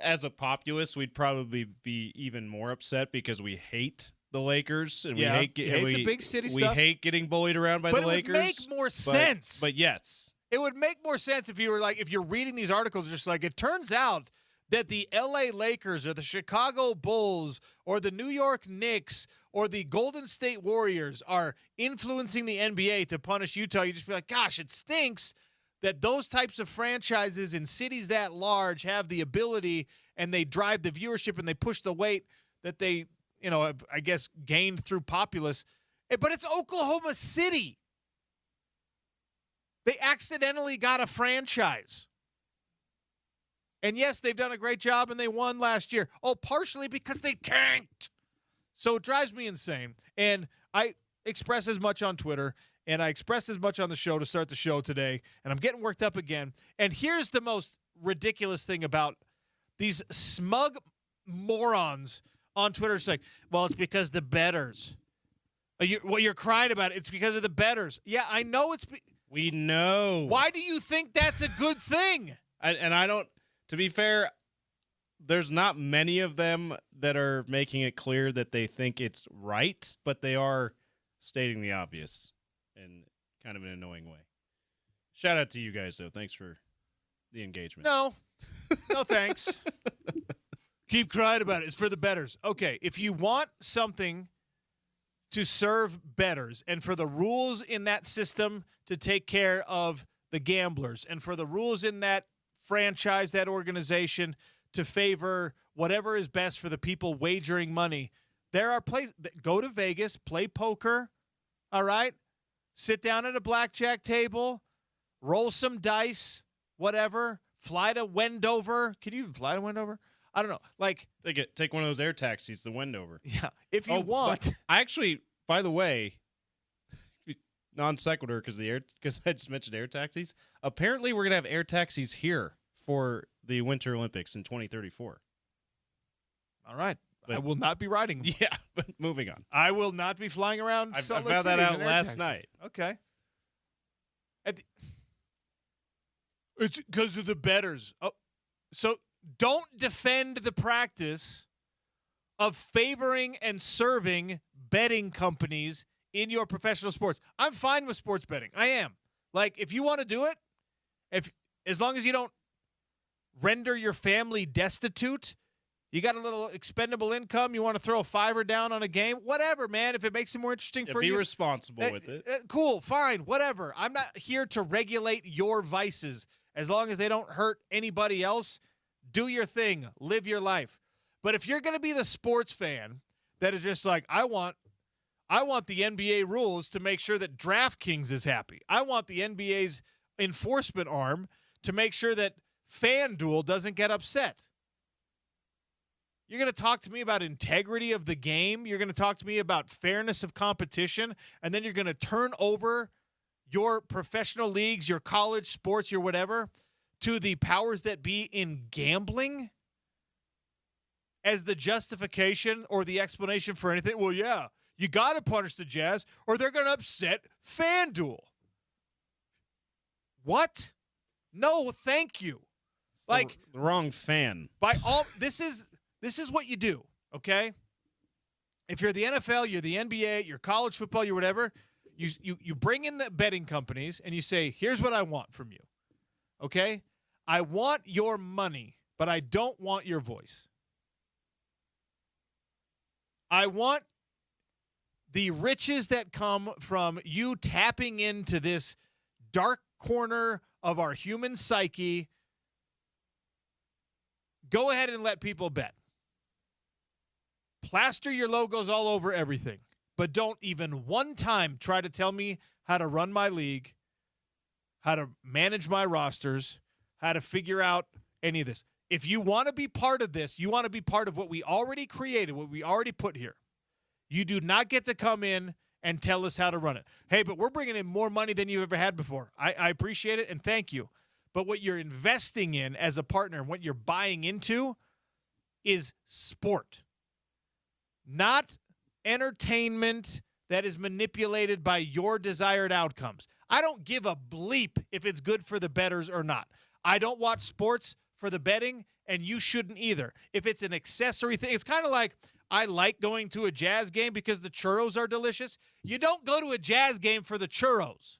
as a populace, we'd probably be even more upset because we hate the Lakers, and we hate the big city stuff. We hate getting bullied around by the Lakers. But it would make more sense. But yes, it would make more sense if you're reading these articles, just like, it turns out that the LA Lakers or the Chicago Bulls or the New York Knicks or the Golden State Warriors are influencing the NBA to punish Utah. You just be like, gosh, it stinks that those types of franchises in cities that large have the ability, and they drive the viewership and they push the weight that they, I guess, gained through populace. But it's Oklahoma City. They accidentally got a franchise. And yes, they've done a great job and they won last year. Oh, partially because they tanked. So it drives me insane. And I express as much on Twitter, and I expressed as much on the show to start the show today, and I'm getting worked up again. And here's the most ridiculous thing about these smug morons on Twitter. It's like, well, it's because the bettors. You're crying about it. It's because of the bettors. Yeah, I know we know. Why do you think that's a good thing? I don't, to be fair, there's not many of them that are making it clear that they think it's right, but they are stating the obvious in kind of an annoying way. Shout out to you guys, though. Thanks for the engagement. No. No, thanks. Keep crying about it. It's for the bettors. Okay, if you want something to serve bettors and for the rules in that system to take care of the gamblers and for the rules in that franchise, that organization to favor whatever is best for the people wagering money, there are places that go to Vegas, play poker, all right? Sit down at a blackjack table, roll some dice, whatever, fly to Wendover. Can you even fly to Wendover? I don't know. Like, Take one of those air taxis to Wendover. yeah, if you want. But I actually, by the way, non sequitur because I just mentioned air taxis. Apparently, we're gonna have air taxis here for the Winter Olympics in 2034. All right. But- I will not be riding them. Yeah, but moving on. I will not be flying around I Salt found Lake that City in out an air last taxi. night. Okay. It's because of the bettors. Oh, so don't defend the practice of favoring and serving betting companies in your professional sports. I'm fine with sports betting. I am. Like, if you want to do it, as long as you don't render your family destitute, you got a little expendable income, you want to throw a $5 down on a game, whatever, man. If it makes it more interesting for Be you. responsible with it. Cool, fine, whatever. I'm not here to regulate your vices. As long as they don't hurt anybody else, do your thing, live your life. But if you're going to be the sports fan that is just like, I want the NBA rules to make sure that DraftKings is happy. I want the NBA's enforcement arm to make sure that FanDuel doesn't get upset. You're going to talk to me about integrity of the game. You're going to talk to me about fairness of competition. And then you're going to turn over your professional leagues, your college sports, your whatever, to the powers that be in gambling as the justification or the explanation for anything. Well, yeah, you got to punish the Jazz or they're going to upset FanDuel. What? No, thank you. It's Like the wrong fan. by all this is what you do, okay? If you're the NFL, you're the NBA, you're college football, you're whatever, you bring in the betting companies and you say, here's what I want from you, okay? I want your money, but I don't want your voice. I want the riches that come from you tapping into this dark corner of our human psyche. Go ahead and let people bet. Plaster your logos all over everything, but don't even one time try to tell me how to run my league, how to manage my rosters, how to figure out any of this. If you want to be part of this, you want to be part of what we already created, what we already put here. You do not get to come in and tell us how to run it. Hey, but we're bringing in more money than you've ever had before. I appreciate it, and thank you. But what you're investing in as a partner and what you're buying into is sport, not entertainment that is manipulated by your desired outcomes. I don't give a bleep if it's good for the bettors or not. I don't watch sports for the betting, and you shouldn't either. If it's an accessory thing, it's kind of like I like going to a Jazz game because the churros are delicious. You don't go to a Jazz game for the churros.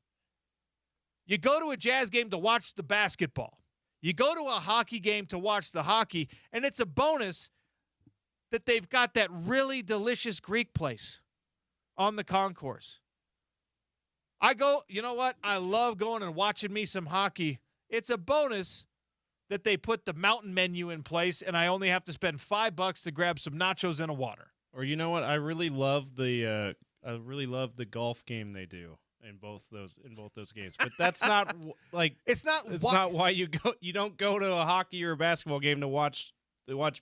You go to a Jazz game to watch the basketball. You go to a hockey game to watch the hockey, and it's a bonus that they've got that really delicious Greek place on the concourse. You know what? I love going and watching me some hockey. It's a bonus that they put the mountain menu in place, and I only have to spend $5 to grab some nachos and a water. Or you know what? I really love the golf game they do in both those games. But that's not like It's not why you go. You don't go to a hockey or a basketball game to watch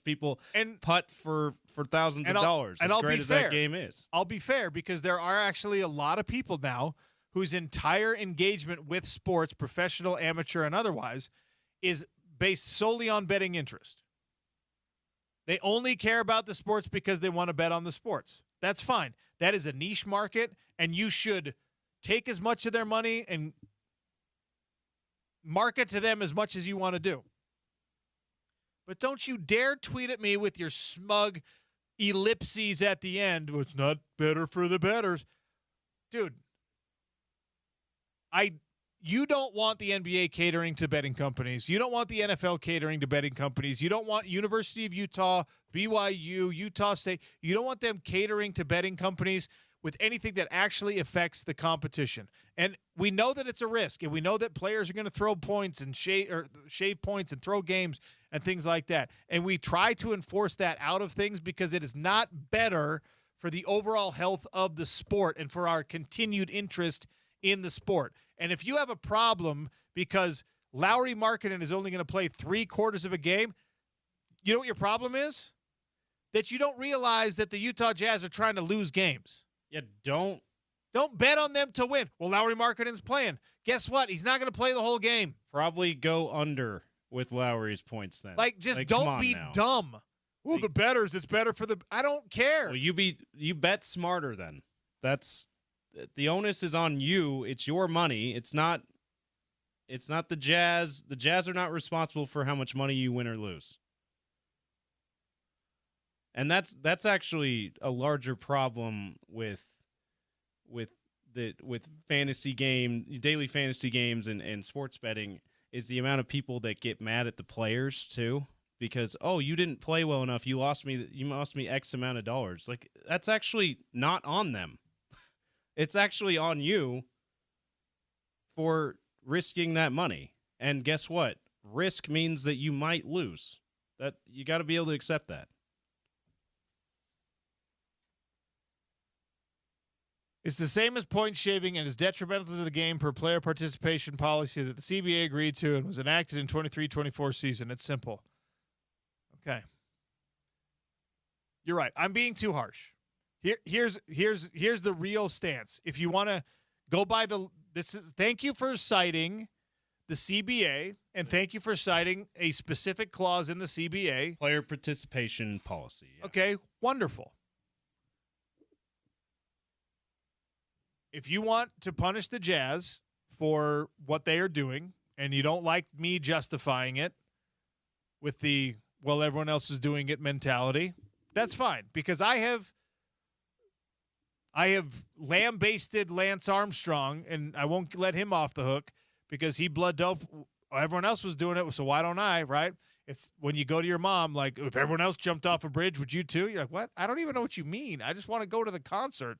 people and putt for thousands of dollars. And as I'll great be as fair. that game is. I'll be fair because there are actually a lot of people now whose entire engagement with sports, professional, amateur, and otherwise, is based solely on betting interest. They only care about the sports because they want to bet on the sports. That's fine. That is a niche market, and you should take as much of their money and market to them as much as you want to do. But don't you dare tweet at me with your smug ellipses at the end. Well, it's not better for the bettors. Dude, you don't want the NBA catering to betting companies. You don't want the NFL catering to betting companies. You don't want University of Utah, BYU, Utah State. You don't want them catering to betting companies with anything that actually affects the competition. And we know that it's a risk, and we know that players are going to throw points and shave points and throw games and things like that. And we try to enforce that out of things because it is not better for the overall health of the sport and for our continued interest in the sport. And if you have a problem because Lauri Markkanen is only going to play 3/4 of a game, you know what your problem is? That you don't realize that the Utah Jazz are trying to lose games. Yeah, don't bet on them to win. Well, Lauri Markkanen's playing. Guess what? He's not going to play the whole game. probably go under with Lowry's points then. Just don't be dumb. Well, the bettors, it's better for the – I don't care. Well, you bet smarter then. That's – the onus is on you. It's your money. It's not the Jazz. The Jazz are not responsible for how much money you win or lose. And that's actually a larger problem with fantasy daily fantasy games and sports betting is the amount of people that get mad at the players too. Because, you didn't play well enough. You lost me X amount of dollars. Like, that's actually not on them. It's actually on you for risking that money. And guess what? Risk means that you might lose. That you got to be able to accept that. It's the same as point shaving and is detrimental to the game per player participation policy that the CBA agreed to and was enacted in 23-24 season. It's simple. Okay. You're right. I'm being too harsh. Here's the real stance. If you want to go by thank you for citing the CBA and thank you for citing a specific clause in the CBA. Player participation policy. Yeah. Okay, wonderful. If you want to punish the Jazz for what they are doing and you don't like me justifying it with the everyone else is doing it mentality, that's fine because I have lambasted Lance Armstrong, and I won't let him off the hook because he blood doped. Everyone else was doing it, so why don't I, right? It's when you go to your mom, like, if everyone else jumped off a bridge, would you too? You're like, what? I don't even know what you mean. I just want to go to the concert.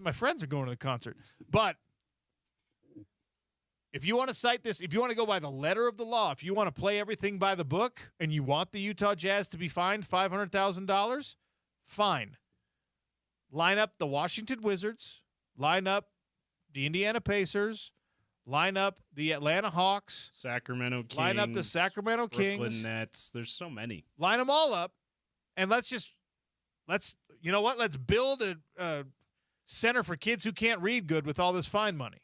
My friends are going to the concert. But if you want to cite this, if you want to go by the letter of the law, if you want to play everything by the book and you want the Utah Jazz to be fined $500,000, fine. Line up the Washington Wizards, line up the Indiana Pacers, line up the Atlanta Hawks, Sacramento Kings, line up the Sacramento Kings, Brooklyn Nets. There's so many. Line them all up, and let's you know what? Let's build a center for kids who can't read good with all this fine money.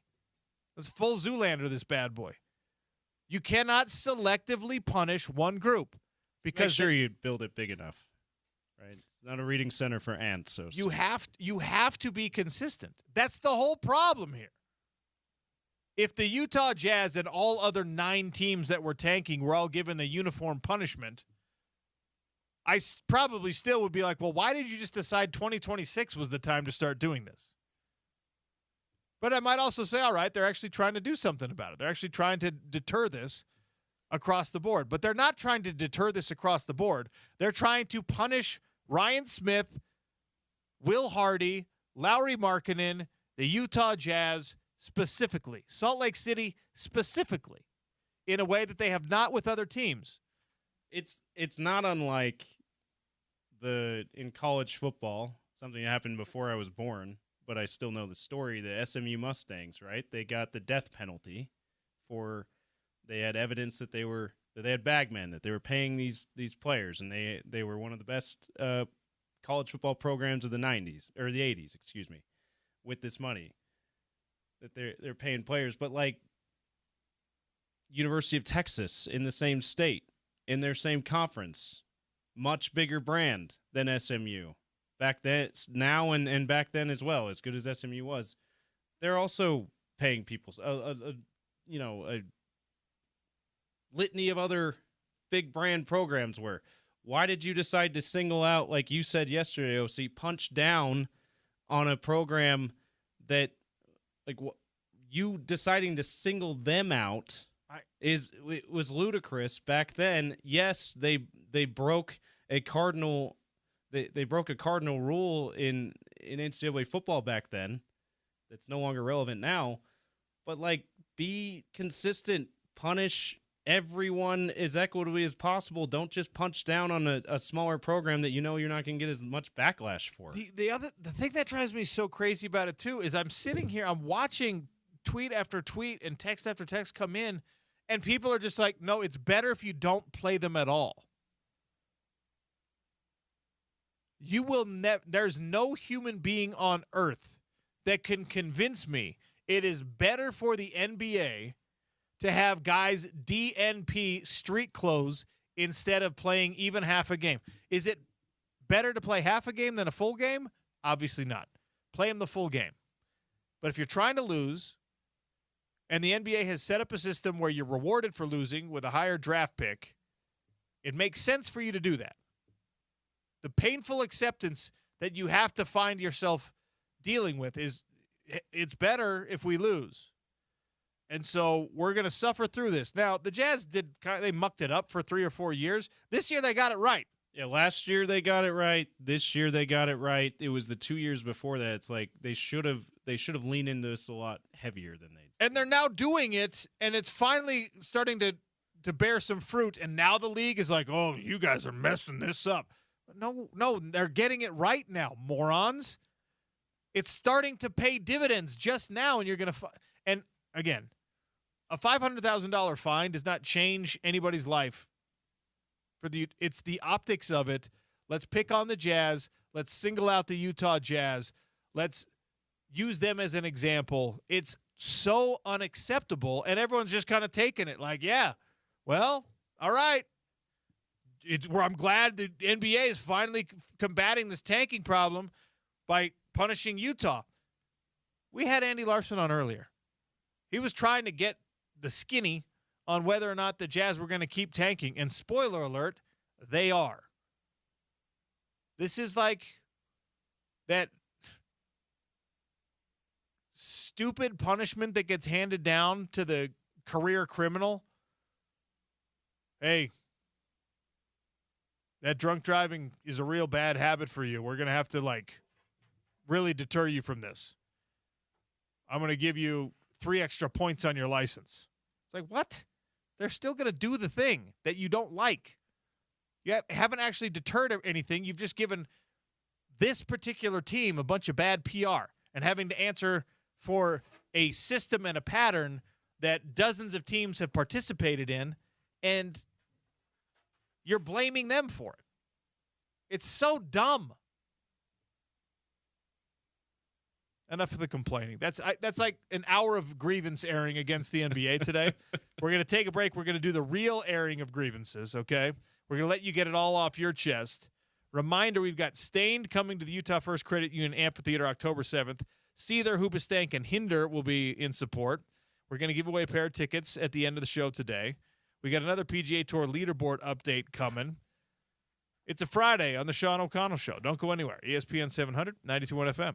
Let's full Zoolander this bad boy. You cannot selectively punish one group because make sure you build it big enough. Right? It's not a reading center for ants. So you have to be consistent. That's the whole problem here. If the Utah Jazz and all other 9 teams that were tanking were all given a uniform punishment, I probably still would be like, well, why did you just decide 2026 was the time to start doing this? But I might also say, all right, they're actually trying to do something about it. They're actually trying to deter this across the board. But they're not trying to deter this across the board. They're trying to punish Ryan Smith, Will Hardy, Lauri Markkanen, the Utah Jazz specifically, Salt Lake City specifically, in a way that they have not with other teams. It's not unlike in college football, something that happened before I was born, but I still know the story, the SMU Mustangs, right? They got the death penalty they had evidence that they had bagmen, that they were paying these players, and they were one of the best college football programs of the 90s or the 80s, excuse me, with this money that they're paying players. But like University of Texas in the same state, in their same conference, much bigger brand than SMU. Back then, now and back then as well, as good as SMU was, they're also paying people a litany of other big brand programs were. Why did you decide to single out, like you said yesterday, OC, punch down on a program that, like, you deciding to single them out was ludicrous back then. Yes, they broke a cardinal they broke a cardinal rule in NCAA football back then. That's no longer relevant now. But like, be consistent, punish everyone as equitably as possible. Don't just punch down on a smaller program that you know you're not going to get as much backlash for. The thing that drives me so crazy about it too is I'm sitting here, I'm watching tweet after tweet and text after text come in, and people are just like, no, it's better if you don't play them at all. You will there's no human being on earth that can convince me it is better for the NBA to have guys DNP street clothes instead of playing even half a game. Is it better to play half a game than a full game? Obviously not. Play them the full game. But if you're trying to lose, and the NBA has set up a system where you're rewarded for losing with a higher draft pick, it makes sense for you to do that. The painful acceptance that you have to find yourself dealing with is it's better if we lose. And so we're going to suffer through this. Now, the Jazz they mucked it up for 3 or 4 years. This year they got it right. Yeah, last year they got it right. This year they got it right. It was the 2 years before that. It's like they should have leaned into this a lot heavier than they did. And they're now doing it, and it's finally starting to bear some fruit. And now the league is like, oh, you guys are messing this up. No, they're getting it right now, morons. It's starting to pay dividends just now, and you're going to and again, a $500,000 fine does not change anybody's life. It's the optics of it. Let's pick on the Jazz. Let's single out the Utah Jazz. Let's use them as an example. It's so unacceptable, and everyone's just kind of taking it like, yeah, well, all right. I'm glad the NBA is finally combating this tanking problem by punishing Utah. We had Andy Larson on earlier. He was trying to get the skinny on whether or not the Jazz were going to keep tanking. And spoiler alert, they are. This is like that stupid punishment that gets handed down to the career criminal. Hey, that drunk driving is a real bad habit for you. We're going to have to, really deter you from this. I'm going to give you 3 extra points on your license. It's like, what? They're still going to do the thing that you don't like. You haven't actually deterred anything. You've just given this particular team a bunch of bad PR and having to answer for a system and a pattern that dozens of teams have participated in, and you're blaming them for it. It's so dumb. Enough of the complaining. That's like an hour of grievance airing against the NBA today. We're going to take a break. We're going to do the real airing of grievances, okay? We're going to let you get it all off your chest. Reminder, we've got Stained coming to the Utah First Credit Union Amphitheater October 7th. Seether, Hoobastank, and Hinder will be in support. We're going to give away a pair of tickets at the end of the show today. We got another PGA Tour leaderboard update coming. It's a Friday on the Sean O'Connell Show. Don't go anywhere. ESPN 700, 92.1 FM.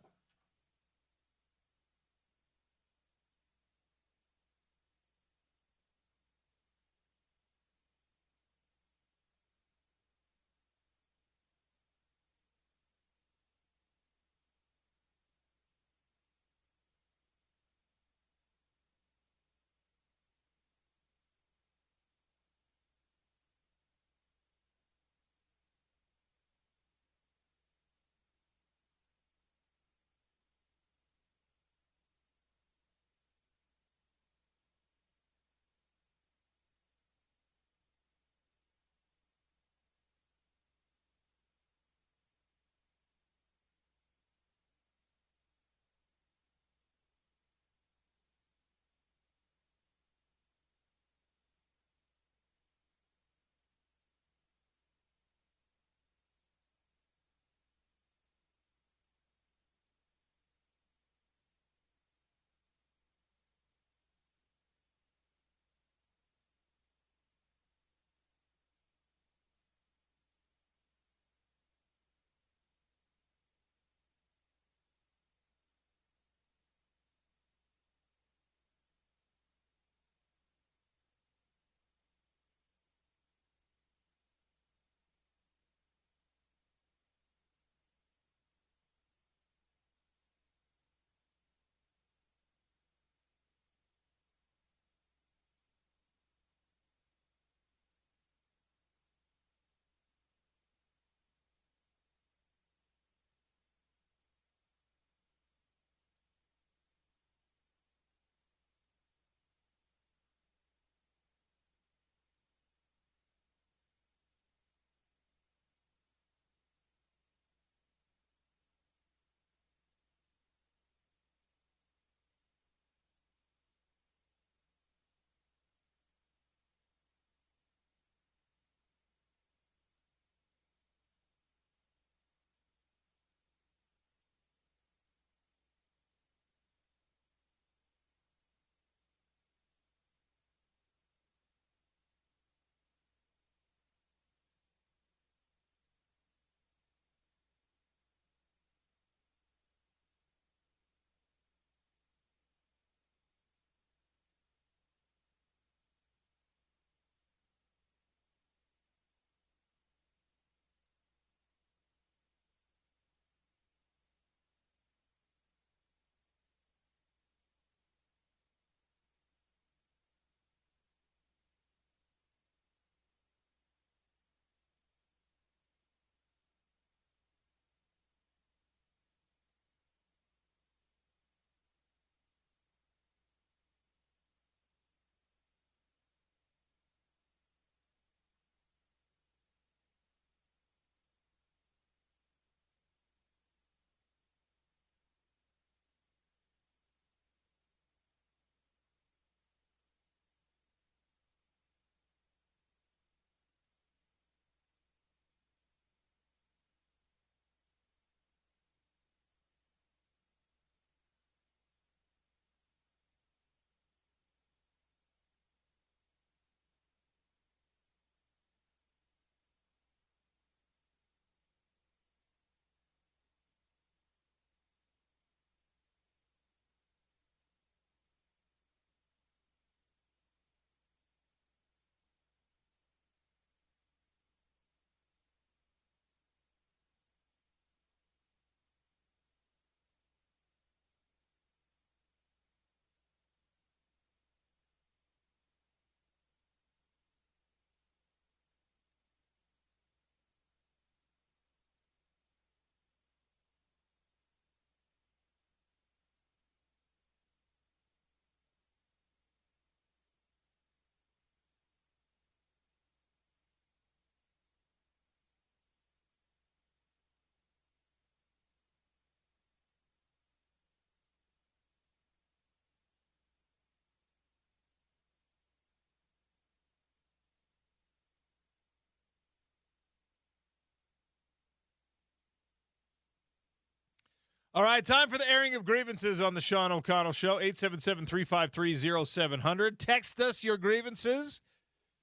All right, time for the airing of grievances on the Sean O'Connell Show, 877-353-0700. Text us your grievances.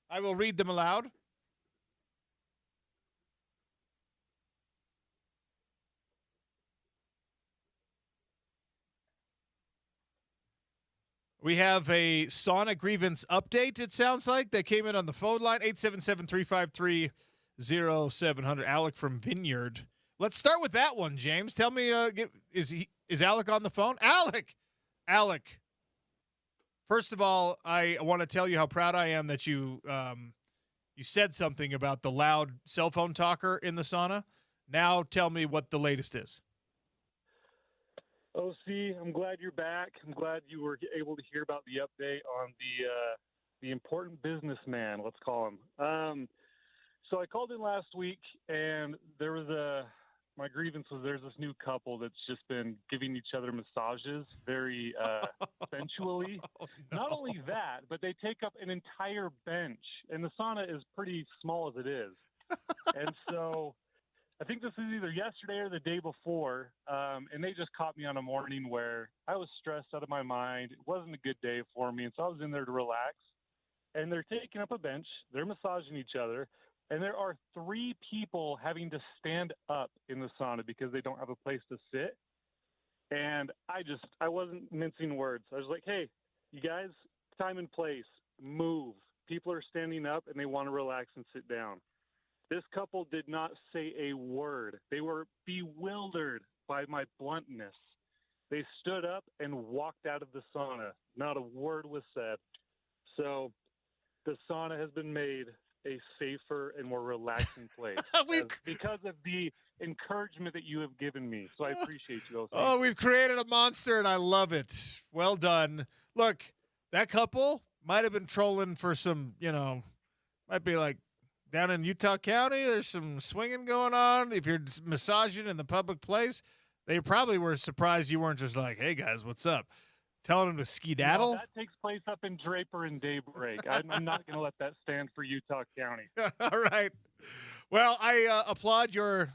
I will read them aloud. We have a sauna grievance update, it sounds like, that came in on the phone line, 877-353-0700. Alec from Vineyard. Let's start with that one, James. Tell me, is Alec on the phone? Alec. First of all, I want to tell you how proud I am that you said something about the loud cell phone talker in the sauna. Now tell me what the latest is. OC, I'm glad you're back. I'm glad you were able to hear about the update on the important businessman, let's call him. So I called in last week, and there was my grievance was there's this new couple that's just been giving each other massages very sensually. Oh, no. Not only that, but they take up an entire bench, and the sauna is pretty small as it is. And so I think this is either yesterday or the day before, and they just caught me on a morning where I was stressed out of my mind. It wasn't a good day for me, and so I was in there to relax. And they're taking up a bench. They're massaging each other. And there are 3 people having to stand up in the sauna because they don't have a place to sit. And I wasn't mincing words. I was like, hey, you guys, time and place, move. People are standing up and they want to relax and sit down. This couple did not say a word. They were bewildered by my bluntness. They stood up and walked out of the sauna. Not a word was said. So the sauna has been made a safer and more relaxing place because of the encouragement that you have given me. So I appreciate you. Oh, we've created a monster, and I love it. Well done. Look, that couple might have been trolling for some, might be like down in Utah County, there's some swinging going on. If you're massaging in the public place, they probably were surprised you weren't just like, hey, guys, what's up? Telling them to skedaddle? No, that takes place up in Draper and Daybreak. I'm not going to let that stand for Utah County. All right. Well, I applaud your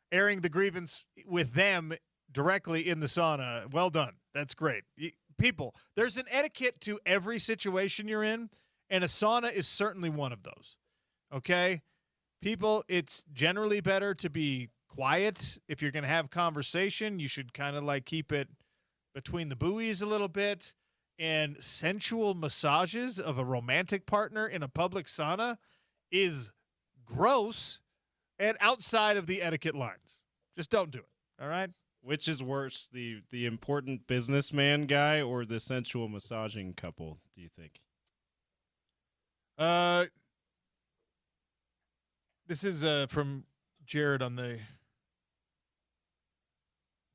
airing the grievance with them directly in the sauna. Well done. That's great. People, there's an etiquette to every situation you're in, and a sauna is certainly one of those. Okay? People, it's generally better to be quiet. If you're going to have conversation, you should kind of like keep it between the buoys a little bit. And sensual massages of a romantic partner in a public sauna is gross and outside of the etiquette lines. Just don't do it. All right? Which is worse, the important businessman guy or the sensual massaging couple, do you think? This is from Jared on the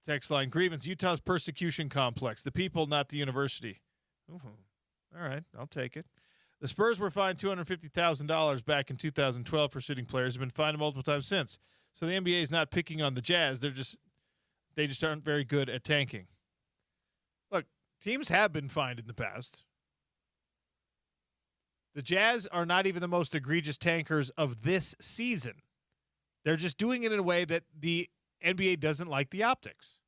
text line. Grievance, Utah's persecution complex. The people, not the university. Ooh, all right, I'll take it. The Spurs were fined $250,000 back in 2012 for sitting players. Have been fined multiple times since. So the NBA is not picking on the Jazz. They just aren't very good at tanking. Look, teams have been fined in the past. The Jazz are not even the most egregious tankers of this season. They're just doing it in a way that the NBA doesn't like the optics.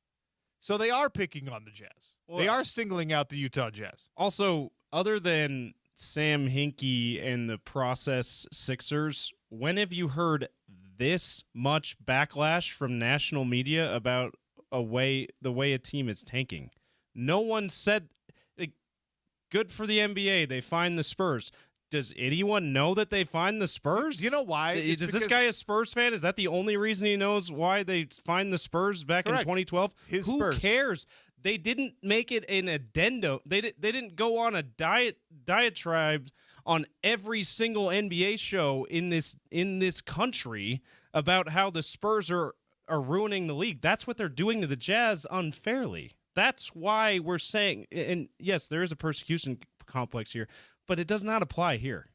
So they are picking on the Jazz. Well, they are singling out the Utah Jazz. Also, other than Sam Hinkie and the process Sixers, when have you heard this much backlash from national media about the way a team is tanking? No one said, good for the NBA, they find the Spurs. Does anyone know that they find the Spurs? You know why? Is this guy a Spurs fan? Is that the only reason he knows why they find the Spurs back in 2012? Who Spurs. Cares? They didn't make it an addendum. They didn't go on a diatribe on every single NBA show in this country about how the Spurs are ruining the league. That's what they're doing to the Jazz unfairly. That's why we're saying, and yes, there is a persecution complex here, but it does not apply here.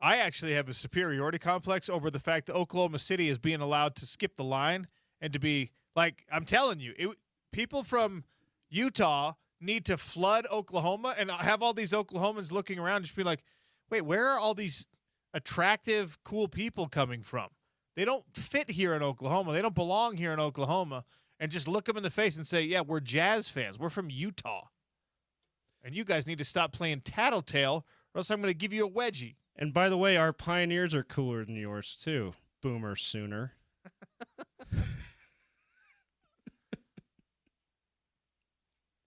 I actually have a superiority complex over the fact that Oklahoma City is being allowed to skip the line and to be like, I'm telling you, people from Utah need to flood Oklahoma and have all these Oklahomans looking around and just be like, wait, where are all these attractive, cool people coming from? They don't fit here in Oklahoma. They don't belong here in Oklahoma. And just look them in the face and say, yeah, we're Jazz fans. We're from Utah. And you guys need to stop playing tattletale or else I'm going to give you a wedgie. And by the way, our Pioneers are cooler than yours, too. Boomer Sooner.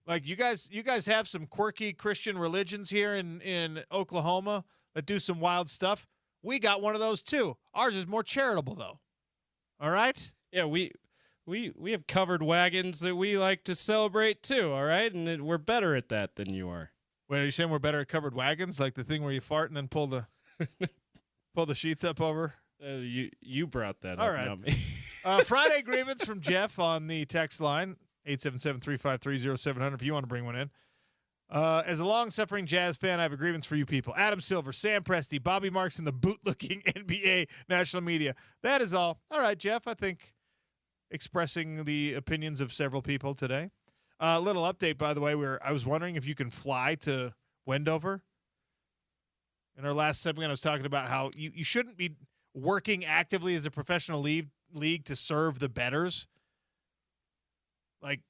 Like you guys have some quirky Christian religions here in Oklahoma that do some wild stuff. We got one of those too. Ours is more charitable though. All right? Yeah, we have covered wagons that we like to celebrate too, all right? And we're better at that than you are. Wait, are you saying we're better at covered wagons, like the thing where you fart and then pull the sheets up over? You brought that all up, right. not me. Friday grievance from Jeff on the text line, 877-353-0700 if you want to bring one in. As a long-suffering Jazz fan, I have a grievance for you people. Adam Silver, Sam Presti, Bobby Marks, and the boot-looking NBA national media. That is all. All right, Jeff, I think expressing the opinions of several people today. A little update, by the way, where I was wondering if you can fly to Wendover. In our last segment, I was talking about how you shouldn't be working actively as a professional league to serve the bettors. Like,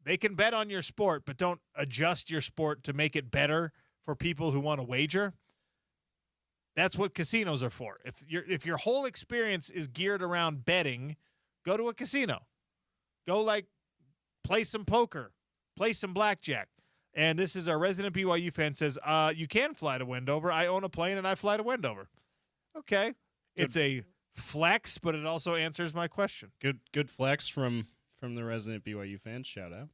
they can bet on your sport, but don't adjust your sport to make it better for people who want to wager. That's what casinos are for. If your whole experience is geared around betting, go to a casino. Go, like, play some poker, play some blackjack. And this is our resident BYU fan says, you can fly to Wendover. I own a plane, and I fly to Wendover. Okay. It's a flex, but it also answers my question. Good flex from the resident BYU fans. Shout out.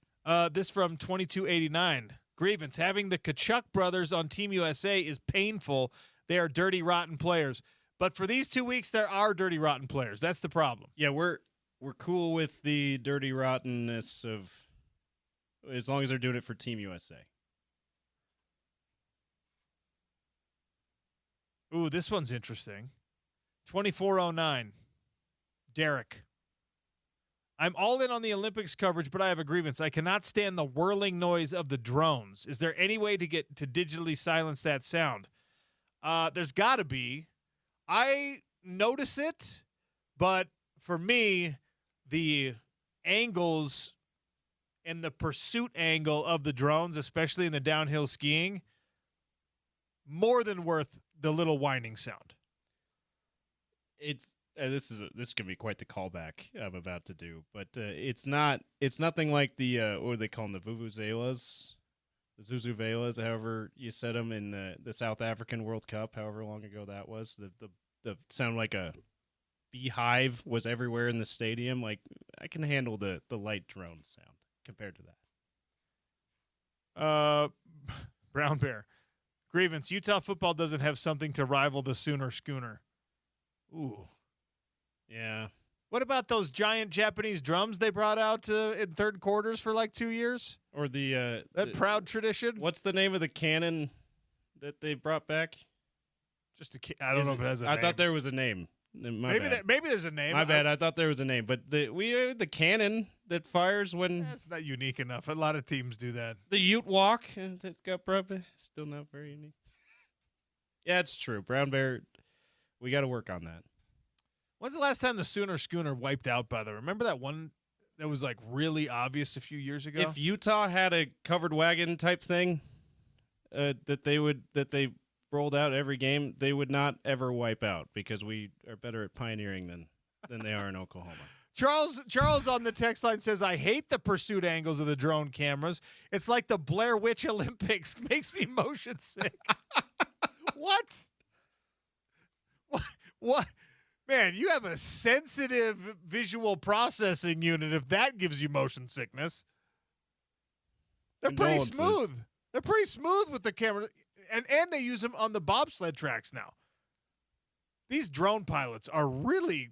This from 2289. Grievance. Having the Kachuk brothers on Team USA is painful. They are dirty, rotten players. But for these 2 weeks, there are dirty, rotten players. That's the problem. Yeah, we're cool with the dirty, rottenness of as long as they're doing it for Team USA. Ooh, this one's interesting. 2409. Derek. I'm all in on the Olympics coverage, but I have a grievance. I cannot stand the whirling noise of the drones. Is there any way to get to digitally silence that sound? There's got to be. I notice it, but for me, the angles and the pursuit angle of the drones, especially in the downhill skiing, more than worth the little whining sound. It's this is gonna be quite the callback I'm about to do, but it's nothing like the what do they call them, the vuvuzelas, the zuzuvelas, however you said them in the South African World Cup, however long ago that was. The sound like a beehive was everywhere in the stadium. Like, I can handle the light drone sound compared to that. Brown Bear. Grievance. Utah football doesn't have something to rival the Sooner Schooner. Ooh. Yeah. What about those giant Japanese drums they brought out in third quarters for like 2 years? Or the proud tradition? What's the name of the cannon that they brought back? I don't know if it has a name. I thought there was a name. Maybe there's a name. My bad. I thought there was a name, but the cannon that fires when that's not unique enough. A lot of teams do that. The Ute Walk, it's got probably still not very unique. Yeah, it's true. Brown Bear, we got to work on that. When's the last time the Sooner Schooner wiped out? By the way, remember that one that was like really obvious a few years ago? If Utah had a covered wagon type thing that they rolled out every game, they would not ever wipe out because we are better at pioneering than they are in Oklahoma. Charles on the text line says, I hate the pursuit angles of the drone cameras. It's like the Blair Witch Olympics. Makes me motion sick. What? What? Man, you have a sensitive visual processing unit if that gives you motion sickness. They're pretty smooth. They're pretty smooth with the camera. And they use them on the bobsled tracks now. These drone pilots are really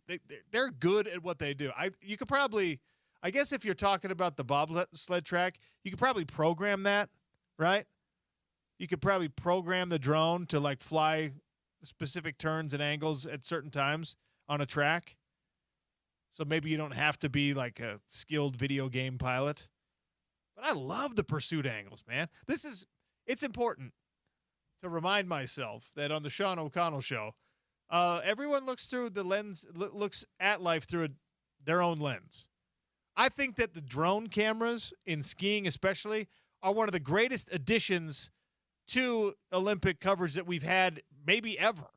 they're good at what they do. You could probably, I guess if you're talking about the bobsled track, you could probably program that, right? You could probably program the drone to like fly specific turns and angles at certain times on a track. So maybe you don't have to be like a skilled video game pilot. But I love the pursuit angles, man. It's important to remind myself that on the Sean O'Connell show, Everyone looks through the lens, looks at life through their own lens. I think that the drone cameras in skiing especially are one of the greatest additions to Olympic coverage that we've had maybe ever.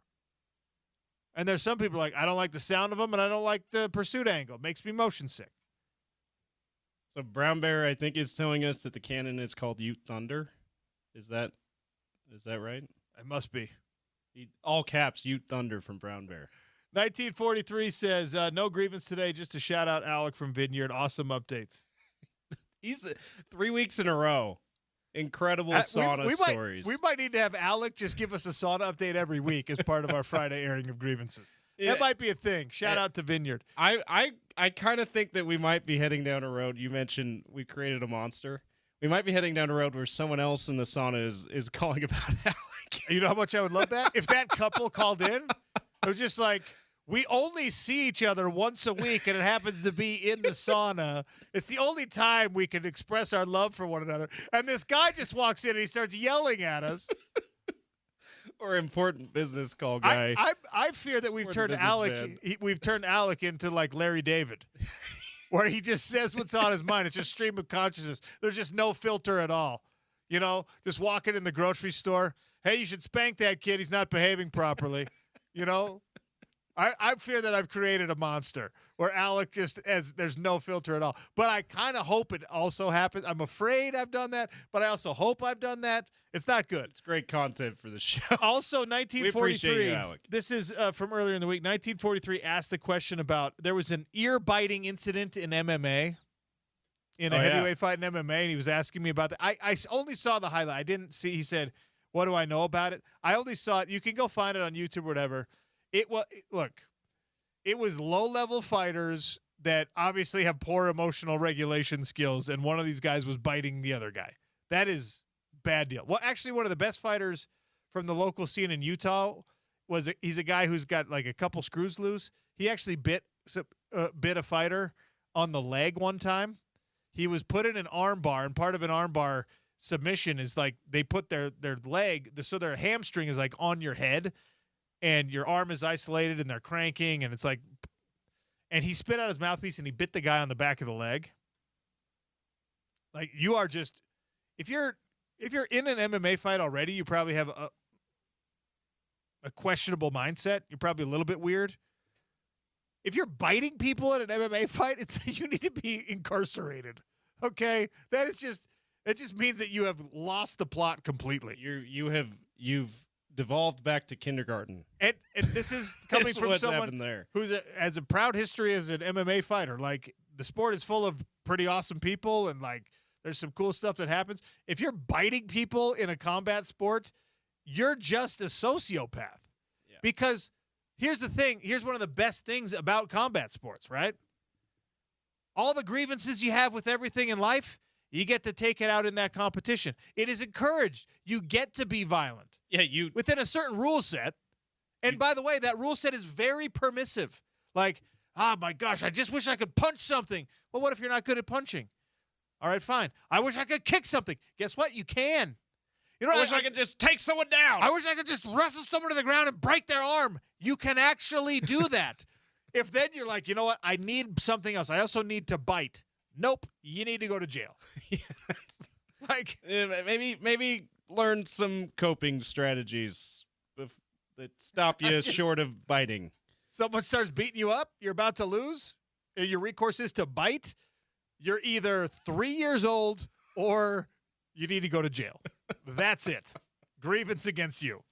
And there's some people like, I don't like the sound of them and I don't like the pursuit angle. It makes me motion sick. So Brown Bear, I think, is telling us that the cannon is called Ute Thunder. Is that right? It must be. All caps, Ute Thunder from Brown Bear. 1943 says, no grievance today, just to shout out Alec from Vineyard. Awesome updates. He's 3 weeks in a row. Incredible sauna stories. We might need to have Alec just give us a sauna update every week as part of our Friday airing of grievances. Yeah. That might be a thing. Shout out to Vineyard. I kind of think that we might be heading down a road. You mentioned we created a monster. We might be heading down a road where someone else in the sauna is calling about Alec. You know how much I would love that? If that couple called in, it was just like, we only see each other once a week, and it happens to be in the sauna. It's the only time we can express our love for one another. And this guy just walks in and he starts yelling at us. Or important business call guy. I fear that we've turned Alec into like Larry David, where he just says what's on his mind. It's just stream of consciousness. There's just no filter at all. You know, just walking in the grocery store. Hey, you should spank that kid. He's not behaving properly. You know, I fear that I've created a monster where Alec just there's no filter at all. But I kind of hope it also happens. I'm afraid I've done that, but I also hope I've done that. It's not good. It's great content for the show. Also, 1943. We appreciate you, Alec. This is from earlier in the week. 1943 asked the question about there was an ear-biting incident in MMA. In a heavyweight fight in MMA, and he was asking me about that. I only saw the highlight. I didn't see. He said, "What do I know about it?" I only saw it. You can go find it on YouTube or whatever. It was low-level fighters that obviously have poor emotional regulation skills, and one of these guys was biting the other guy. That is bad deal. Well, actually, one of the best fighters from the local scene in Utah he's a guy who's got like a couple screws loose. He actually bit a fighter on the leg one time. He was put in an arm bar, and part of an arm bar submission is like they put their leg, so their hamstring is like on your head, and your arm is isolated, and they're cranking, and it's like, and he spit out his mouthpiece, and he bit the guy on the back of the leg. Like, you are just, if you're in an MMA fight already, you probably have a questionable mindset. You're probably a little bit weird. If you're biting people in an MMA fight, you need to be incarcerated. Okay? It just means that you have lost the plot completely. You've devolved back to kindergarten. And this is coming from someone who has a proud history as an MMA fighter. Like, the sport is full of pretty awesome people, and like there's some cool stuff that happens. If you're biting people in a combat sport, you're just a sociopath. Yeah. Because here's the thing. Here's one of the best things about combat sports, right? All the grievances you have with everything in life, you get to take it out in that competition. It is encouraged. You get to be violent. Yeah, within a certain rule set. And by the way, that rule set is very permissive. Like, oh my gosh, I just wish I could punch something. Well, what if you're not good at punching? All right, fine. I wish I could kick something. Guess what? You can. You know, I wish I could just take someone down. I wish I could just wrestle someone to the ground and break their arm. You can actually do that. If then you're like, you know what? I need something else. I also need to bite. Nope. You need to go to jail. Like, maybe learn some coping strategies that stop you short of biting. Someone starts beating you up. You're about to lose. Your recourse is to bite. You're either 3 years old or you need to go to jail. That's it. Grievance against you.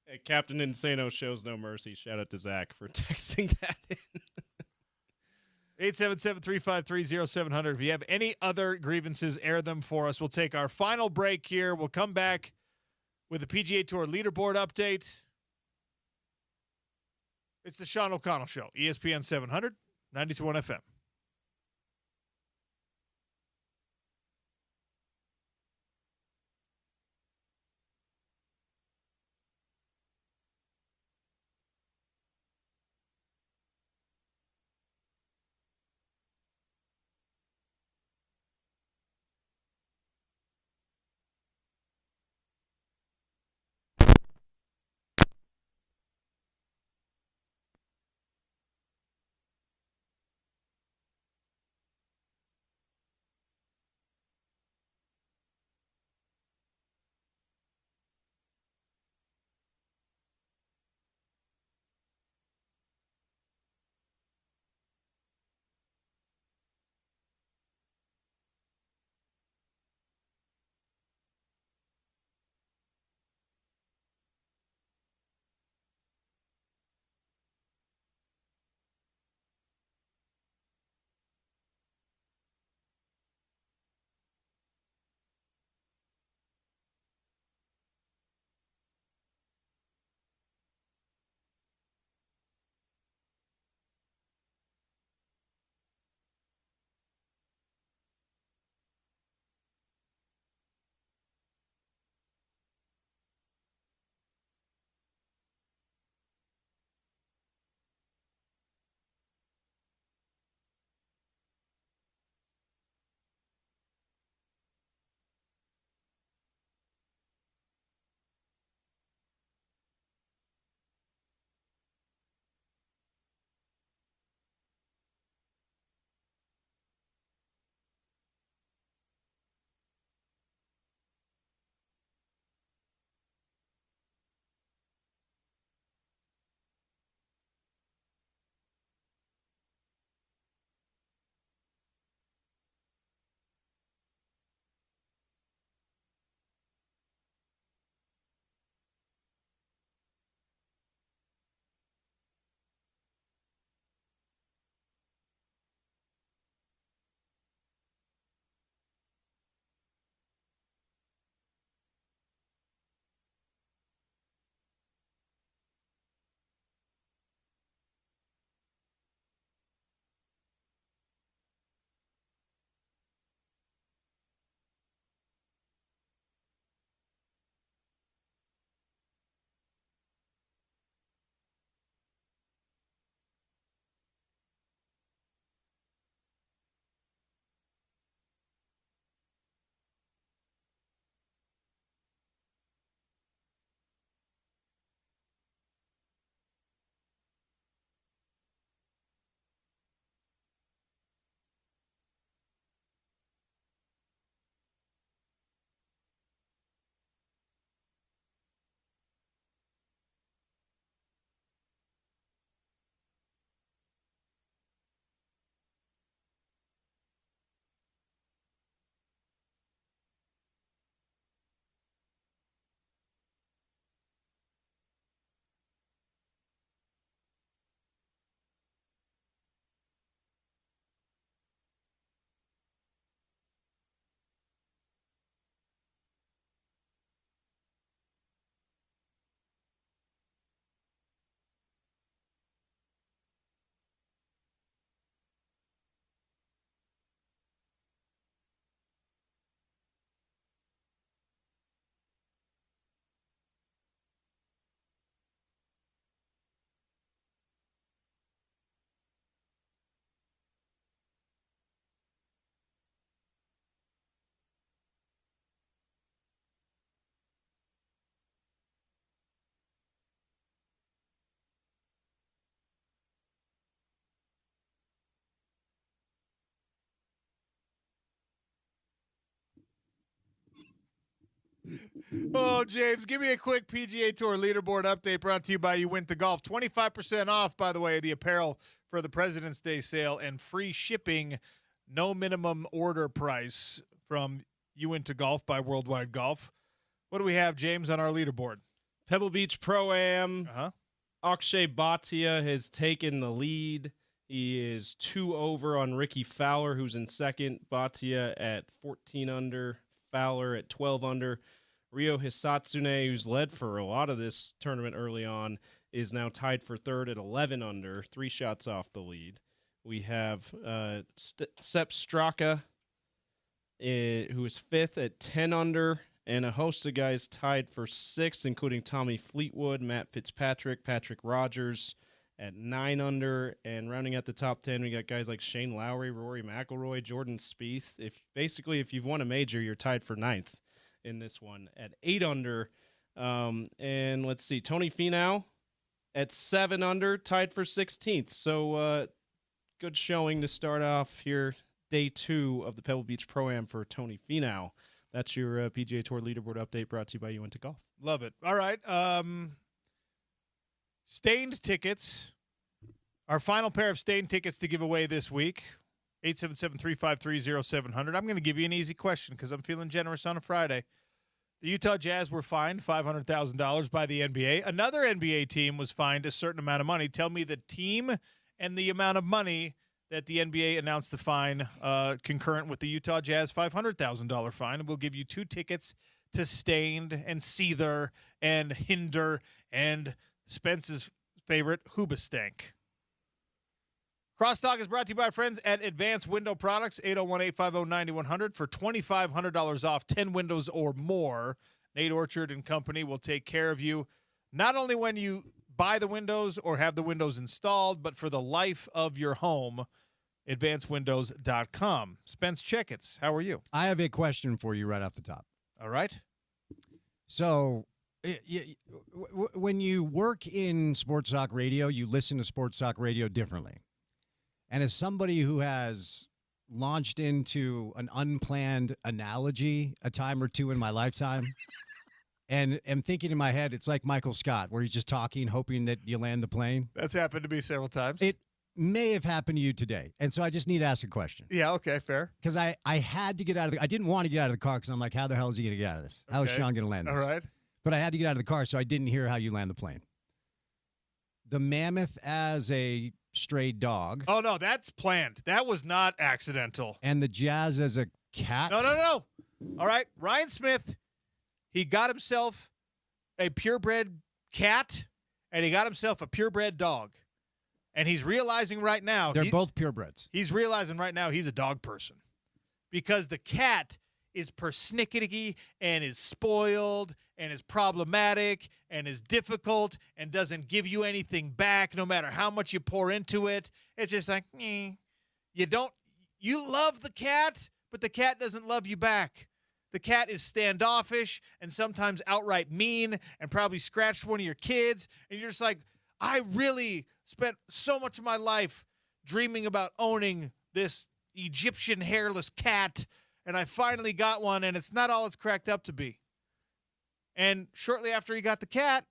Hey, Captain Insano shows no mercy. Shout out to Zach for texting that in. 877-353-0700. If you have any other grievances, air them for us. We'll take our final break here. We'll come back with the PGA Tour leaderboard update. It's the Sean O'Connell Show, ESPN 700, 92.1 FM. Oh, James, give me a quick PGA Tour leaderboard update brought to you by You Win to Golf. 25% off, by the way, the apparel for the President's Day sale and free shipping, no minimum order price from You Win to Golf by Worldwide Golf. What do we have, James, on our leaderboard? Pebble Beach Pro-Am. Akshay Bhatia has taken the lead. He is 2 over on Ricky Fowler, who's in second. Bhatia at 14 under. Fowler at 12 under. Ryo Hisatsune, who's led for a lot of this tournament early on, is now tied for third at 11 under, 3 shots off the lead. We have Sepp Straka, who is fifth at 10 under, and a host of guys tied for sixth, including Tommy Fleetwood, Matt Fitzpatrick, Patrick Rogers at 9 under, and rounding out the top 10, we got guys like Shane Lowry, Rory McIlroy, Jordan Spieth. If you've won a major, you're tied for ninth in this one at 8 under. And let's see, Tony Finau at 7 under, tied for 16th. So good showing to start off here, day 2 of the Pebble Beach Pro-Am for Tony Finau. That's your PGA Tour leaderboard update brought to you by You Went to Golf. Love it. All right. Stained tickets. Our final pair of Stained tickets to give away this week. 877-353-0700. I'm going to give you an easy question because I'm feeling generous on a Friday. The Utah Jazz were fined $500,000 by the NBA. Another NBA team was fined a certain amount of money. Tell me the team and the amount of money that the NBA announced the fine concurrent with the Utah Jazz $500,000 fine. And we'll give you 2 tickets to Stained and Seether and Hinder and Spence's favorite, Hoobastank. Crosstalk is brought to you by our friends at Advanced Window Products, 801-850-9100 for $2,500 off 10 windows or more. Nate Orchard and company will take care of you, not only when you buy the windows or have the windows installed, but for the life of your home. AdvancedWindows.com. Spence Checketts, how are you? I have a question for you right off the top. All right. So when you work in sports talk radio, you listen to sports talk radio differently. And as somebody who has launched into an unplanned analogy a time or two in my lifetime, and am thinking in my head, it's like Michael Scott, where he's just talking, hoping that you land the plane. That's happened to me several times. It may have happened to you today. And so I just need to ask a question. Yeah, okay, fair. Because I had to get out of I didn't want to get out of the car because I'm like, how the hell is he going to get out of this? How is Sean going to land this? All right. But I had to get out of the car, so I didn't hear how you land the plane. The Mammoth as a stray dog. Oh, no, that's planned. That was not accidental. And the Jazz as a cat. No. All right, Ryan Smith, he got himself a purebred cat, and he got himself a purebred dog. And he's realizing right now. They're both purebreds. He's realizing right now he's a dog person. Because the cat is persnickety and is spoiled and is problematic and is difficult and doesn't give you anything back no matter how much you pour into it. It's just like, you love the cat, but the cat doesn't love you back. The cat is standoffish and sometimes outright mean and probably scratched one of your kids. And you're just like, I really spent so much of my life dreaming about owning this Egyptian hairless cat, and I finally got one, and it's not all it's cracked up to be. And shortly after he got the cat,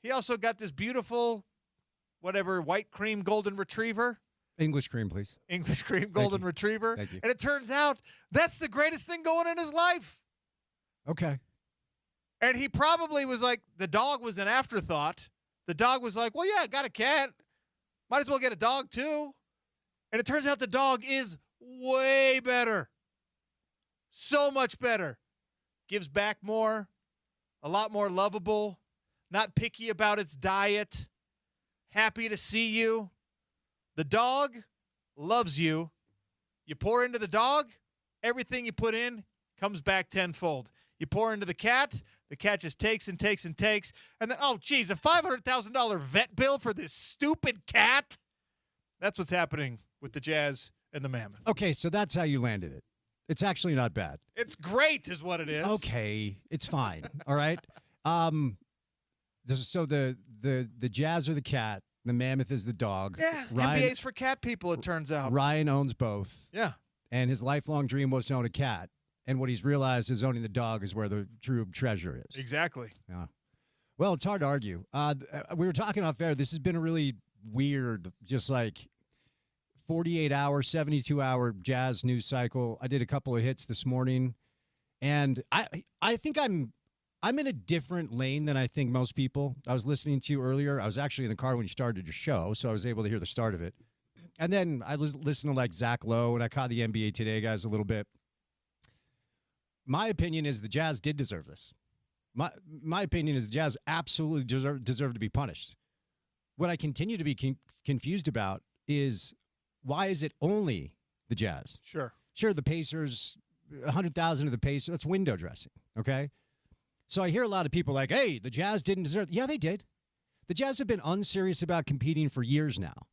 he also got this beautiful, white cream golden retriever. English cream, please. English cream golden retriever. Thank you. And it turns out that's the greatest thing going in his life. Okay. And he probably was like, the dog was an afterthought. The dog was like, well, yeah, I got a cat. Might as well get a dog too. And it turns out the dog is way better. So much better. Gives back more. A lot more lovable. Not picky about its diet. Happy to see you. The dog loves you. You pour into the dog, everything you put in comes back tenfold. You pour into the cat just takes and takes and takes. And then, oh, geez, a $500,000 vet bill for this stupid cat? That's what's happening with the Jazz and the Mammoth. Okay, so that's how you landed it. It's actually not bad. It's great is what it is. Okay, it's fine. All right. So the Jazz are the cat. The Mammoth is the dog. Yeah, NBA's for cat people, it turns out. Ryan owns both. Yeah. And his lifelong dream was to own a cat. And what he's realized is owning the dog is where the true treasure is. Exactly. Yeah. Well, it's hard to argue. We were talking off air. This has been a really weird, just like 48-hour, 72-hour Jazz news cycle. I did a couple of hits this morning, and I think I'm in a different lane than I think most people. I was listening to you earlier. I was actually in the car when you started your show, so I was able to hear the start of it. And then I was listening to like Zach Lowe, and I caught the NBA Today guys a little bit. My opinion is the Jazz did deserve this. My opinion is the Jazz absolutely deserve to be punished. What I continue to be confused about is why is it only the Jazz? Sure, the Pacers, 100,000 of the Pacers, that's window dressing, okay? So I hear a lot of people like, hey, the Jazz didn't deserve. Yeah, they did. The Jazz have been unserious about competing for years now.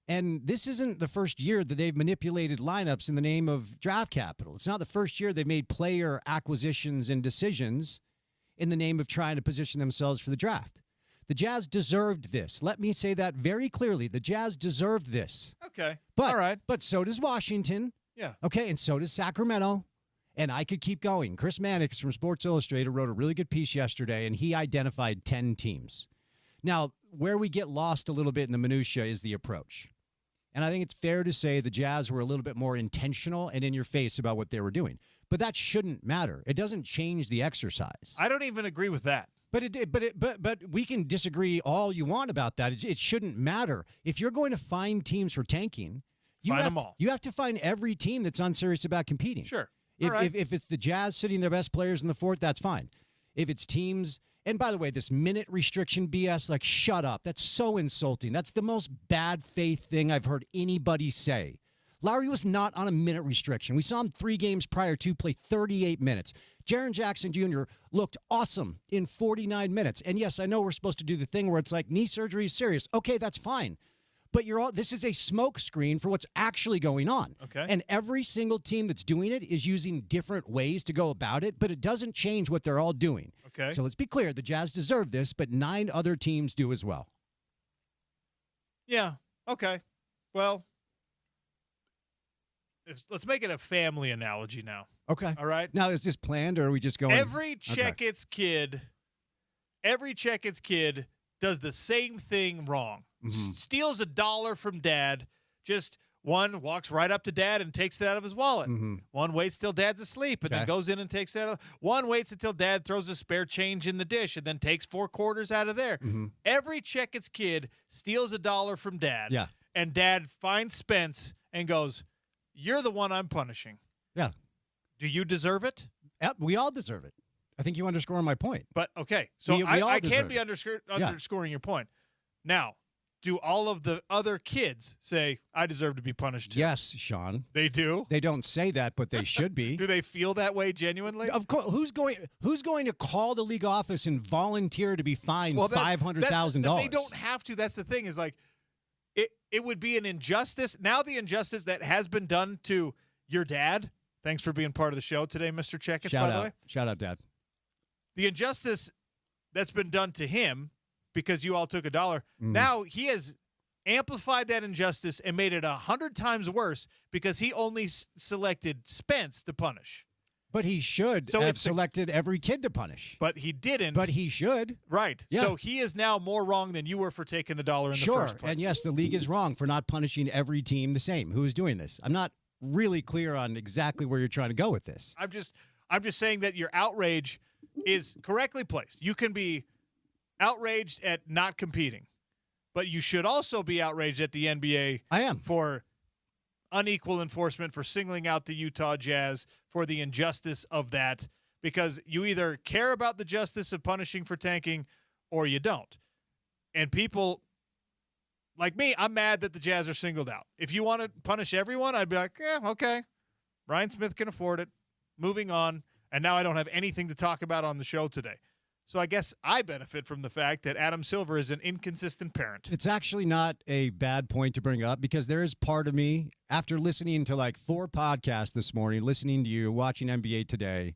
And this isn't the first year that they've manipulated lineups in the name of draft capital. It's not the first year they've made player acquisitions and decisions in the name of trying to position themselves for the draft. The Jazz deserved this. Let me say that very clearly. The Jazz deserved this. Okay. All right. But so does Washington. Yeah. Okay, and so does Sacramento. And I could keep going. Chris Mannix from Sports Illustrated wrote a really good piece yesterday, and he identified 10 teams. Now, where we get lost a little bit in the minutia is the approach. And I think it's fair to say the Jazz were a little bit more intentional and in your face about what they were doing. But that shouldn't matter. It doesn't change the exercise. I don't even agree with that. But we can disagree all you want about that. It shouldn't matter. If you're going to find teams for tanking, you have to find every team that's unserious about competing. Sure. If it's the Jazz sitting their best players in the fourth, that's fine. If it's teams, and by the way, this minute restriction BS, like, shut up. That's so insulting. That's the most bad faith thing I've heard anybody say. Lowry was not on a minute restriction. We saw him 3 games prior to play 38 minutes. Jaren Jackson Jr. looked awesome in 49 minutes. And yes, I know we're supposed to do the thing where it's like knee surgery is serious. Okay, that's fine. But this is a smoke screen for what's actually going on. Okay. And every single team that's doing it is using different ways to go about it, but it doesn't change what they're all doing. Okay. So let's be clear. The Jazz deserve this, but 9 other teams do as well. Yeah. Okay. Well, let's make it a family analogy now. Okay. All right. Now, is this planned, or are we just going? Every Checketts kid does the same thing wrong. Mm-hmm. Steals $1 from dad. Just one walks right up to dad and takes it out of his wallet. Mm-hmm. One waits till dad's asleep and then goes in and takes it out. One waits until dad throws a spare change in the dish and then takes 4 quarters out of there. Mm-hmm. Every Checketts kid steals $1 from dad. Yeah. And dad finds Spence and goes, "You're the one I'm punishing." Yeah. Do you deserve it? Yep, we all deserve it. I think you underscore my point. But, okay, so We all I can't deserve be underscoring your point. Now, do all of the other kids say, I deserve to be punished too? Yes, Sean. They do? They don't say that, but they should be. Do they feel that way genuinely? Of course. Who's going to call the league office and volunteer to be fined $500,000? They don't have to. That's the thing is, like, it would be an injustice. Now the injustice that has been done to your dad. Thanks for being part of the show today, Mr. Checketts, by the way. Shout out, Dad. The injustice that's been done to him because you all took $1. Now he has amplified that injustice and made it 100 times worse because he only selected Spence to punish. But he should have selected every kid to punish. But he didn't. But he should. Right. Yeah. So he is now more wrong than you were for taking the $1 in the first place. And yes, the league is wrong for not punishing every team the same. Who is doing this? I'm not really clear on exactly where you're trying to go with this. I'm just saying that your outrage is correctly placed. You can be outraged at not competing, but you should also be outraged at the NBA. I am. For unequal enforcement, for singling out the Utah Jazz, for the injustice of that, because you either care about the justice of punishing for tanking or you don't. And people like me, I'm mad that the Jazz are singled out. If you want to punish everyone, I'd be like, okay. Ryan Smith can afford it. Moving on. And now I don't have anything to talk about on the show today. So I guess I benefit from the fact that Adam Silver is an inconsistent parent. It's actually not a bad point to bring up because there is part of me, after listening to like 4 podcasts this morning, listening to you, watching NBA Today,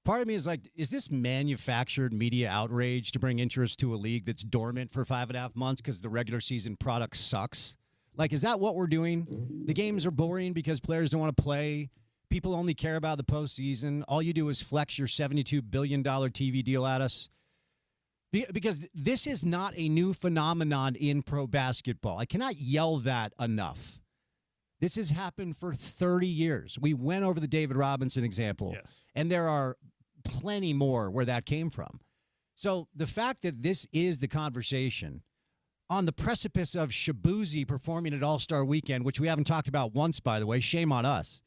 part of me is like, is this manufactured media outrage to bring interest to a league that's dormant for 5.5 months because the regular season product sucks? Like, is that what we're doing? The games are boring because players don't want to play People only care about the postseason. All you do is flex your $72 billion TV deal at us. Because this is not a new phenomenon in pro basketball. I cannot yell that enough. This has happened for 30 years. We went over the David Robinson example, Yes. and there are plenty more where that came from. So the fact that this is the conversation on the precipice of Shabuzi performing at All-Star Weekend, which we haven't talked about once, by the way, shame on us.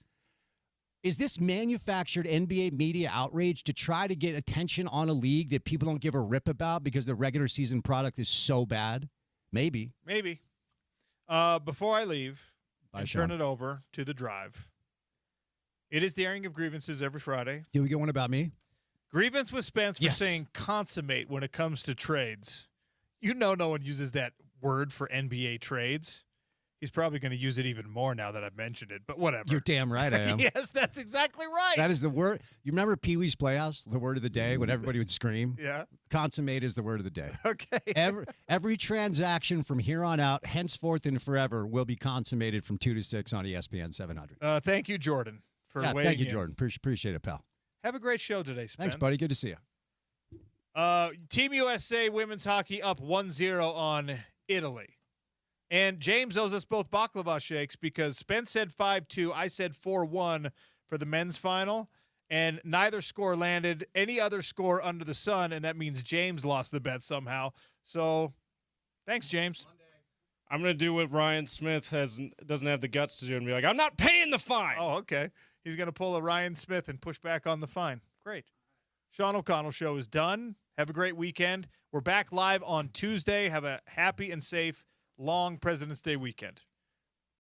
Is this manufactured NBA media outrage to try to get attention on a league that people don't give a rip about because the regular season product is so bad? Maybe. Maybe. Before I leave Bye, and Sean. turn it over to the drive, it is the airing of grievances every Friday. Did we get one about me? Grievance with Spence for Yes. saying consummate when it comes to trades. You know no one uses that word for NBA trades. He's probably going to use it even more now that I've mentioned it, but whatever. You're damn right I am. Yes, that's exactly right. That is the word. You remember Pee-wee's Playhouse, the word of the day, when everybody would scream? Yeah. Consummate is the word of the day. Okay. Every transaction from here on out, henceforth and forever, will be consummated from 2 to 6 on ESPN 700. Thank you, Jordan, for weighing thank you, in. Jordan. Appreciate it, pal. Have a great show today, Spence. Thanks, buddy. Good to see you. Team USA women's hockey up 1-0 on Italy. And James owes us both baklava shakes because Spence said 5-2. I said 4-1 for the men's final. And neither score landed. Any other score under the sun, and that means James lost the bet somehow. So, thanks, James. I'm going to do what Ryan Smith doesn't have the guts to do and be like, I'm not paying the fine. Oh, okay. He's going to pull a Ryan Smith and push back on the fine. Great. Sean O'Connell show is done. Have a great weekend. We're back live on Tuesday. Have a happy and safe long President's Day weekend.